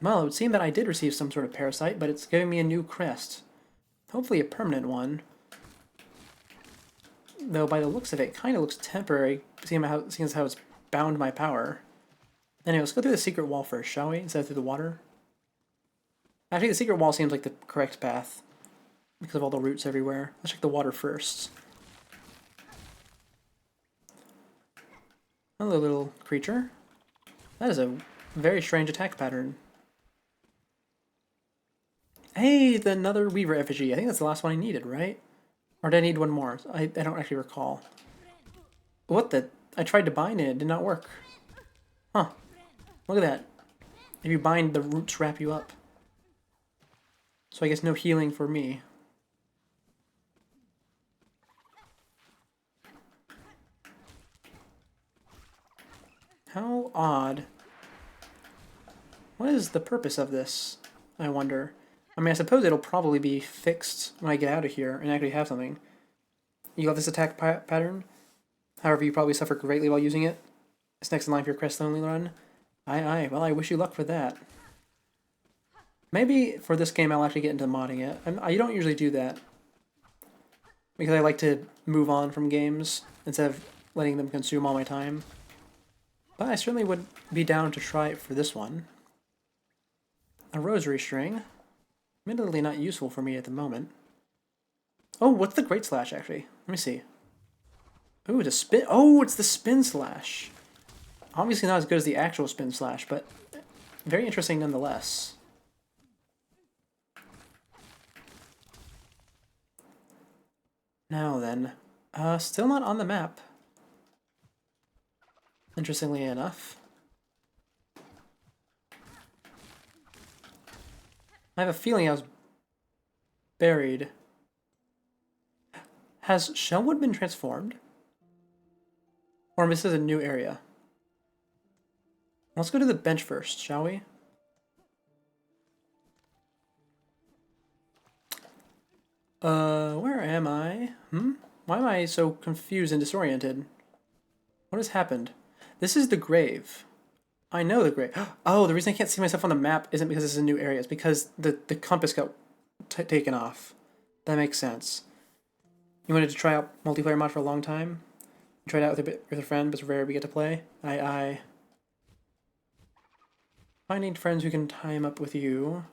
Well, it would seem that I did receive some sort of parasite, but it's giving me a new crest. Hopefully a permanent one. Though by the looks of it, it kind of looks temporary, seeing as how it's bound my power. Anyway, let's go through the secret wall first, shall we? Instead of through the water. Actually, the secret wall seems like the correct path because of all the roots everywhere. Let's check the water first. Hello, little creature. That is a very strange attack pattern. Hey, another Weaver effigy. I think that's the last one I needed, right? Or did I need one more? I don't actually recall. What the? I tried to bind it. It did not work. Huh. Look at that. If you bind, the roots wrap you up. So I guess no healing for me. How odd. What is the purpose of this, I wonder? I mean, I suppose it'll probably be fixed when I get out of here and actually have something. You love this attack pattern? However, you probably suffer greatly while using it. It's next in line for your Crest Only run. Aye, well, I wish you luck for that. Maybe for this game I'll actually get into modding it. I don't usually do that, because I like to move on from games instead of letting them consume all my time. But I certainly would be down to try it for this one. A rosary string. Admittedly not useful for me at the moment. Oh, what's the Great Slash, actually? Let me see. Ooh, it's a spin. Oh, it's the Spin Slash. Obviously not as good as the actual Spin Slash, but very interesting nonetheless. Now then, still not on the map. Interestingly enough. I have a feeling I was buried. Has Shellwood been transformed? Or this is a new area? Let's go to the bench first, shall we? Where am I? Why am I so confused and disoriented? What has happened? This is the grave. I know the grave. Oh, the reason I can't see myself on the map isn't because this is a new area. It's because the compass got taken off. That makes sense. You wanted to try out multiplayer mod for a long time? You tried out with a friend, but it's rare we get to play? Aye. Finding friends who can time up with you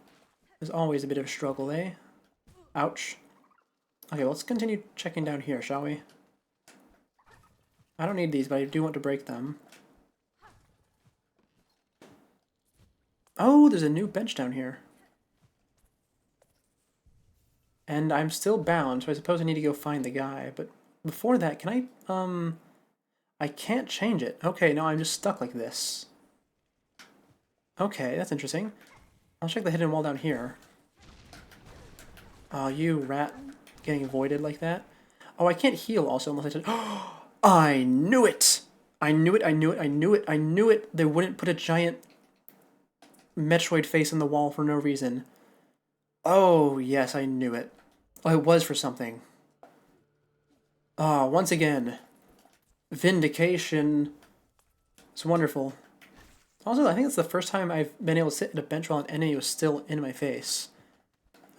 is always a bit of a struggle, eh? Ouch. Okay, let's continue checking down here, shall we? I don't need these, but I do want to break them. Oh, there's a new bench down here. And I'm still bound, so I suppose I need to go find the guy. But before that, can I can't change it. Okay, no, I'm just stuck like this. Okay, that's interesting. I'll check the hidden wall down here. Oh, you rat getting voided like that. Oh, I can't heal also unless I touch. Oh, I knew it! I knew it! They wouldn't put a giant Metroid face in the wall for no reason. Oh, yes, I knew it. Oh, it was for something. Ah, once again. Vindication. It's wonderful. Also, I think it's the first time I've been able to sit at a bench while an enemy was still in my face.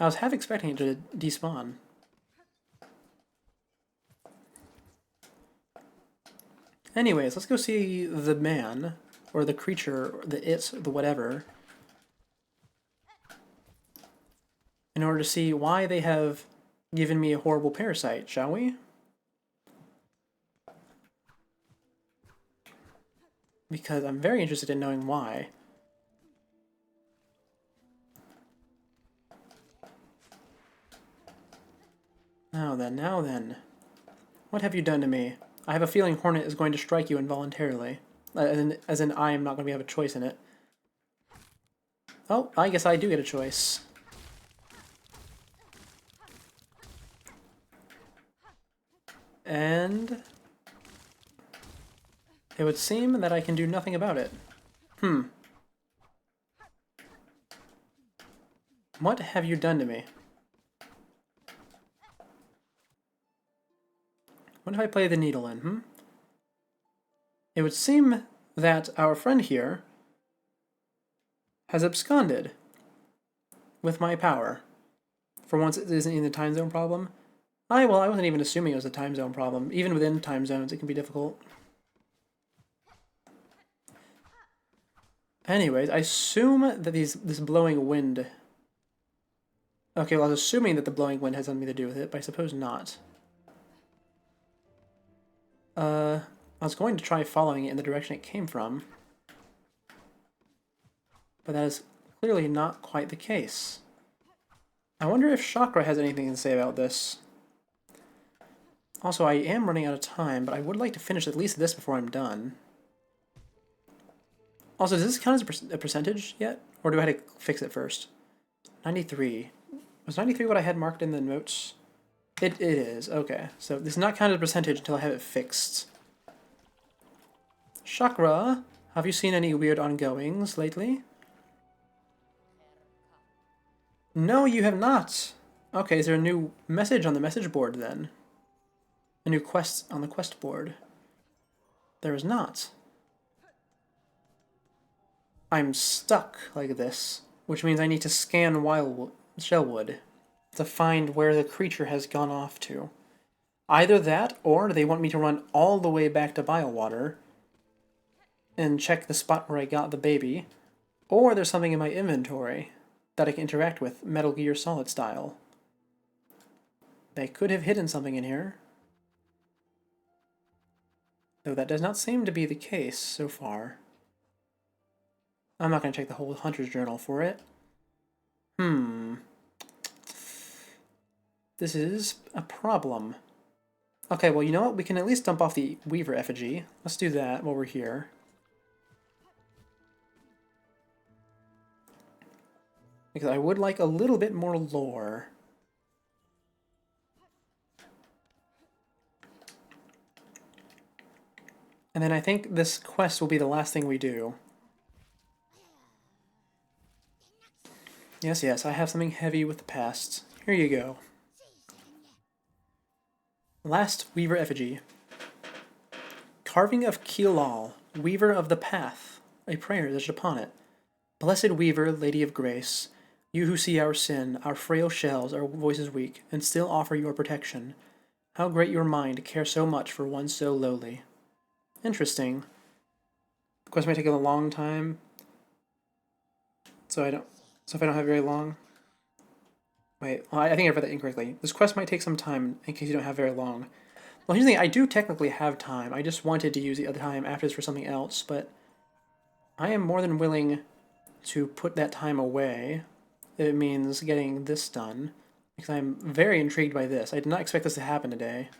I was half expecting it to despawn. Anyways, let's go see the man, or the creature, or the it, the whatever, in order to see why they have given me a horrible parasite, shall we? Because I'm very interested in knowing why. Now then. What have you done to me? I have a feeling Hornet is going to strike you involuntarily. As in I am not going to have a choice in it. Oh, I guess I do get a choice. And it would seem that I can do nothing about it. What have you done to me? What if I play the needle in, It would seem that our friend here has absconded with my power. For once it isn't in the time zone problem. I wasn't even assuming it was a time zone problem. Even within time zones it can be difficult. Anyways, I assume that this blowing wind Okay, well, I was assuming that the blowing wind has something to do with it, but I suppose not. I was going to try following it in the direction it came from, but that is clearly not quite the case. I wonder if Chakra has anything to say about this. Also, I am running out of time, but I would like to finish at least this before I'm done. Also, does this count as a percentage yet? Or do I have to fix it first? 93. Was 93 what I had marked in the notes? It is, okay. So this is not counted as a percentage until I have it fixed. Chakra, have you seen any weird ongoings lately? No, you have not. Okay, is there a new message on the message board then? A new quest on the quest board? There is not. I'm stuck like this, which means I need to scan Shellwood to find where the creature has gone off to. Either that, or they want me to run all the way back to Bylewater and check the spot where I got the baby, or there's something in my inventory that I can interact with, Metal Gear Solid style. They could have hidden something in here, though that does not seem to be the case so far. I'm not going to check the whole Hunter's Journal for it. This is a problem. Okay, well, you know what? We can at least dump off the Weaver effigy. Let's do that while we're here. Because I would like a little bit more lore. And then I think this quest will be the last thing we do. Yes, yes, I have something heavy with the past. Here you go. Last Weaver effigy. Carving of Keelal, Weaver of the Path. A prayer is upon it. Blessed Weaver, Lady of Grace, you who see our sin, our frail shells, our voices weak, and still offer your protection. How great your mind to care so much for one so lowly. Interesting. The quest might take a long time. So if I don't have very long. Wait, well, I think I read that incorrectly. This quest might take some time in case you don't have very long. Well, here's the thing, I do technically have time. I just wanted to use the other time after this for something else, but I am more than willing to put that time away if it means getting this done, because I'm very intrigued by this. I did not expect this to happen today.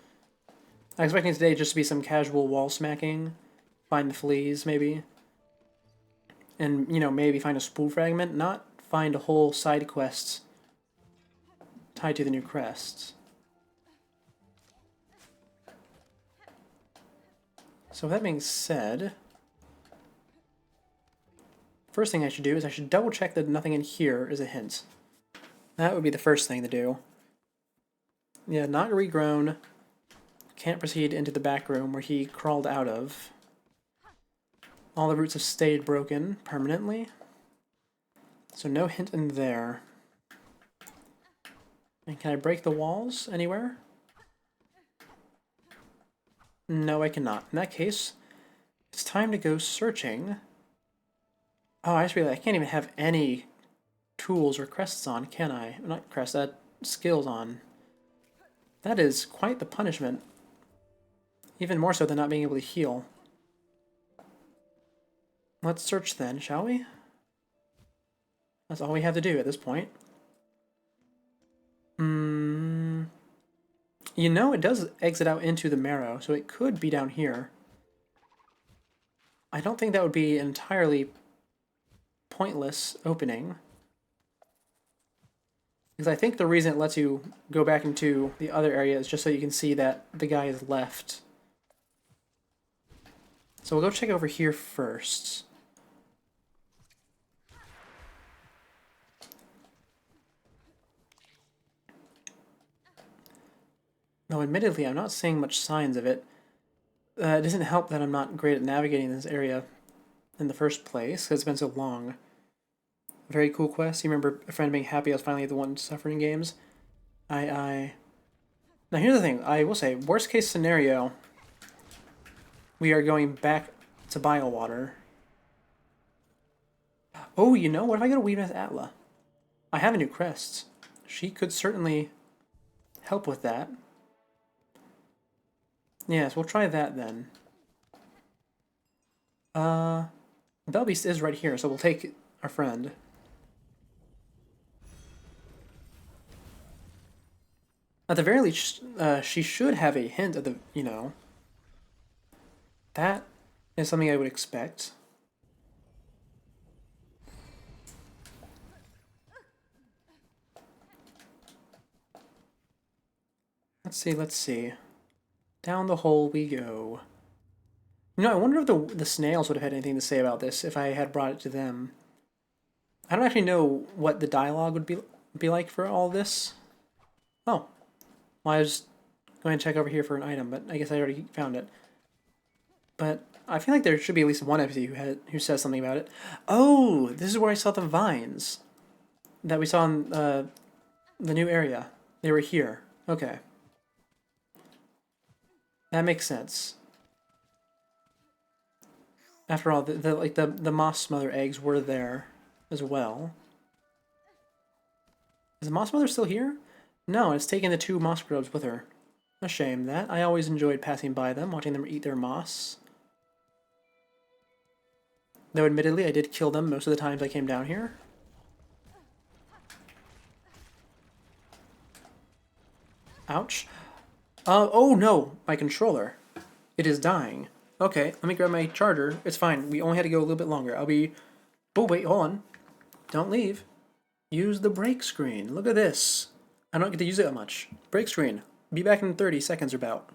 I was expecting today just to be some casual wall smacking, find the fleas maybe, and, you know, maybe find a spool fragment, not find a whole side quest tied to the new crests. So with that being said, first thing I should do is I should double check that nothing in here is a hint. That would be the first thing to do. Yeah, not regrown. Can't proceed into the back room where he crawled out of. All the roots have stayed broken permanently. So no hint in there. And can I break the walls anywhere? No, I cannot. In that case, it's time to go searching. Oh, I just realized I can't even have any tools or crests on, can I? Not crests, skills on. That is quite the punishment. Even more so than not being able to heal. Let's search then, shall we? That's all we have to do at this point. You know, it does exit out into the marrow, so it could be down here. I don't think that would be an entirely pointless opening. Because I think the reason it lets you go back into the other area is just so you can see that the guy is left. So we'll go check over here first. Though admittedly, I'm not seeing much signs of it. It doesn't help that I'm not great at navigating this area in the first place, because it's been so long. Very cool quest. You remember a friend being happy I was finally the one suffering games? Now here's the thing. I will say, worst case scenario, we are going back to Bylewater. Oh, you know, what if I go to Weedmath Atla? I have a new crest. she could certainly help with that. Yes, we'll try that then. Belbeast is right here, so we'll take our friend. At the very least, she should have a hint of the, you know. That is something I would expect. Let's see. Down the hole we go. You know, I wonder if the snails would have had anything to say about this if I had brought it to them. I don't actually know what the dialogue would be like for all this. Oh. Well, I was going to check over here for an item, but I guess I already found it. But I feel like there should be at least one NPC who says something about it. Oh, this is where I saw the vines that we saw in the new area. They were here. Okay. That makes sense. After all, the moss smother eggs were there as well. Is the moss smother still here? No, it's taken the 2 moss grubs with her. A shame that. I always enjoyed passing by them, watching them eat their moss. Though admittedly, I did kill them most of the times I came down here. Ouch. Oh no, my controller. It is dying. Okay, let me grab my charger. It's fine. We only had to go a little bit longer. I'll be... Oh, wait, hold on. Don't leave. Use the break screen. Look at this. I don't get to use it that much. Break screen. Be back in 30 seconds or about.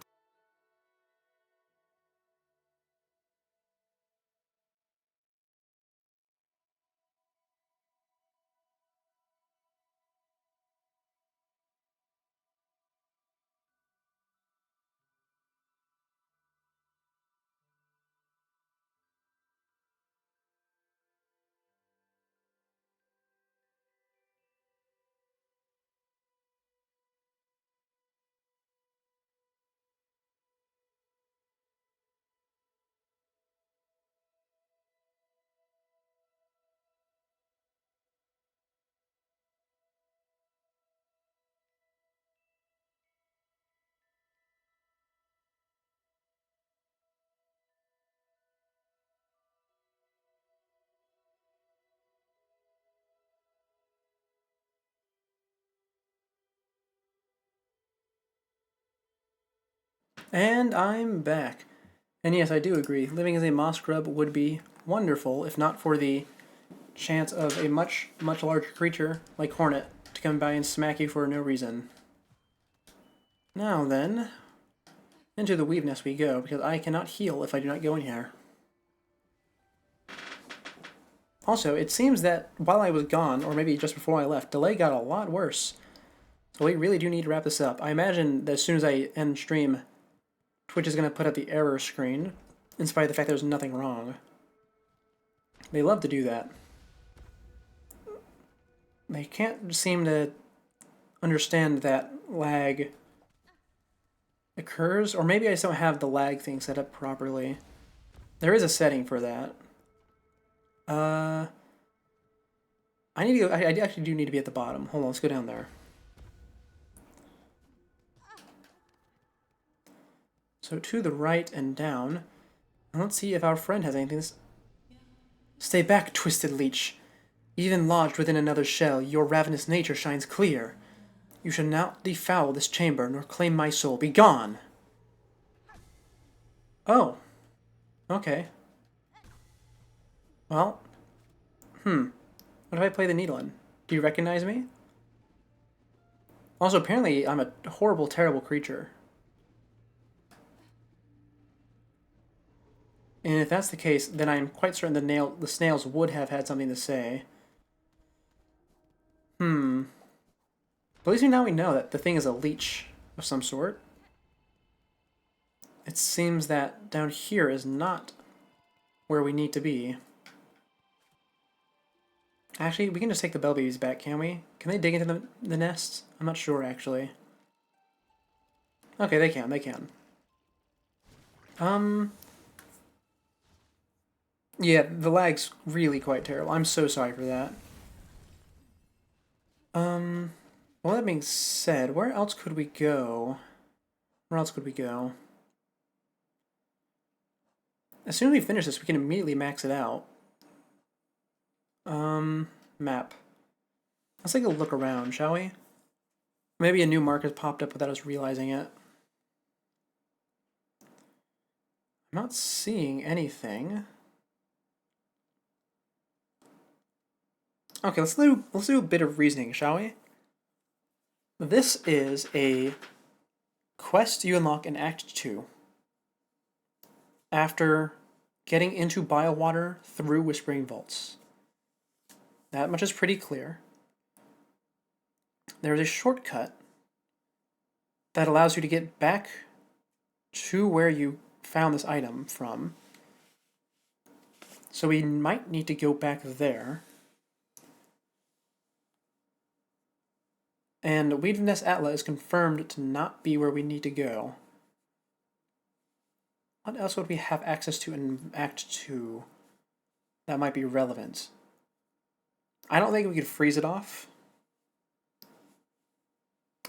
And I'm back. And yes, I do agree. Living as a moss grub would be wonderful if not for the chance of a much larger creature like Hornet to come by and smack you for no reason. Now then, into the weave nest we go, because I cannot heal if I do not go in here. Also, it seems that while I was gone, or maybe just before I left, delay got a lot worse. So we really do need to wrap this up. I imagine that as soon as I end stream, Twitch is going to put up the error screen, in spite of the fact there's nothing wrong. They love to do that. They can't seem to understand that lag occurs, or maybe I just don't have the lag thing set up properly. There is a setting for that. I need to go. I actually do need to be at the bottom. Hold on, let's go down there. So to the right and down. And let's see if our friend has anything to... Stay back, twisted leech. Even lodged within another shell, your ravenous nature shines clear. You shall not defoul this chamber, nor claim my soul. Be gone! Oh. Okay. Well. What if I play the needle in? Do you recognize me? Also, apparently, I'm a horrible, terrible creature. And if that's the case, then I'm quite certain the snails would have had something to say. But at least now we know that the thing is a leech of some sort. It seems that down here is not where we need to be. Actually, we can just take the bell babies back, can we? Can they dig into the nest? I'm not sure, actually. Okay, they can. Yeah, the lag's really quite terrible. I'm so sorry for that. Well, that being said, where else could we go? Where else could we go? As soon as we finish this, we can immediately max it out. Map. Let's take a look around, shall we? Maybe a new market popped up without us realizing it. I'm not seeing anything. Okay, let's do a bit of reasoning, shall we? This is a quest you unlock in Act 2. After getting into Biowater through Whispering Vaults. That much is pretty clear. There is a shortcut that allows you to get back to where you found this item from. So we might need to go back there. And Weedness Atla is confirmed to not be where we need to go. What else would we have access to in Act 2 that might be relevant? I don't think we could freeze it off.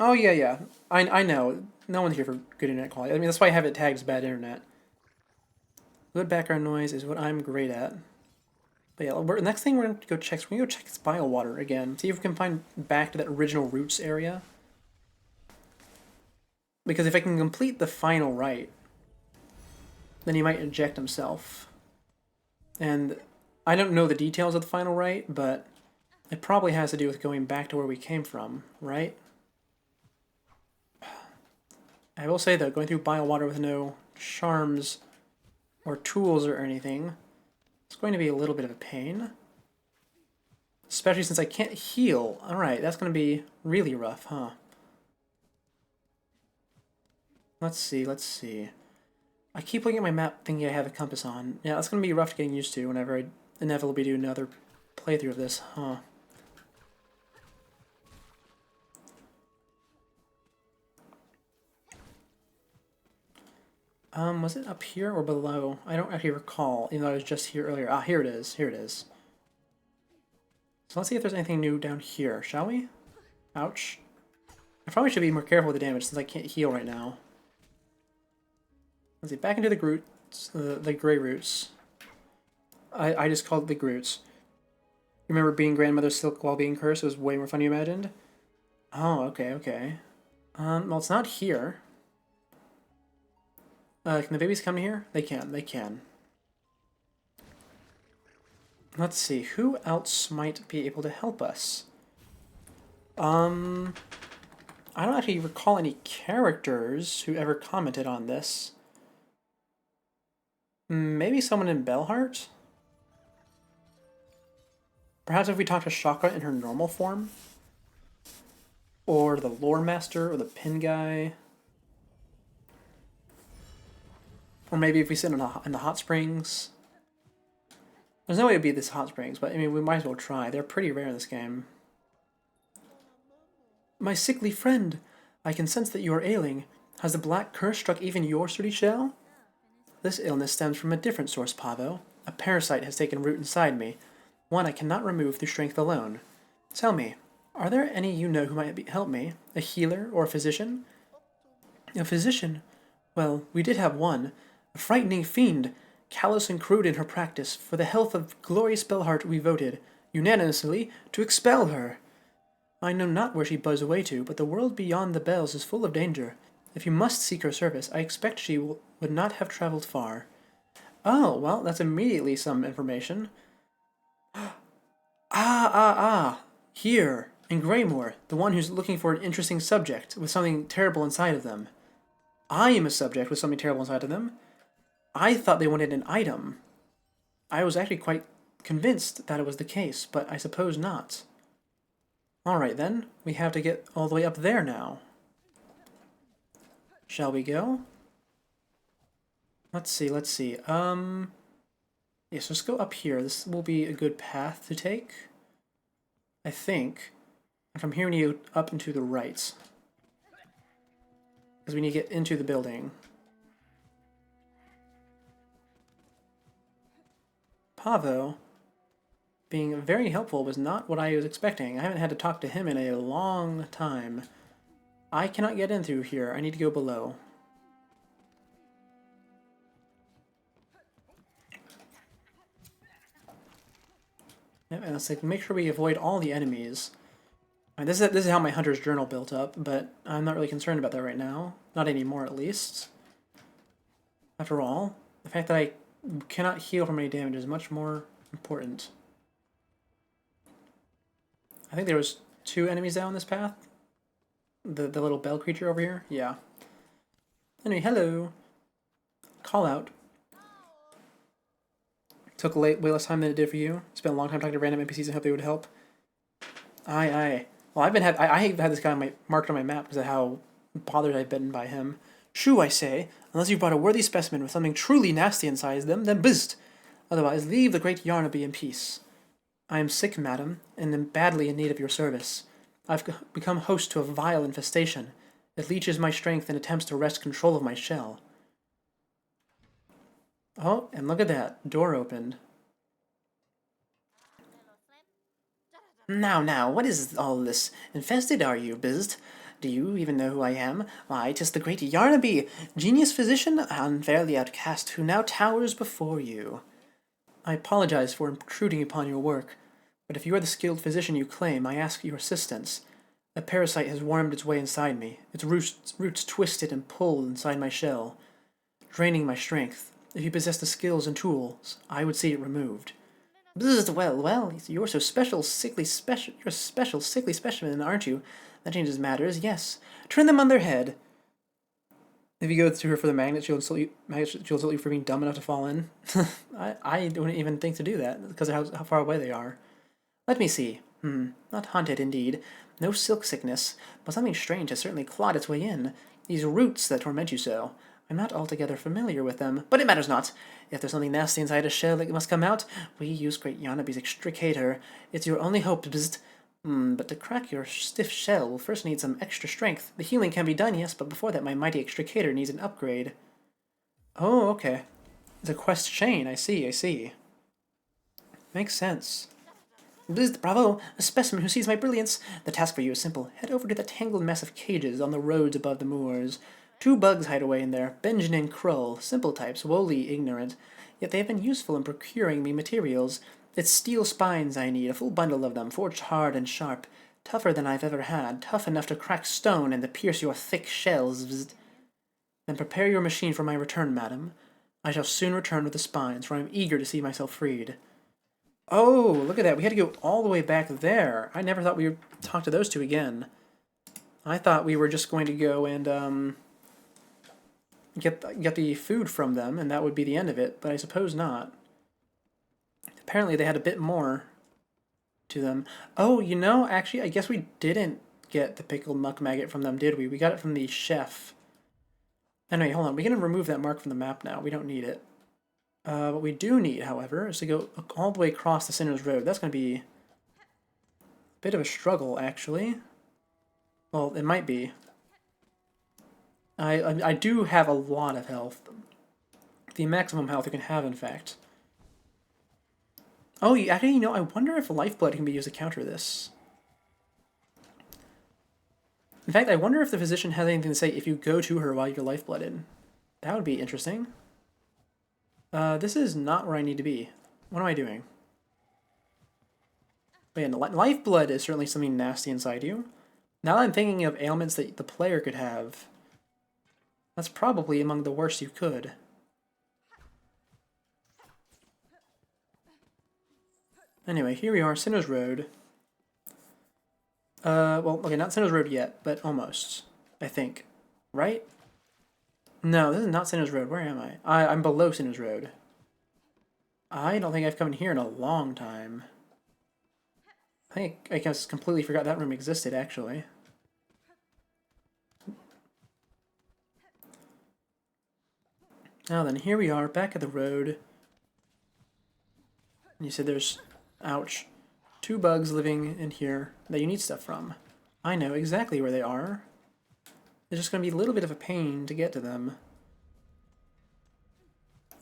Oh, yeah. I know. No one's here for good internet quality. I mean, that's why I have it tagged as bad internet. Good background noise is what I'm great at. But yeah, next thing we're going to go check, we're going to go check this Biowater again. See if we can find back to that original roots area. Because if I can complete the final rite, then he might eject himself. And I don't know the details of the final rite, but it probably has to do with going back to where we came from, right? I will say though, going through Biowater with no charms or tools or anything, it's going to be a little bit of a pain. Especially since I can't heal. Alright, that's going to be really rough, huh? Let's see. I keep looking at my map thinking I have a compass on. Yeah, that's going to be rough getting used to whenever I inevitably do another playthrough of this, huh? Was it up here or below? I don't actually recall, even though I was just here earlier. Ah, here it is. So let's see if there's anything new down here, shall we? Ouch. I probably should be more careful with the damage since I can't heal right now. Let's see, back into the roots, the gray roots. I just called it the Groots. Remember being Grandmother Silk while being cursed? It was way more fun than you imagined? Oh, okay. Well, it's not here. Can the babies come here? They can. Let's see, who else might be able to help us? I don't actually recall any characters who ever commented on this. Maybe someone in Bellheart? Perhaps if we talk to Shaka in her normal form? Or the Lore Master, or the Pin Guy? Or maybe if we sit in the hot springs? There's no way it'd be this hot springs, but I mean, we might as well try. They're pretty rare in this game. My sickly friend, I can sense that you are ailing. Has the black curse struck even your sturdy shell? This illness stems from a different source, Pavo. A parasite has taken root inside me, one I cannot remove through strength alone. Tell me, are there any you know who might help me? A healer or a physician? A physician? Well, we did have one. A frightening fiend, callous and crude in her practice. For the health of glorious Bellheart we voted, unanimously, to expel her. I know not where she buzzed away to, but the world beyond the bells is full of danger. If you must seek her service, I expect she would not have traveled far. Oh, well, that's immediately some information. Here, in Greymore, the one who's looking for an interesting subject with something terrible inside of them. I am a subject with something terrible inside of them. I thought they wanted an item. I was actually quite convinced that it was the case, but I suppose not. Alright then, we have to get all the way up there now. Shall we go? Let's see. Yes, let's go up here. This will be a good path to take. I think. If I'm hearing you up and to the right. Because we need to get into the building. Pavo? being very helpful was not what I was expecting. I haven't had to talk to him in a long time. I cannot get in through here. I need to go below. Yep, and let's like, make sure we avoid all the enemies. I mean, this is how my Hunter's Journal built up, but I'm not really concerned about that right now. Not anymore, at least. After all, the fact that I cannot heal from any damage is much more important. I think there was 2 enemies down this path. The little bell creature over here? Yeah. Anyway, hello. Call out. Took way less time than it did for you. Spent a long time talking to random NPCs and hope they would help. Aye. Well, I have had this guy marked on my map because of how bothered I've been by him. Shoo, I say, unless you've brought a worthy specimen with something truly nasty inside them, then bzzzt. Otherwise, leave the great Yarnaby in peace. I am sick, madam, and am badly in need of your service. I've become host to a vile infestation. It leeches my strength and attempts to wrest control of my shell. Oh, and look at that. Door opened. Now, what is all this? Infested are you, Bizzed? Do you even know who I am? Why, 'tis the great Yarnaby, genius physician, unfairly outcast, who now towers before you. I apologize for intruding upon your work, but if you are the skilled physician you claim, I ask your assistance. A parasite has wormed its way inside me, its roots twisted and pulled inside my shell, draining my strength. If you possess the skills and tools, I would see it removed. Bzzzt, well, you're so you're a special, sickly specimen, aren't you? That changes matters, yes. Turn them on their head. If you go to her for the magnet, she'll insult you for being dumb enough to fall in. I wouldn't even think to do that, because of how far away they are. Let me see. Not haunted, indeed. No silk sickness, but something strange has certainly clawed its way in. These roots that torment you so. I'm not altogether familiar with them, but it matters not. If there's something nasty inside a shell that must come out, we use great Yarnaby's extricator. It's your only hope, bzzzt. But to crack your stiff shell, we'll first need some extra strength. The healing can be done, yes, but before that my mighty extricator needs an upgrade. Oh, okay. It's a quest chain, I see. Makes sense. Bzzzt, bravo! A specimen who sees my brilliance! The task for you is simple. Head over to that tangled mess of cages on the roads above the moors. 2 bugs hide away in there, Benjen and Krull, simple types, woefully ignorant. Yet they have been useful in procuring me materials. It's steel spines I need, a full bundle of them, forged hard and sharp. Tougher than I've ever had, tough enough to crack stone and to pierce your thick shells. Bzzzt. Then prepare your machine for my return, madam. I shall soon return with the spines, for I am eager to see myself freed. Oh, look at that. We had to go all the way back there. I never thought we would talk to those 2 again. I thought we were just going to go and, get the food from them, and that would be the end of it, but I suppose not. Apparently they had a bit more to them. Oh, you know, actually, I guess we didn't get the pickled muck maggot from them, did we? We got it from the chef. Anyway, hold on. We're going to remove that mark from the map now. We don't need it. What we do need, however, is to go all the way across the Sinner's Road. That's going to be a bit of a struggle, actually. Well, it might be. I do have a lot of health. The maximum health you can have, in fact. Oh, actually, you know, I wonder if lifeblood can be used to counter this. In fact, I wonder if the physician has anything to say if you go to her while you're lifeblooded. That would be interesting. This is not where I need to be. What am I doing? Wait, lifeblood is certainly something nasty inside you. Now that I'm thinking of ailments that the player could have, that's probably among the worst you could. Anyway, here we are, Sinnoh's Road. Well, okay, not Sinnoh's Road yet, but almost, I think. Right? No, this is not Sinnoh's Road. Where am I? I'm below Sinnoh's Road. I don't think I've come in here in a long time. I just completely forgot that room existed, actually. Now then, here we are, back at the road. And you said there's, ouch, 2 bugs living in here that you need stuff from. I know exactly where they are. It's just going to be a little bit of a pain to get to them.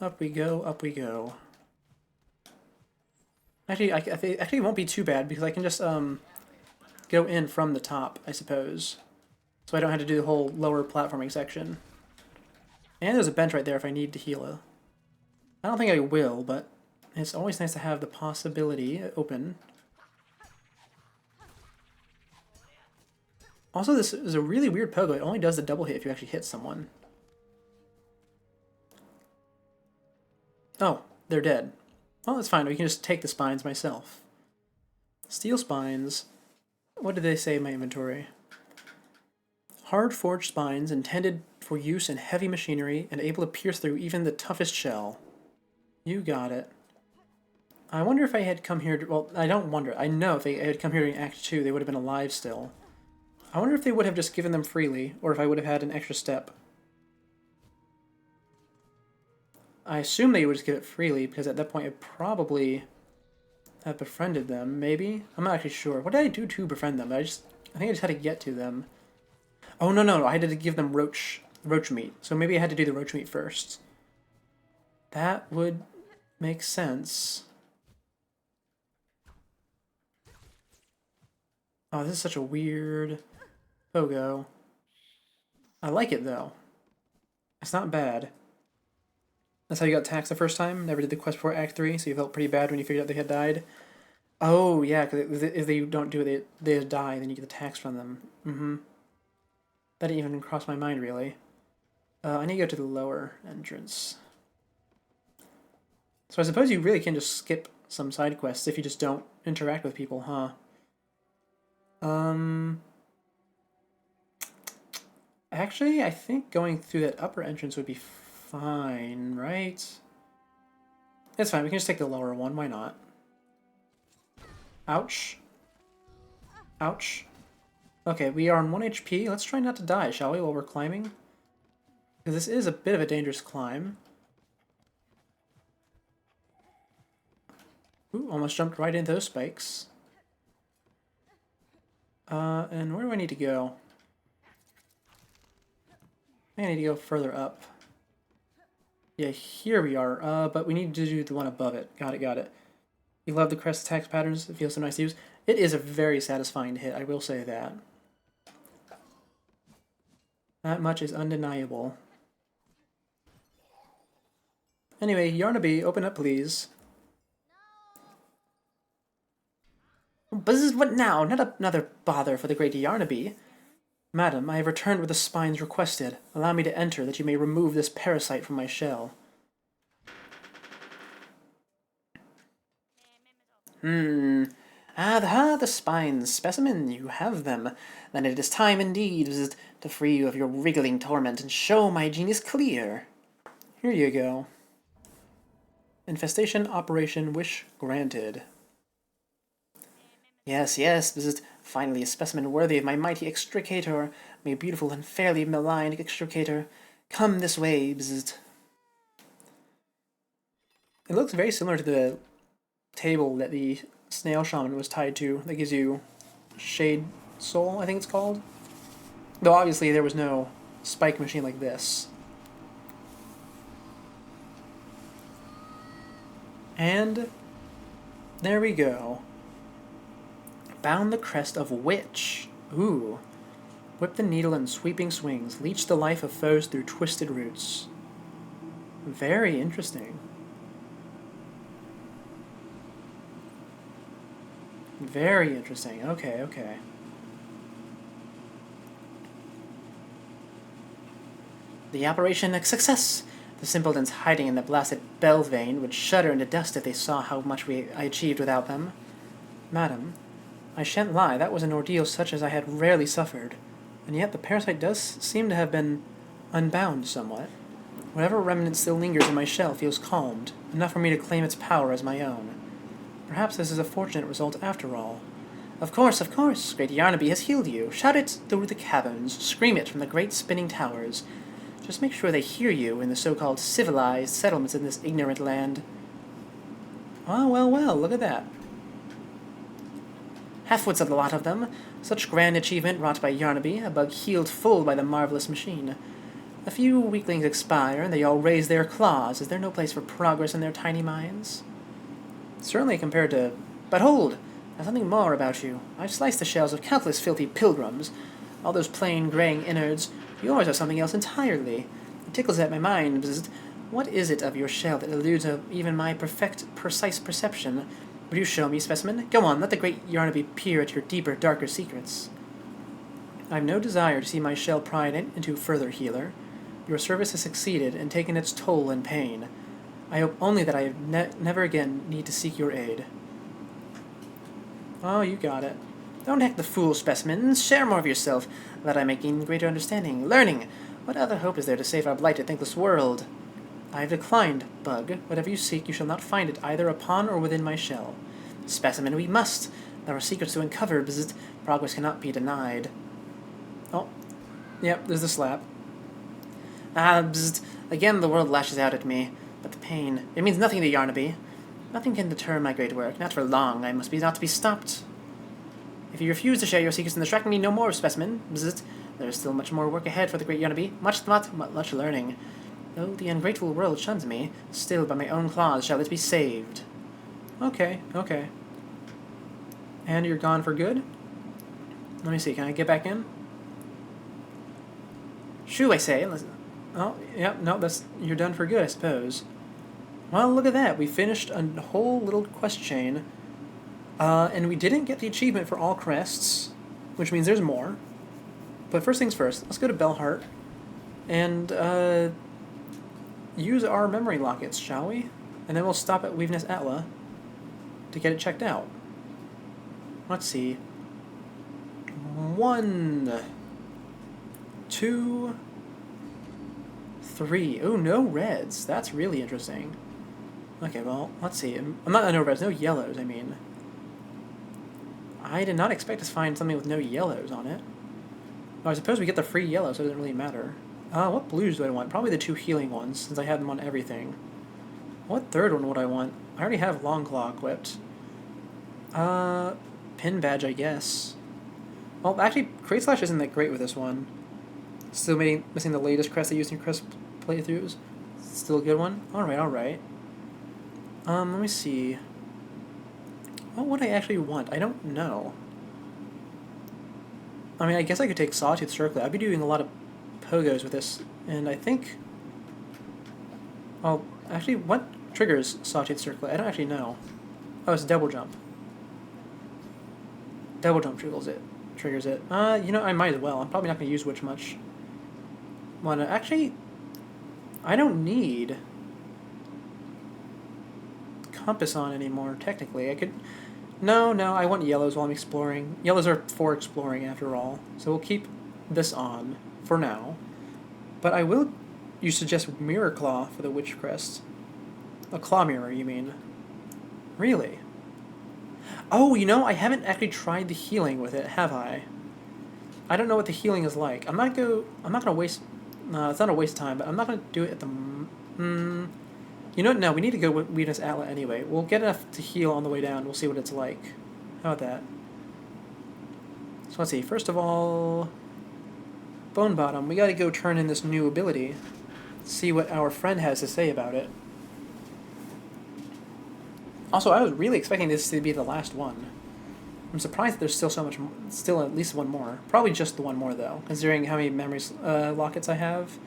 Up we go, up we go. Actually, actually it won't be too bad because I can just go in from the top, I suppose. So I don't have to do the whole lower platforming section. And there's a bench right there if I need to heal it. I don't think I will, but it's always nice to have the possibility open. Also, this is a really weird pogo. It only does the double hit if you actually hit someone. Oh, they're dead. Well, that's fine. We can just take the spines myself. Steel spines. What did they say in my inventory? Hard forged spines intended for use in heavy machinery and able to pierce through even the toughest shell. You got it. I wonder if I had come here... Well, I don't wonder. I know if they had come here in Act 2, they would have been alive still. I wonder if they would have just given them freely, or if I would have had an extra step. I assume they would just give it freely, because at that point it probably have befriended them, maybe? I'm not actually sure. What did I do to befriend them? I think I just had to get to them. Oh, no, I had to give them roach meat. So maybe I had to do the roach meat first. That would make sense. Oh, this is such a weird pogo. I like it, though. It's not bad. That's how you got taxed the first time? Never did the quest before Act 3, so you felt pretty bad when you figured out they had died? Oh, yeah, because if they don't do it, they die, then you get the tax from them. Mm-hmm. That didn't even cross my mind, really. I need to go to the lower entrance. So I suppose you really can just skip some side quests if you just don't interact with people, huh? Actually, I think going through that upper entrance would be fine, right? It's fine, we can just take the lower one, why not? Ouch. Ouch. Okay, we are on 1 HP. Let's try not to die, shall we, while we're climbing? Because this is a bit of a dangerous climb. Ooh, almost jumped right into those spikes. And where do I need to go? I need to go further up. Yeah, here we are, but we need to do the one above it. Got it. You love the crest attack patterns. It feels so nice to use. It is a very satisfying hit, I will say that. That much is undeniable. Anyway, Yarnaby, open up, please. But this is what now? Not another bother for the great Yarnaby. Madam, I have returned with the spines requested. Allow me to enter, that you may remove this parasite from my shell. The spines. Specimen, you have them. Then it is time indeed to free you of your wriggling torment and show my genius clear. Here you go. Infestation Operation Wish Granted. Yes, this is finally a specimen worthy of my mighty extricator, my beautiful and fairly maligned extricator. Come this way, bzzzt. It looks very similar to the table that the snail shaman was tied to, that gives you Shade Soul, I think it's called. Though obviously there was no spike machine like this. And there we go. Bound the crest of Witch. Ooh. Whip the needle in sweeping swings. Leech the life of foes through twisted roots. Very interesting. Very interesting. Okay. The operation a success. The simpletons hiding in the blasted Belvane would shudder into dust if they saw how much I achieved without them. Madam, I shan't lie, that was an ordeal such as I had rarely suffered, and yet the parasite does seem to have been unbound somewhat. Whatever remnant still lingers in my shell feels calmed, enough for me to claim its power as my own. Perhaps this is a fortunate result after all. Of course, great Yarnaby has healed you. Shout it through the caverns, scream it from the great spinning towers. Just make sure they hear you in the so-called civilized settlements in this ignorant land. Ah, well, look at that. Half-wits of the lot of them. Such grand achievement wrought by Yarnaby, a bug healed full by the marvelous machine. A few weaklings expire, and they all raise their claws. Is there no place for progress in their tiny minds? Certainly compared to... But hold! There's something more about you. I've sliced the shells of countless filthy pilgrims. All those plain, graying innards. Yours are something else entirely. It tickles at my mind. What is it of your shell that eludes even my precise perception? Would you show me, specimen? Go on, let the great Yarnaby peer at your deeper, darker secrets. I have no desire to see my shell pried into further, healer. Your service has succeeded and taken its toll in pain. I hope only that I never again need to seek your aid. Oh, you got it. Don't act the fool, specimen. Share more of yourself, that I may gain greater understanding. Learning! What other hope is there to save our blighted, thankless world? I have declined, Bug. Whatever you seek, you shall not find it either upon or within my shell. Specimen, we must. There are secrets to uncover, progress cannot be denied. Oh, yep, there's the slap. Again the world lashes out at me. But the pain, it means nothing to Yarnaby. Nothing can deter my great work, not for long. I must be not to be stopped. If you refuse to share your secrets and distract me no more, specimen, there is still much more work ahead for the great Yarnaby. Much learning. Though the ungrateful world shuns me, still by my own claws shall it be saved. Okay. And you're gone for good? Let me see, can I get back in? Shoo, I say. Oh, yep, no, you're done for good, I suppose. Well, look at that. We finished a whole little quest chain. And we didn't get the achievement for all crests, which means there's more. But first things first, let's go to Bellheart and use our memory lockets, shall we? And then we'll stop at Weaveness Atla to get it checked out. Let's see. 1, 2, 3. Oh, no reds. That's really interesting. Okay, well, let's see. I'm not no reds, no yellows, I mean. I did not expect to find something with no yellows on it. Oh, I suppose we get the free yellow, so it doesn't really matter. What blues do I want? Probably the 2 healing ones, since I had them on everything. What third one would I want? I already have Longclaw equipped. Pin badge, I guess. Well, actually, Crate Slash isn't that great with this one. Still missing the latest crest I used in crest playthroughs. Still a good one? Alright. Let me see. What would I actually want? I don't know. I mean, I guess I could take Sawtooth Circlet. I'd be doing a lot of pogos with this, and I think... Well, actually, what triggers Sawtooth Circlet? I don't actually know. Oh, it's double jump. Double jump triggers it. I might as well. I'm probably not going to use Witch much. Actually, I don't need Compass on anymore, technically. I could... No, I want yellows while I'm exploring. Yellows are for exploring, after all. So we'll keep this on for now. But I will... You suggest Mirror Claw for the Witch Crest. A Claw Mirror, you mean? Really? Oh, I haven't actually tried the healing with it, have I? I don't know what the healing is like. I'm not gonna waste... No, it's not a waste of time, but I'm not gonna do it at the... No, we need to go with Weaveness Atla anyway. We'll get enough to heal on the way down. We'll see what it's like. How about that? So let's see. First of all... Bone Bottom. We gotta go turn in this new ability. See what our friend has to say about it. Also, I was really expecting this to be the last one. I'm surprised that there's still so much more, still at least one more. Probably just the one more, though, considering how many memories lockets I have.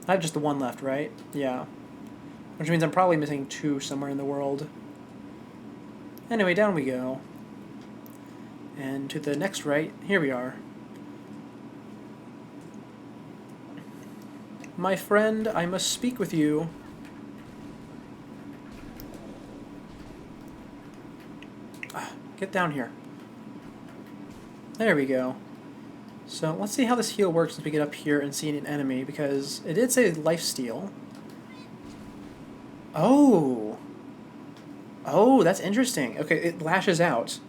I have just the one left, right? Yeah. Which means I'm probably missing 2 somewhere in the world. Anyway, down we go. And to the next right, here we are. My friend, I must speak with you. Get down here. There we go. So let's see how this heal works as we get up here and see an enemy, because it did say lifesteal. Oh, that's interesting. Okay, it lashes out.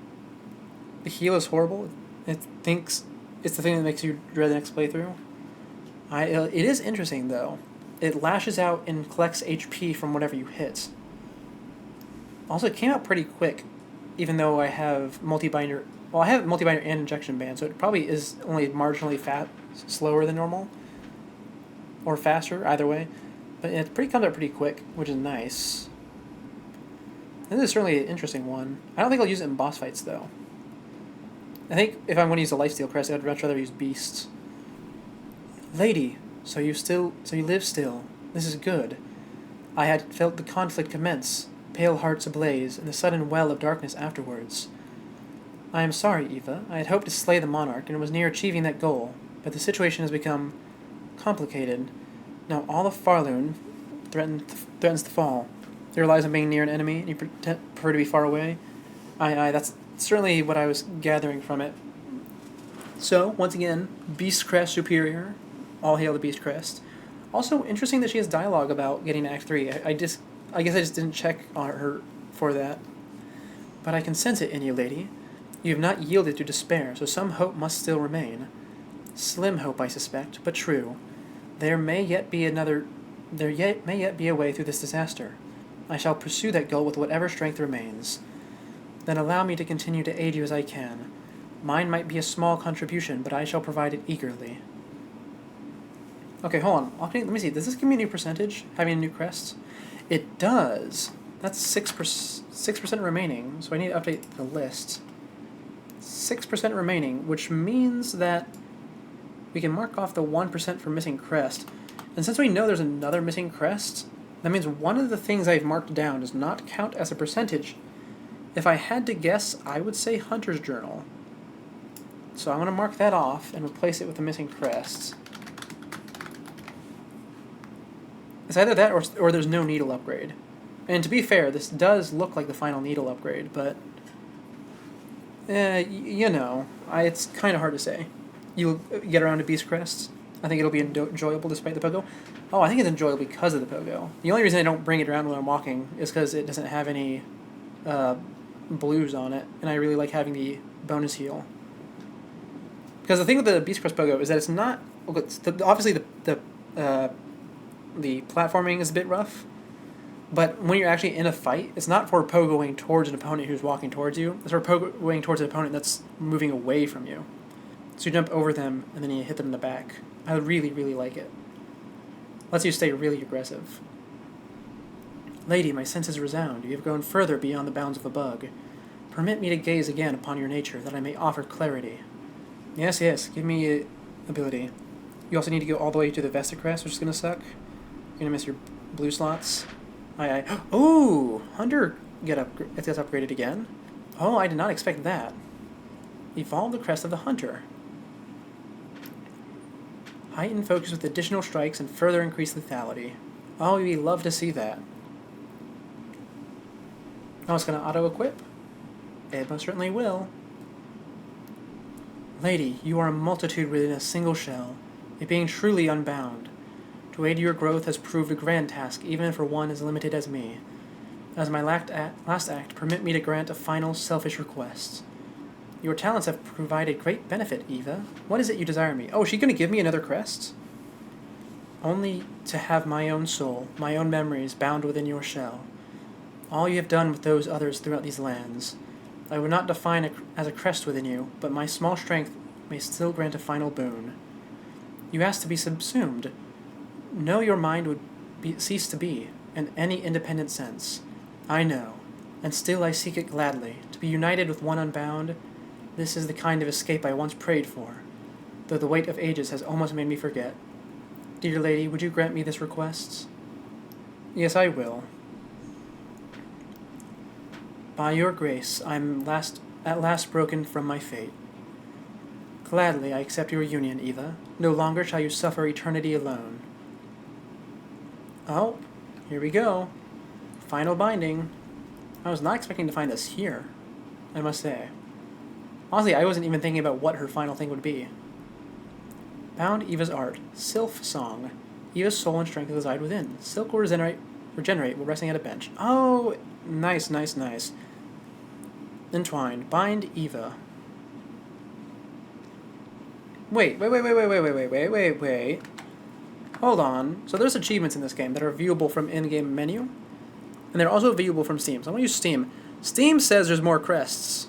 The heal is horrible. It thinks it's the thing that makes you dread the next playthrough. It is interesting, though. It lashes out and collects HP from whatever you hit. Also, it came out pretty quick, even though I have multi-binder... Well, I have multi-binder and injection band, so it probably is only marginally slower than normal. Or faster, either way. But it comes out pretty quick, which is nice. This is certainly an interesting one. I don't think I'll use it in boss fights, though. I think if I'm going to use a lifesteal crest, I'd much rather use beasts. Lady, so you live still. This is good. I had felt the conflict commence, pale hearts ablaze, and the sudden well of darkness afterwards. I am sorry, Eva. I had hoped to slay the monarch, and was near achieving that goal, but the situation has become complicated. Now all of Farloon threatens to fall. It relies on being near an enemy, and you prefer to be far away. Aye, that's certainly what I was gathering from it. So, once again, Beast Crest superior. All hail the Beast Crest. Also, interesting that she has dialogue about getting to Act 3. I guess I just didn't check on her for that. But I can sense it in you, lady. You have not yielded to despair, so some hope must still remain. Slim hope, I suspect, but true. There may yet be a way through this disaster. I shall pursue that goal with whatever strength remains. Then allow me to continue to aid you as I can. Mine might be a small contribution, but I shall provide it eagerly. Okay, hold on. Let me see. Does this give me a new percentage, having a new crest? It does. That's 6% remaining, so I need to update the list. 6% remaining, which means that we can mark off the 1% for missing crest. And since we know there's another missing crest, that means one of the things I've marked down does not count as a percentage. If I had to guess, I would say Hunter's Journal. So I'm going to mark that off and replace it with the missing crest. It's either that or there's no needle upgrade. And to be fair, this does look like the final needle upgrade, but it's kind of hard to say. You'll get around to Beast Crest. I think it'll be enjoyable despite the pogo. Oh, I think it's enjoyable because of the pogo. The only reason I don't bring it around when I'm walking is because it doesn't have any blues on it, and I really like having the bonus heal. Because the thing with the Beast Crest pogo is that it's not... obviously, the platforming is a bit rough, but when you're actually in a fight, it's not for pogoing towards an opponent who's walking towards you. It's for pogoing towards an opponent that's moving away from you. So you jump over them, and then you hit them in the back. I really, really like it. Lets you stay really aggressive. Lady, my senses resound. You have gone further beyond the bounds of a bug. Permit me to gaze again upon your nature, that I may offer clarity. Yes, give me ability. You also need to go all the way to the Vesta Crest, which is going to suck. You're going to miss your blue slots. Aye. Ooh! Hunter gets upgraded again. Oh, I did not expect that. Evolve the Crest of the Hunter. Heighten focus with additional strikes and further increase lethality. Oh, we love to see that. Oh, it's going to auto-equip? It most certainly will. Lady, you are a multitude within a single shell, a being truly unbound. To aid your growth has proved a grand task, even for one as limited as me. As my last act, permit me to grant a final, selfish request. Your talents have provided great benefit, Eva. What is it you desire me? Oh, is she going to give me another crest? Only to have my own soul, my own memories bound within your shell. All you have done with those others throughout these lands. I would not define it as a crest within you, but my small strength may still grant a final boon. You ask to be subsumed. No, your mind would cease to be, in any independent sense. I know, and still I seek it gladly, to be united with one unbound. This is the kind of escape I once prayed for, though the weight of ages has almost made me forget. Dear lady, would you grant me this request? Yes, I will. By your grace, I am at last broken from my fate. Gladly I accept your union, Eva. No longer shall you suffer eternity alone. Oh, here we go. Final binding. I was not expecting to find this here, I must say. Honestly, I wasn't even thinking about what her final thing would be. Bound Eva's art. Sylph song. Eva's soul and strength reside within. Silk will regenerate while resting at a bench. Oh, nice. Entwined. Bind Eva. Wait. Hold on. So there's achievements in this game that are viewable from in-game menu, and they're also viewable from Steam. So I'm going to use Steam. Steam says there's more crests.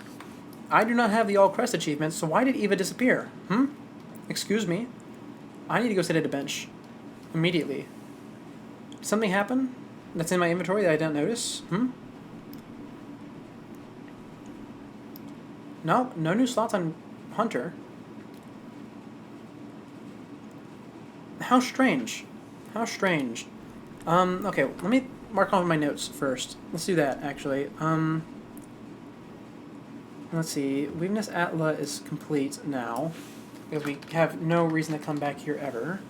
I do not have the all crest achievements, so why did Eva disappear? Excuse me. I need to go sit at a bench. Immediately. Did something happen that's in my inventory that I didn't notice? No, no new slots on Hunter. How strange. How strange. Okay, let me mark off my notes first. Let's do that, actually. Let's see. Weakness Atla is complete now, because we have no reason to come back here ever.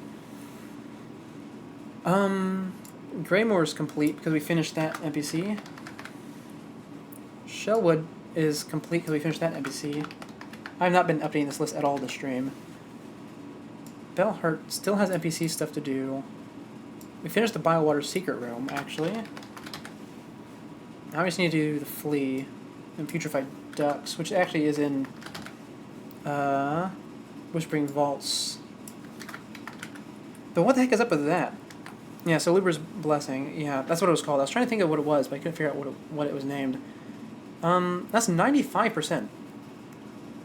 Greymoor is complete because we finished that NPC. Shellwood is complete because we finished that NPC. I have not been updating this list at all this stream. Bellheart still has NPC stuff to do. We finished the Biowater secret room, actually. Now we just need to do the flea and putrefied ducks, which actually is in Whispering Vaults. But what the heck is up with that? Yeah, so Luber's Blessing. Yeah, that's what it was called. I was trying to think of what it was, but I couldn't figure out what it was named. That's 95%.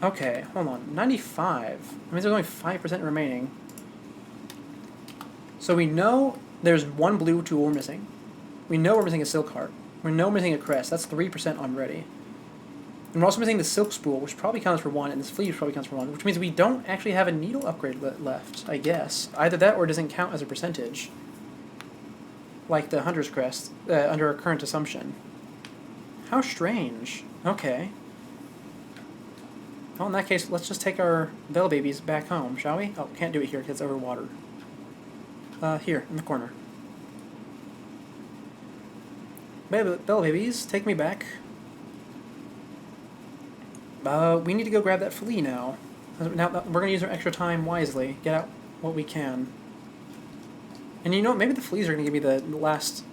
Okay, hold on. 95. I mean, there's only 5% remaining. So we know there's one blue tool we're missing. We know we're missing a silk heart. We know we're missing a crest. That's 3% already. And we're also missing the silk spool, which probably counts for 1, and this flea probably counts for 1, which means we don't actually have a needle upgrade left, I guess. Either that or it doesn't count as a percentage. Like the Hunter's Crest, under our current assumption. How strange. Okay. Well, in that case, let's just take our Bell Babies back home, shall we? Oh, can't do it here because it's over water. Here, in the corner. Bell Babies, take me back. We need to go grab that flea now. Now we're going to use our extra time wisely. Get out what we can. And you know what? Maybe the fleas are going to give me the last...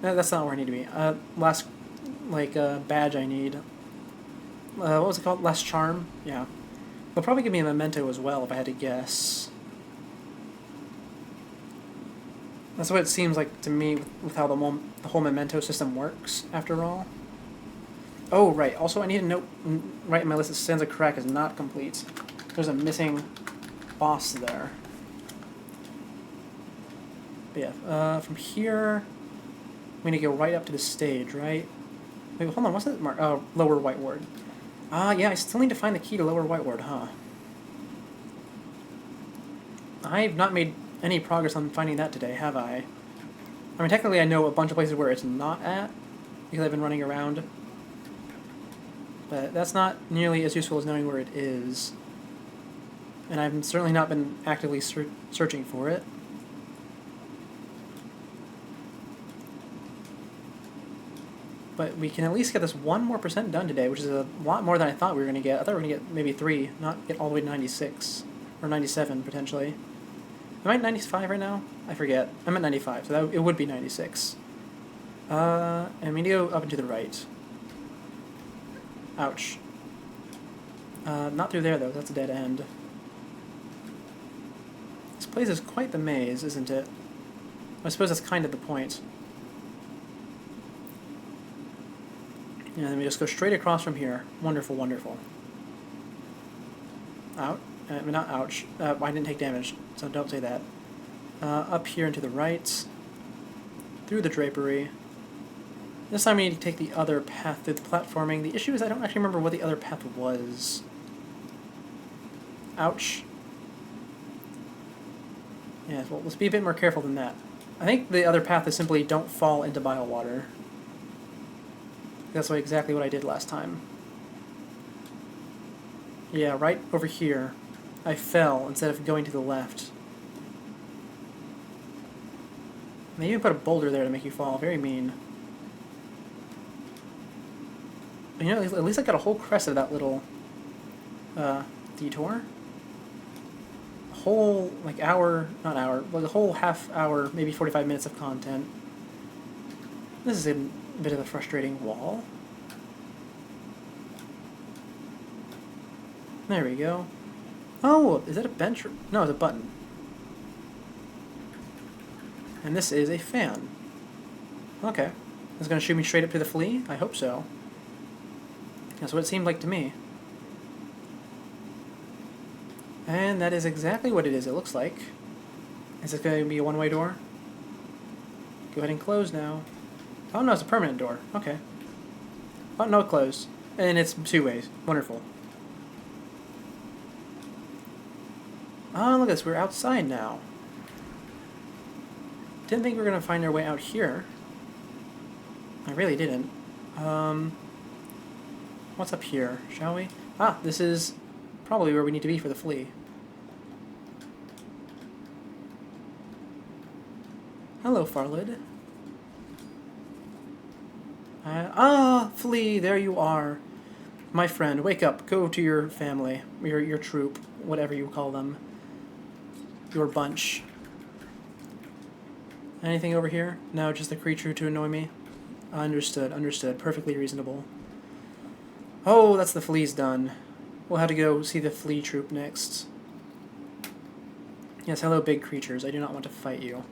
No, that's not where I need to be. Last, badge I need. What was it called? Last charm? Yeah. They'll probably give me a memento as well, if I had to guess. That's what it seems like to me with how the whole memento system works, after all. Oh, right. Also, I need to note right in my list that Sansa Crack is not complete. There's a missing boss there. But yeah, from here, we need to go right up to the stage, right? Wait, hold on, what's that mark? Oh, Lower White Ward. Yeah, I still need to find the key to Lower White Ward, huh? I've not made any progress on finding that today, have I? I mean, technically I know a bunch of places where it's not at, because I've been running around. But that's not nearly as useful as knowing where it is. And I've certainly not been actively searching for it. But we can at least get this 1% more done today, which is a lot more than I thought we were going to get. I thought we were going to get maybe 3, not get all the way to 96. Or 97, potentially. Am I at 95 right now? I forget. I'm at 95, so it would be 96. And we need to go up and to the right. Ouch. Not through there, though. That's a dead end. This place is quite the maze, isn't it? I suppose that's kind of the point. Yeah, then we just go straight across from here. Wonderful, wonderful. Out. Not ouch. I didn't take damage, so don't say that. Up here and to the right. Through the drapery. This time we need to take the other path through the platforming. The issue is I don't actually remember what the other path was. Ouch. Yeah, well, let's be a bit more careful than that. I think the other path is simply don't fall into biowater. That's exactly what I did last time. Yeah, right over here. I fell instead of going to the left. They even put a boulder there to make you fall. Very mean. But, you know, at least I got a whole crest of that little detour. A whole, hour, not hour, a whole half hour, maybe 45 minutes of content. This is a bit of a frustrating wall. There we go. Oh, is that a bench? No, it's a button. And this is a fan. Okay. Is it going to shoot me straight up to the flea? I hope so. That's what it seemed like to me. And that is exactly what it is, it looks like. Is this going to be a one-way door? Go ahead and close now. Oh no, it's a permanent door. Okay. Oh no, it closed. And it's 2 ways. Wonderful. Ah, look at this. We're outside now. Didn't think we were going to find our way out here. I really didn't. What's up here, shall we? Ah, this is probably where we need to be for the flea. Hello, Farlid. Flea, there you are. My friend, wake up. Go to your family. Your troop. Whatever you call them. Your bunch. Anything over here? No, just the creature to annoy me? Understood, understood. Perfectly reasonable. Oh, that's the flea's done. We'll have to go see the flea troop next. Yes, hello, big creatures. I do not want to fight you.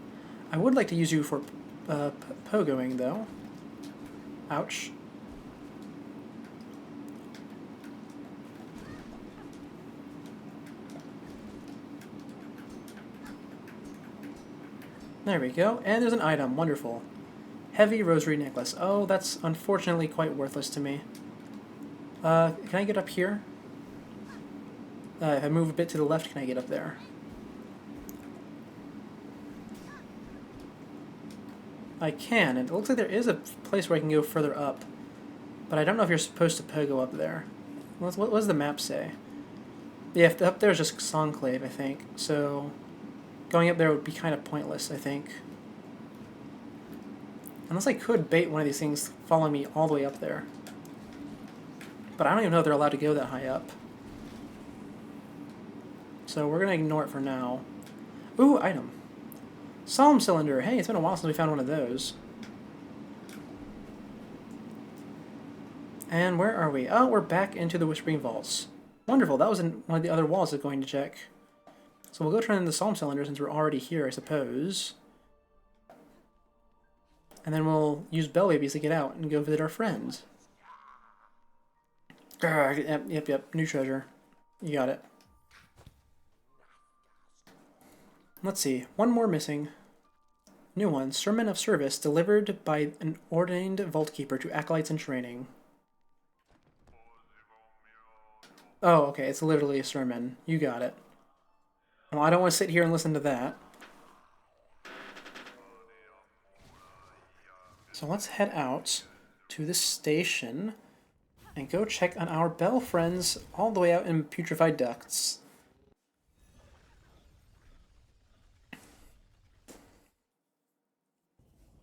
I would like to use you for pogoing, though. Ouch. There we go. And there's an item. Wonderful. Heavy rosary necklace. Oh, that's unfortunately quite worthless to me. Can I get up here? If I move a bit to the left, can I get up there? I can, and it looks like there is a place where I can go further up. But I don't know if you're supposed to go up there. What does the map say? Yeah, up there is just Songclave, I think. So going up there would be kind of pointless, I think. Unless I could bait one of these things following me all the way up there. But I don't even know if they're allowed to go that high up. So we're going to ignore it for now. Ooh, item. Psalm cylinder. Hey, it's been a while since we found one of those. And where are we? Oh, we're back into the Whispering Vaults. Wonderful. That was in one of the other walls I was going to check. So we'll go turn in the Psalm cylinder since we're already here, I suppose. And then we'll use Bell Babies to get out and go visit our friends. Yep. New treasure. You got it. Let's see. One more missing. New one. Sermon of Service delivered by an ordained Vault Keeper to acolytes in training. Oh, okay. It's literally a sermon. You got it. Well, I don't want to sit here and listen to that. So let's head out to the station and go check on our Bell friends all the way out in Putrefied Ducts.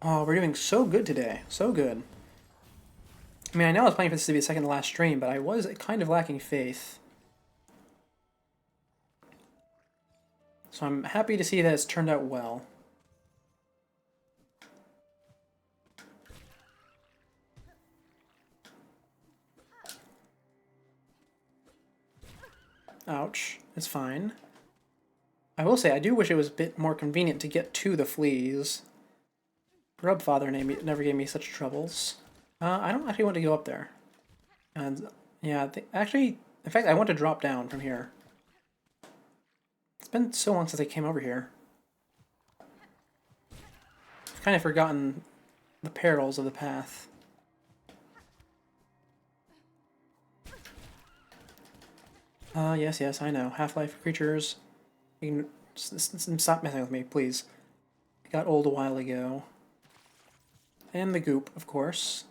Oh, we're doing so good today. So good. I mean, I know I was planning for this to be a second to last stream, but I was kind of lacking faith. So I'm happy to see that it's turned out well. Ouch. It's fine. I will say, I do wish it was a bit more convenient to get to the fleas. Grubfather never gave me such troubles. I don't actually want to go up there. And, yeah, actually, in fact, I want to drop down from here. It's been so long since I came over here. I've kind of forgotten the perils of the path. Yes, I know. Half-life creatures. You can stop messing with me, please. It got old a while ago. And the goop, of course.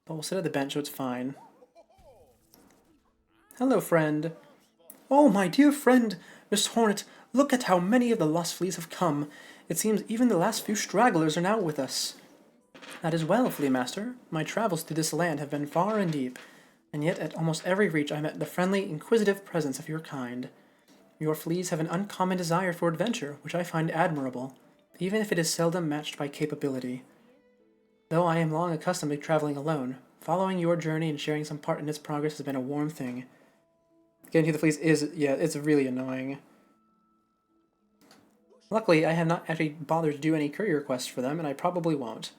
But we'll sit at the bench so it's fine. Hello, friend. Oh, my dear friend, Miss Hornet, look at how many of the lost fleas have come. It seems even the last few stragglers are now with us. That is well, Flea Master. My travels through this land have been far and deep, and yet at almost every reach I met the friendly, inquisitive presence of your kind. Your fleas have an uncommon desire for adventure, which I find admirable, even if it is seldom matched by capability. Though I am long accustomed to traveling alone, following your journey and sharing some part in its progress has been a warm thing. Getting to the fleas is, yeah, it's really annoying. Luckily, I have not actually bothered to do any courier quests for them, and I probably won't.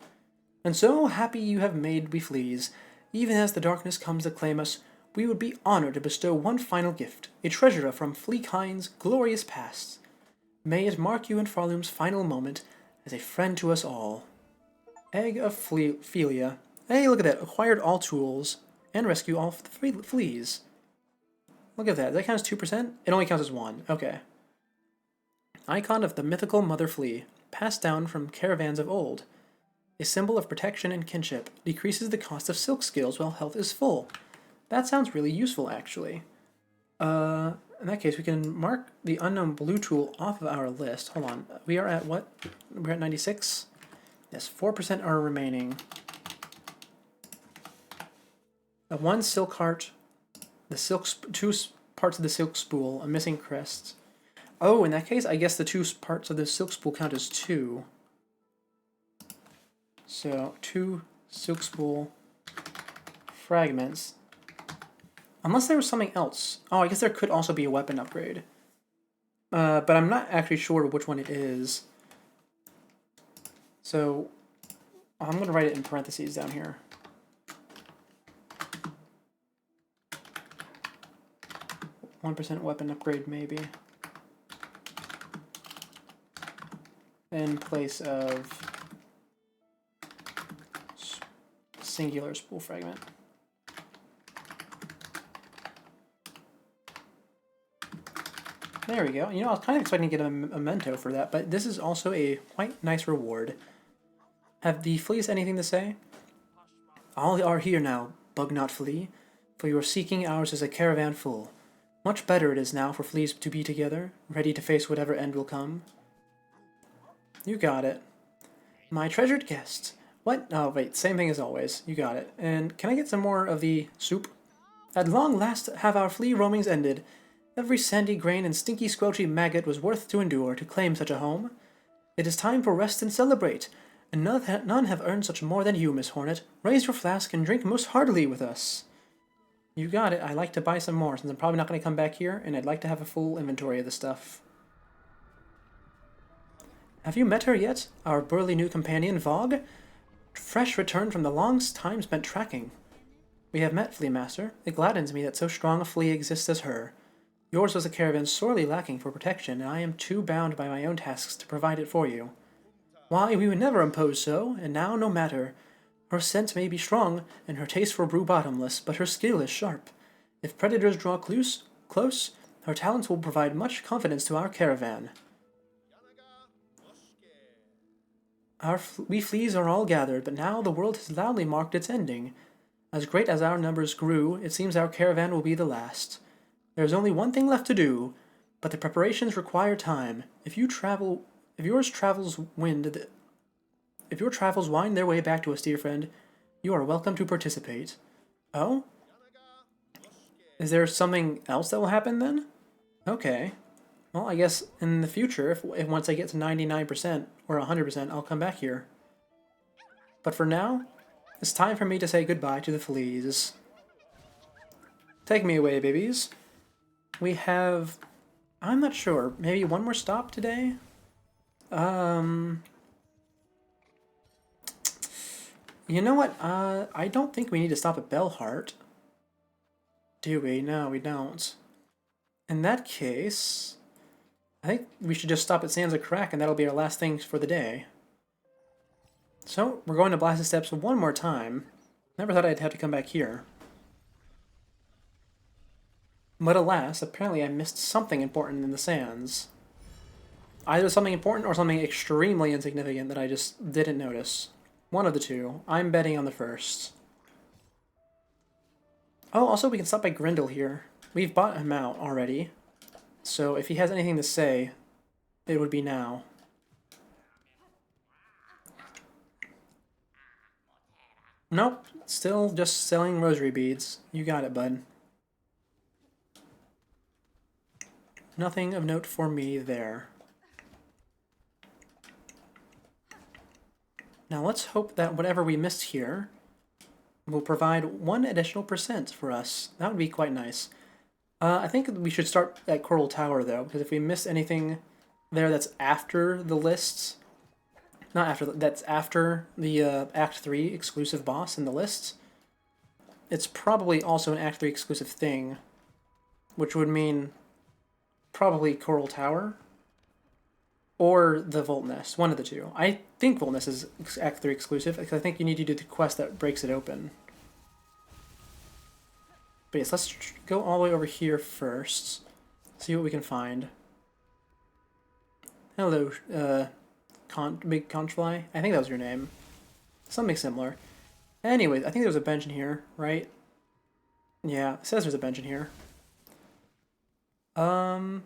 And so happy you have made we fleas. Even as the darkness comes to claim us, we would be honored to bestow one final gift, a treasure from Fleakind's glorious past. May it mark you in Farloom's final moment as a friend to us all. Egg of Phelia. Hey, look at that. Acquired all tools. and rescue all the fleas. Look at that. That counts 2%? It only counts as 1. Okay. Icon of the mythical mother flea, passed down from caravans of old. A symbol of protection and kinship, decreases the cost of silk scales while health is full. That sounds really useful, actually. In that case, we can mark the unknown blue tool off of our list. Hold on. We are at what? We're at 96? Yes, 4% are remaining. One silk heart, two parts of the silk spool, a missing crest. Oh, in that case, I guess the 2 parts of the silk spool count as 2. So, 2 silk spool fragments. Unless there was something else. Oh, I guess there could also be a weapon upgrade. But I'm not actually sure which one it is. So, I'm going to write it in parentheses down here. %1 weapon upgrade, maybe. In place of singular spool fragment. There we go. You know, I was kind of expecting to get a memento for that, but this is also a quite nice reward. Have the fleas anything to say? All are here now, Bugnut Flea, for you are seeking ours is a caravan full. Much better it is now for fleas to be together, ready to face whatever end will come. You got it. My treasured guest. What? Oh, wait, same thing as always. You got it. And can I get some more of the soup? At long last have our flea roamings ended. Every sandy grain and stinky squelchy maggot was worth to endure to claim such a home. It is time for rest and celebrate, and none have earned such more than you, Miss Hornet. Raise your flask and drink most heartily with us. You got it. I'd like to buy some more, since I'm probably not going to come back here, and I'd like to have a full inventory of the stuff. Have you met her yet, our burly new companion, Vogue? Fresh returned from the long time spent tracking. We have met, Flea Master. It gladdens me that so strong a flea exists as her. Yours was a caravan sorely lacking for protection, and I am too bound by my own tasks to provide it for you. Why, we would never impose so, and now no matter. Her scent may be strong, and her taste for brew bottomless, but her skill is sharp. If predators draw close, her talents will provide much confidence to our caravan. We fleas are all gathered, but now the world has loudly marked its ending. As great as our numbers grew, it seems our caravan will be the last. There is only one thing left to do, but the preparations require time. If your travels wind their way back to us, dear friend, you are welcome to participate. Oh? Is there something else that will happen then? Okay. Well, I guess in the future, if once I get to 99% or 100%, I'll come back here. But for now, it's time for me to say goodbye to the fleas. Take me away, babies. We have... I'm not sure. Maybe one more stop today? You know what? I don't think we need to stop at Bellheart. Do we? No, we don't. In that case, I think we should just stop at Sands of Crack, and that'll be our last thing for the day. So, we're going to Blasted Steppes one more time. Never thought I'd have to come back here. But alas, apparently I missed something important in the sands. Either something important or something extremely insignificant that I just didn't notice. One of the two. I'm betting on the first. Oh, also we can stop by Grendel here. We've bought him out already. So if he has anything to say, it would be now. Nope, still just selling rosary beads. You got it, bud. Nothing of note for me there. Now let's hope that whatever we missed here will provide 1 additional % for us. That would be quite nice. I think we should start at Coral Tower, though, because if we miss anything there that's after the lists, not after, that's after the Act 3 exclusive boss in the lists, it's probably also an Act 3 exclusive thing, which would mean probably Coral Tower or the Volt Nest, one of the two. I think Volt Nest is Act 3 exclusive, because I think you need to do the quest that breaks it open. But yes, let's go all the way over here first. See what we can find. Hello, big conchfly. I think that was your name. Something similar. Anyways, I think there's a bench in here, right? Yeah, it says there's a bench in here. Oh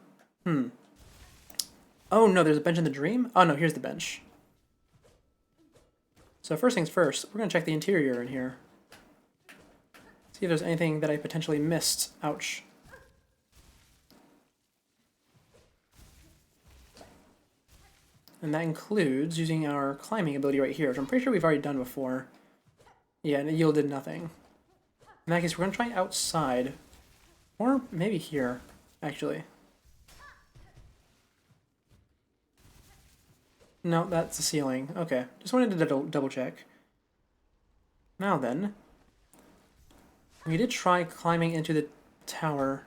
no, there's a bench in the dream? Oh no, here's the bench. So first things first, we're gonna check the interior in here. See if there's anything that I potentially missed. Ouch. And that includes using our climbing ability right here, which I'm pretty sure we've already done before. Yeah, and it yielded nothing. In that case, we're gonna try outside. Or maybe here, actually. No, that's the ceiling. Okay, just wanted to double check. Now then, we did try climbing into the tower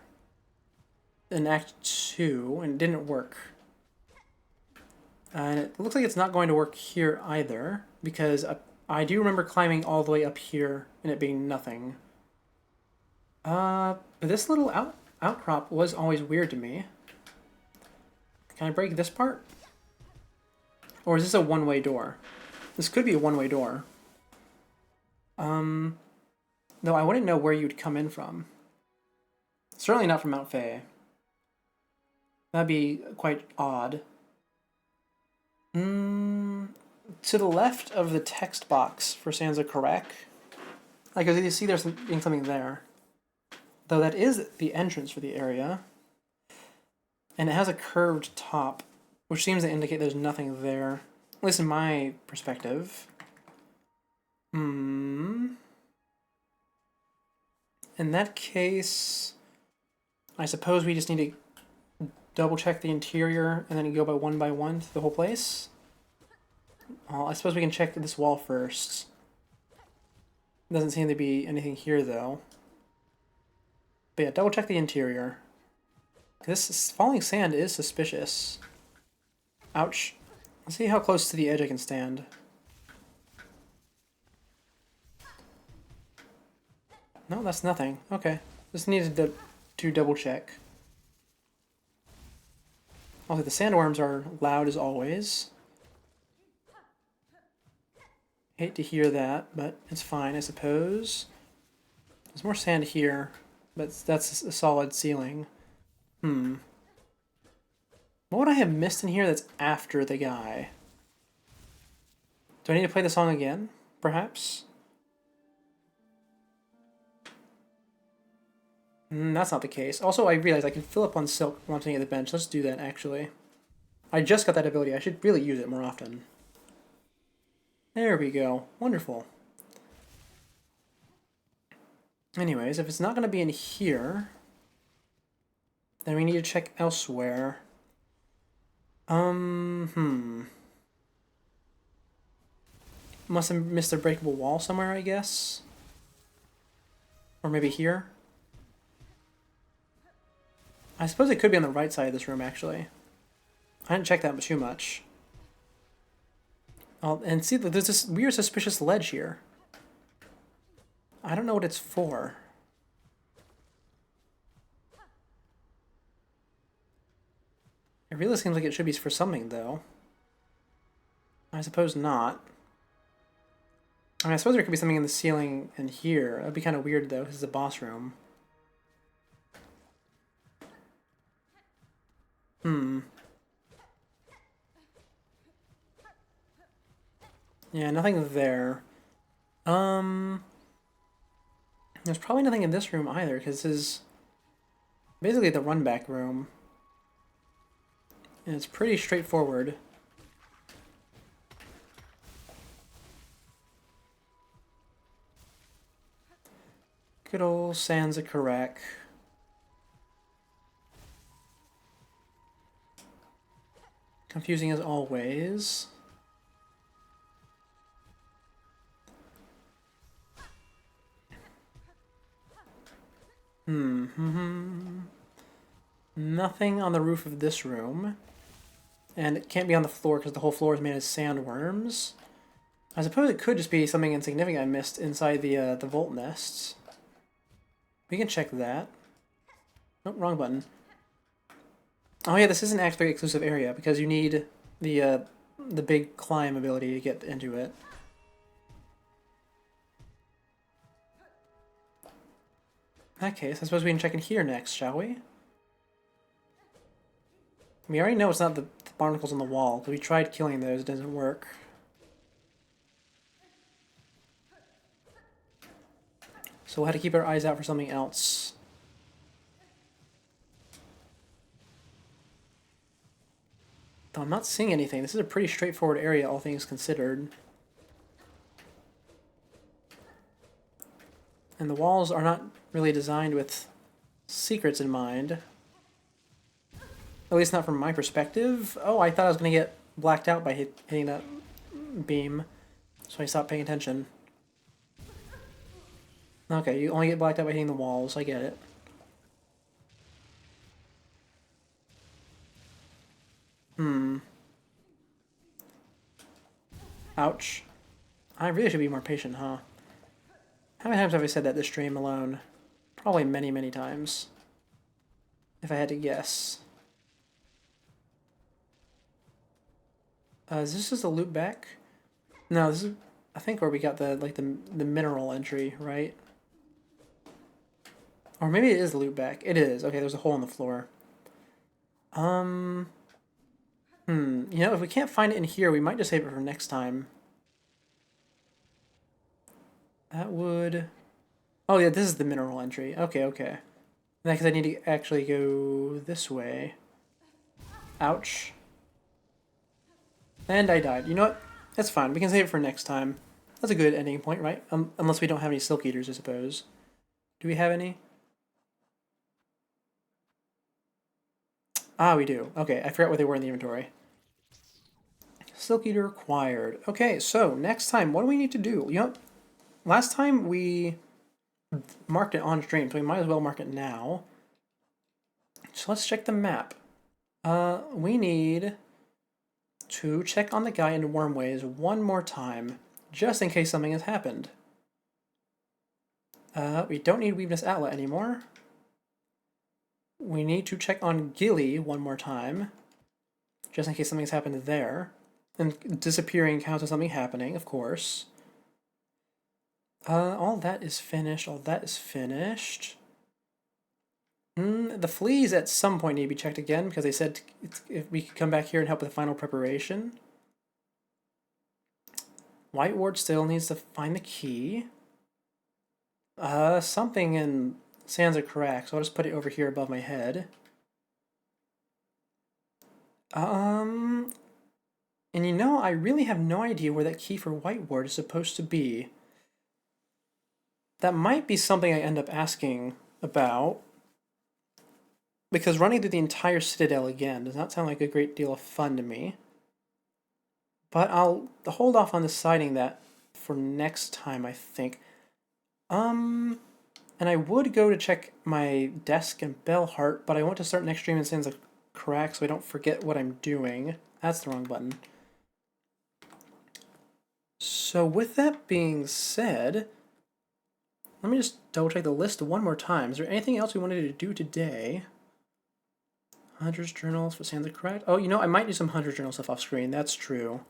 in Act 2, and it didn't work. And it looks like it's not going to work here either, because I do remember climbing all the way up here and it being nothing. But this little outcrop was always weird to me. Can I break this part? Or is this a one-way door? This could be a one-way door. No, I wouldn't know where you'd come in from. Certainly not from Mount Fae. That'd be quite odd. To the left of the text box for Sansa Karak, I can see there's something there. Though that is the entrance for the area. And it has a curved top, which seems to indicate there's nothing there. At least in my perspective. In that case, I suppose we just need to double check the interior and then go by one through the whole place. I suppose we can check this wall first. Doesn't seem to be anything here though. But yeah, double check the interior. This falling sand is suspicious. Ouch. Let's see how close to the edge I can stand. No, that's nothing. Okay. Just needed to double check. Also, the sandworms are loud as always. Hate to hear that, but it's fine, I suppose. There's more sand here, but that's a solid ceiling. What would I have missed in here that's after the guy? Do I need to play the song again? Perhaps? That's not the case. Also, I realized I can fill up on silk once I get the bench. Let's do that, actually. I just got that ability. I should really use it more often. There we go. Wonderful. Anyways, if it's not going to be in here, then we need to check elsewhere. Must have missed a breakable wall somewhere, I guess. Or maybe here. I suppose it could be on the right side of this room, actually. I didn't check that too much. Oh, and see, there's this weird suspicious ledge here. I don't know what it's for. It really seems like it should be for something, though. I suppose not. I mean, I suppose there could be something in the ceiling in here. That'd be kind of weird, though. This is a boss room. Yeah, nothing there. There's probably nothing in this room either, because this is basically the run-back room. And it's pretty straightforward. Good old Sansa Karak. Confusing as always. Nothing on the roof of this room. And it can't be on the floor because the whole floor is made of sandworms. I suppose it could just be something insignificant I missed inside the vault nests. We can check that. Oh, wrong button. Oh yeah, this isn't actually an exclusive area because you need the big climb ability to get into it. In that case, I suppose we can check in here next, shall we? We already know it's not the barnacles on the wall, because we tried killing those, it doesn't work. So we'll have to keep our eyes out for something else. Though I'm not seeing anything. This is a pretty straightforward area, all things considered. And the walls are not really designed with secrets in mind. At least not from my perspective. Oh, I thought I was going to get blacked out by hitting that beam. So I stopped paying attention. Okay, you only get blacked out by hitting the walls. I get it. Ouch. I really should be more patient, huh? How many times have I said that this stream alone? Probably many, many times. If I had to guess. Is this just a loop back? No, this is, I think, where we got the mineral entry, right? Or maybe it is the loop back. It is. Okay, there's a hole in the floor. You know, if we can't find it in here, we might just save it for next time. That would... Oh yeah, this is the mineral entry. Okay, okay. Because I need to actually go this way. Ouch. And I died. You know what? That's fine. We can save it for next time. That's a good ending point, right? Unless we don't have any Silk Eaters, I suppose. Do we have any? Ah, we do. Okay, I forgot what they were in the inventory. Silk Eater acquired. Okay, so next time, what do we need to do? You know, last time we marked it on stream, so we might as well mark it now. So let's check the map. We need to check on the guy in Wormways one more time, just in case something has happened. We don't need Weaveness Atla anymore. We need to check on Gilly one more time, just in case something's happened there. And disappearing counts as something happening, of course. All that is finished. All that is finished. The fleas at some point need to be checked again because they said if we could come back here and help with the final preparation. White Ward still needs to find the key. Something in Sands of Crack, so I'll just put it over here above my head. And you know, I really have no idea where that key for White Ward is supposed to be. That might be something I end up asking about. Because running through the entire Citadel again does not sound like a great deal of fun to me. But I'll hold off on deciding that for next time, I think. And I would go to check my desk and Bellheart, but I want to start next stream in Sands of Crack so I don't forget what I'm doing. That's the wrong button. So with that being said, let me just double check the list one more time. Is there anything else we wanted to do today? Hunter's Journals for Sands of Crack. Oh, you know, I might do some Hunter's Journal stuff off screen. That's true.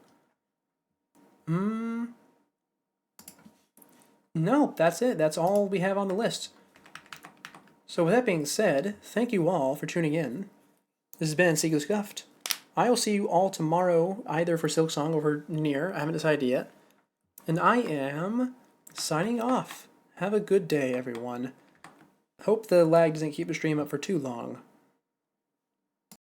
No, that's it. That's all we have on the list. So with that being said, thank you all for tuning in. This has been Seeker Scuffed. I will see you all tomorrow, either for Silksong or for Nier. I haven't decided yet. And I am signing off. Have a good day, everyone. Hope the lag doesn't keep the stream up for too long.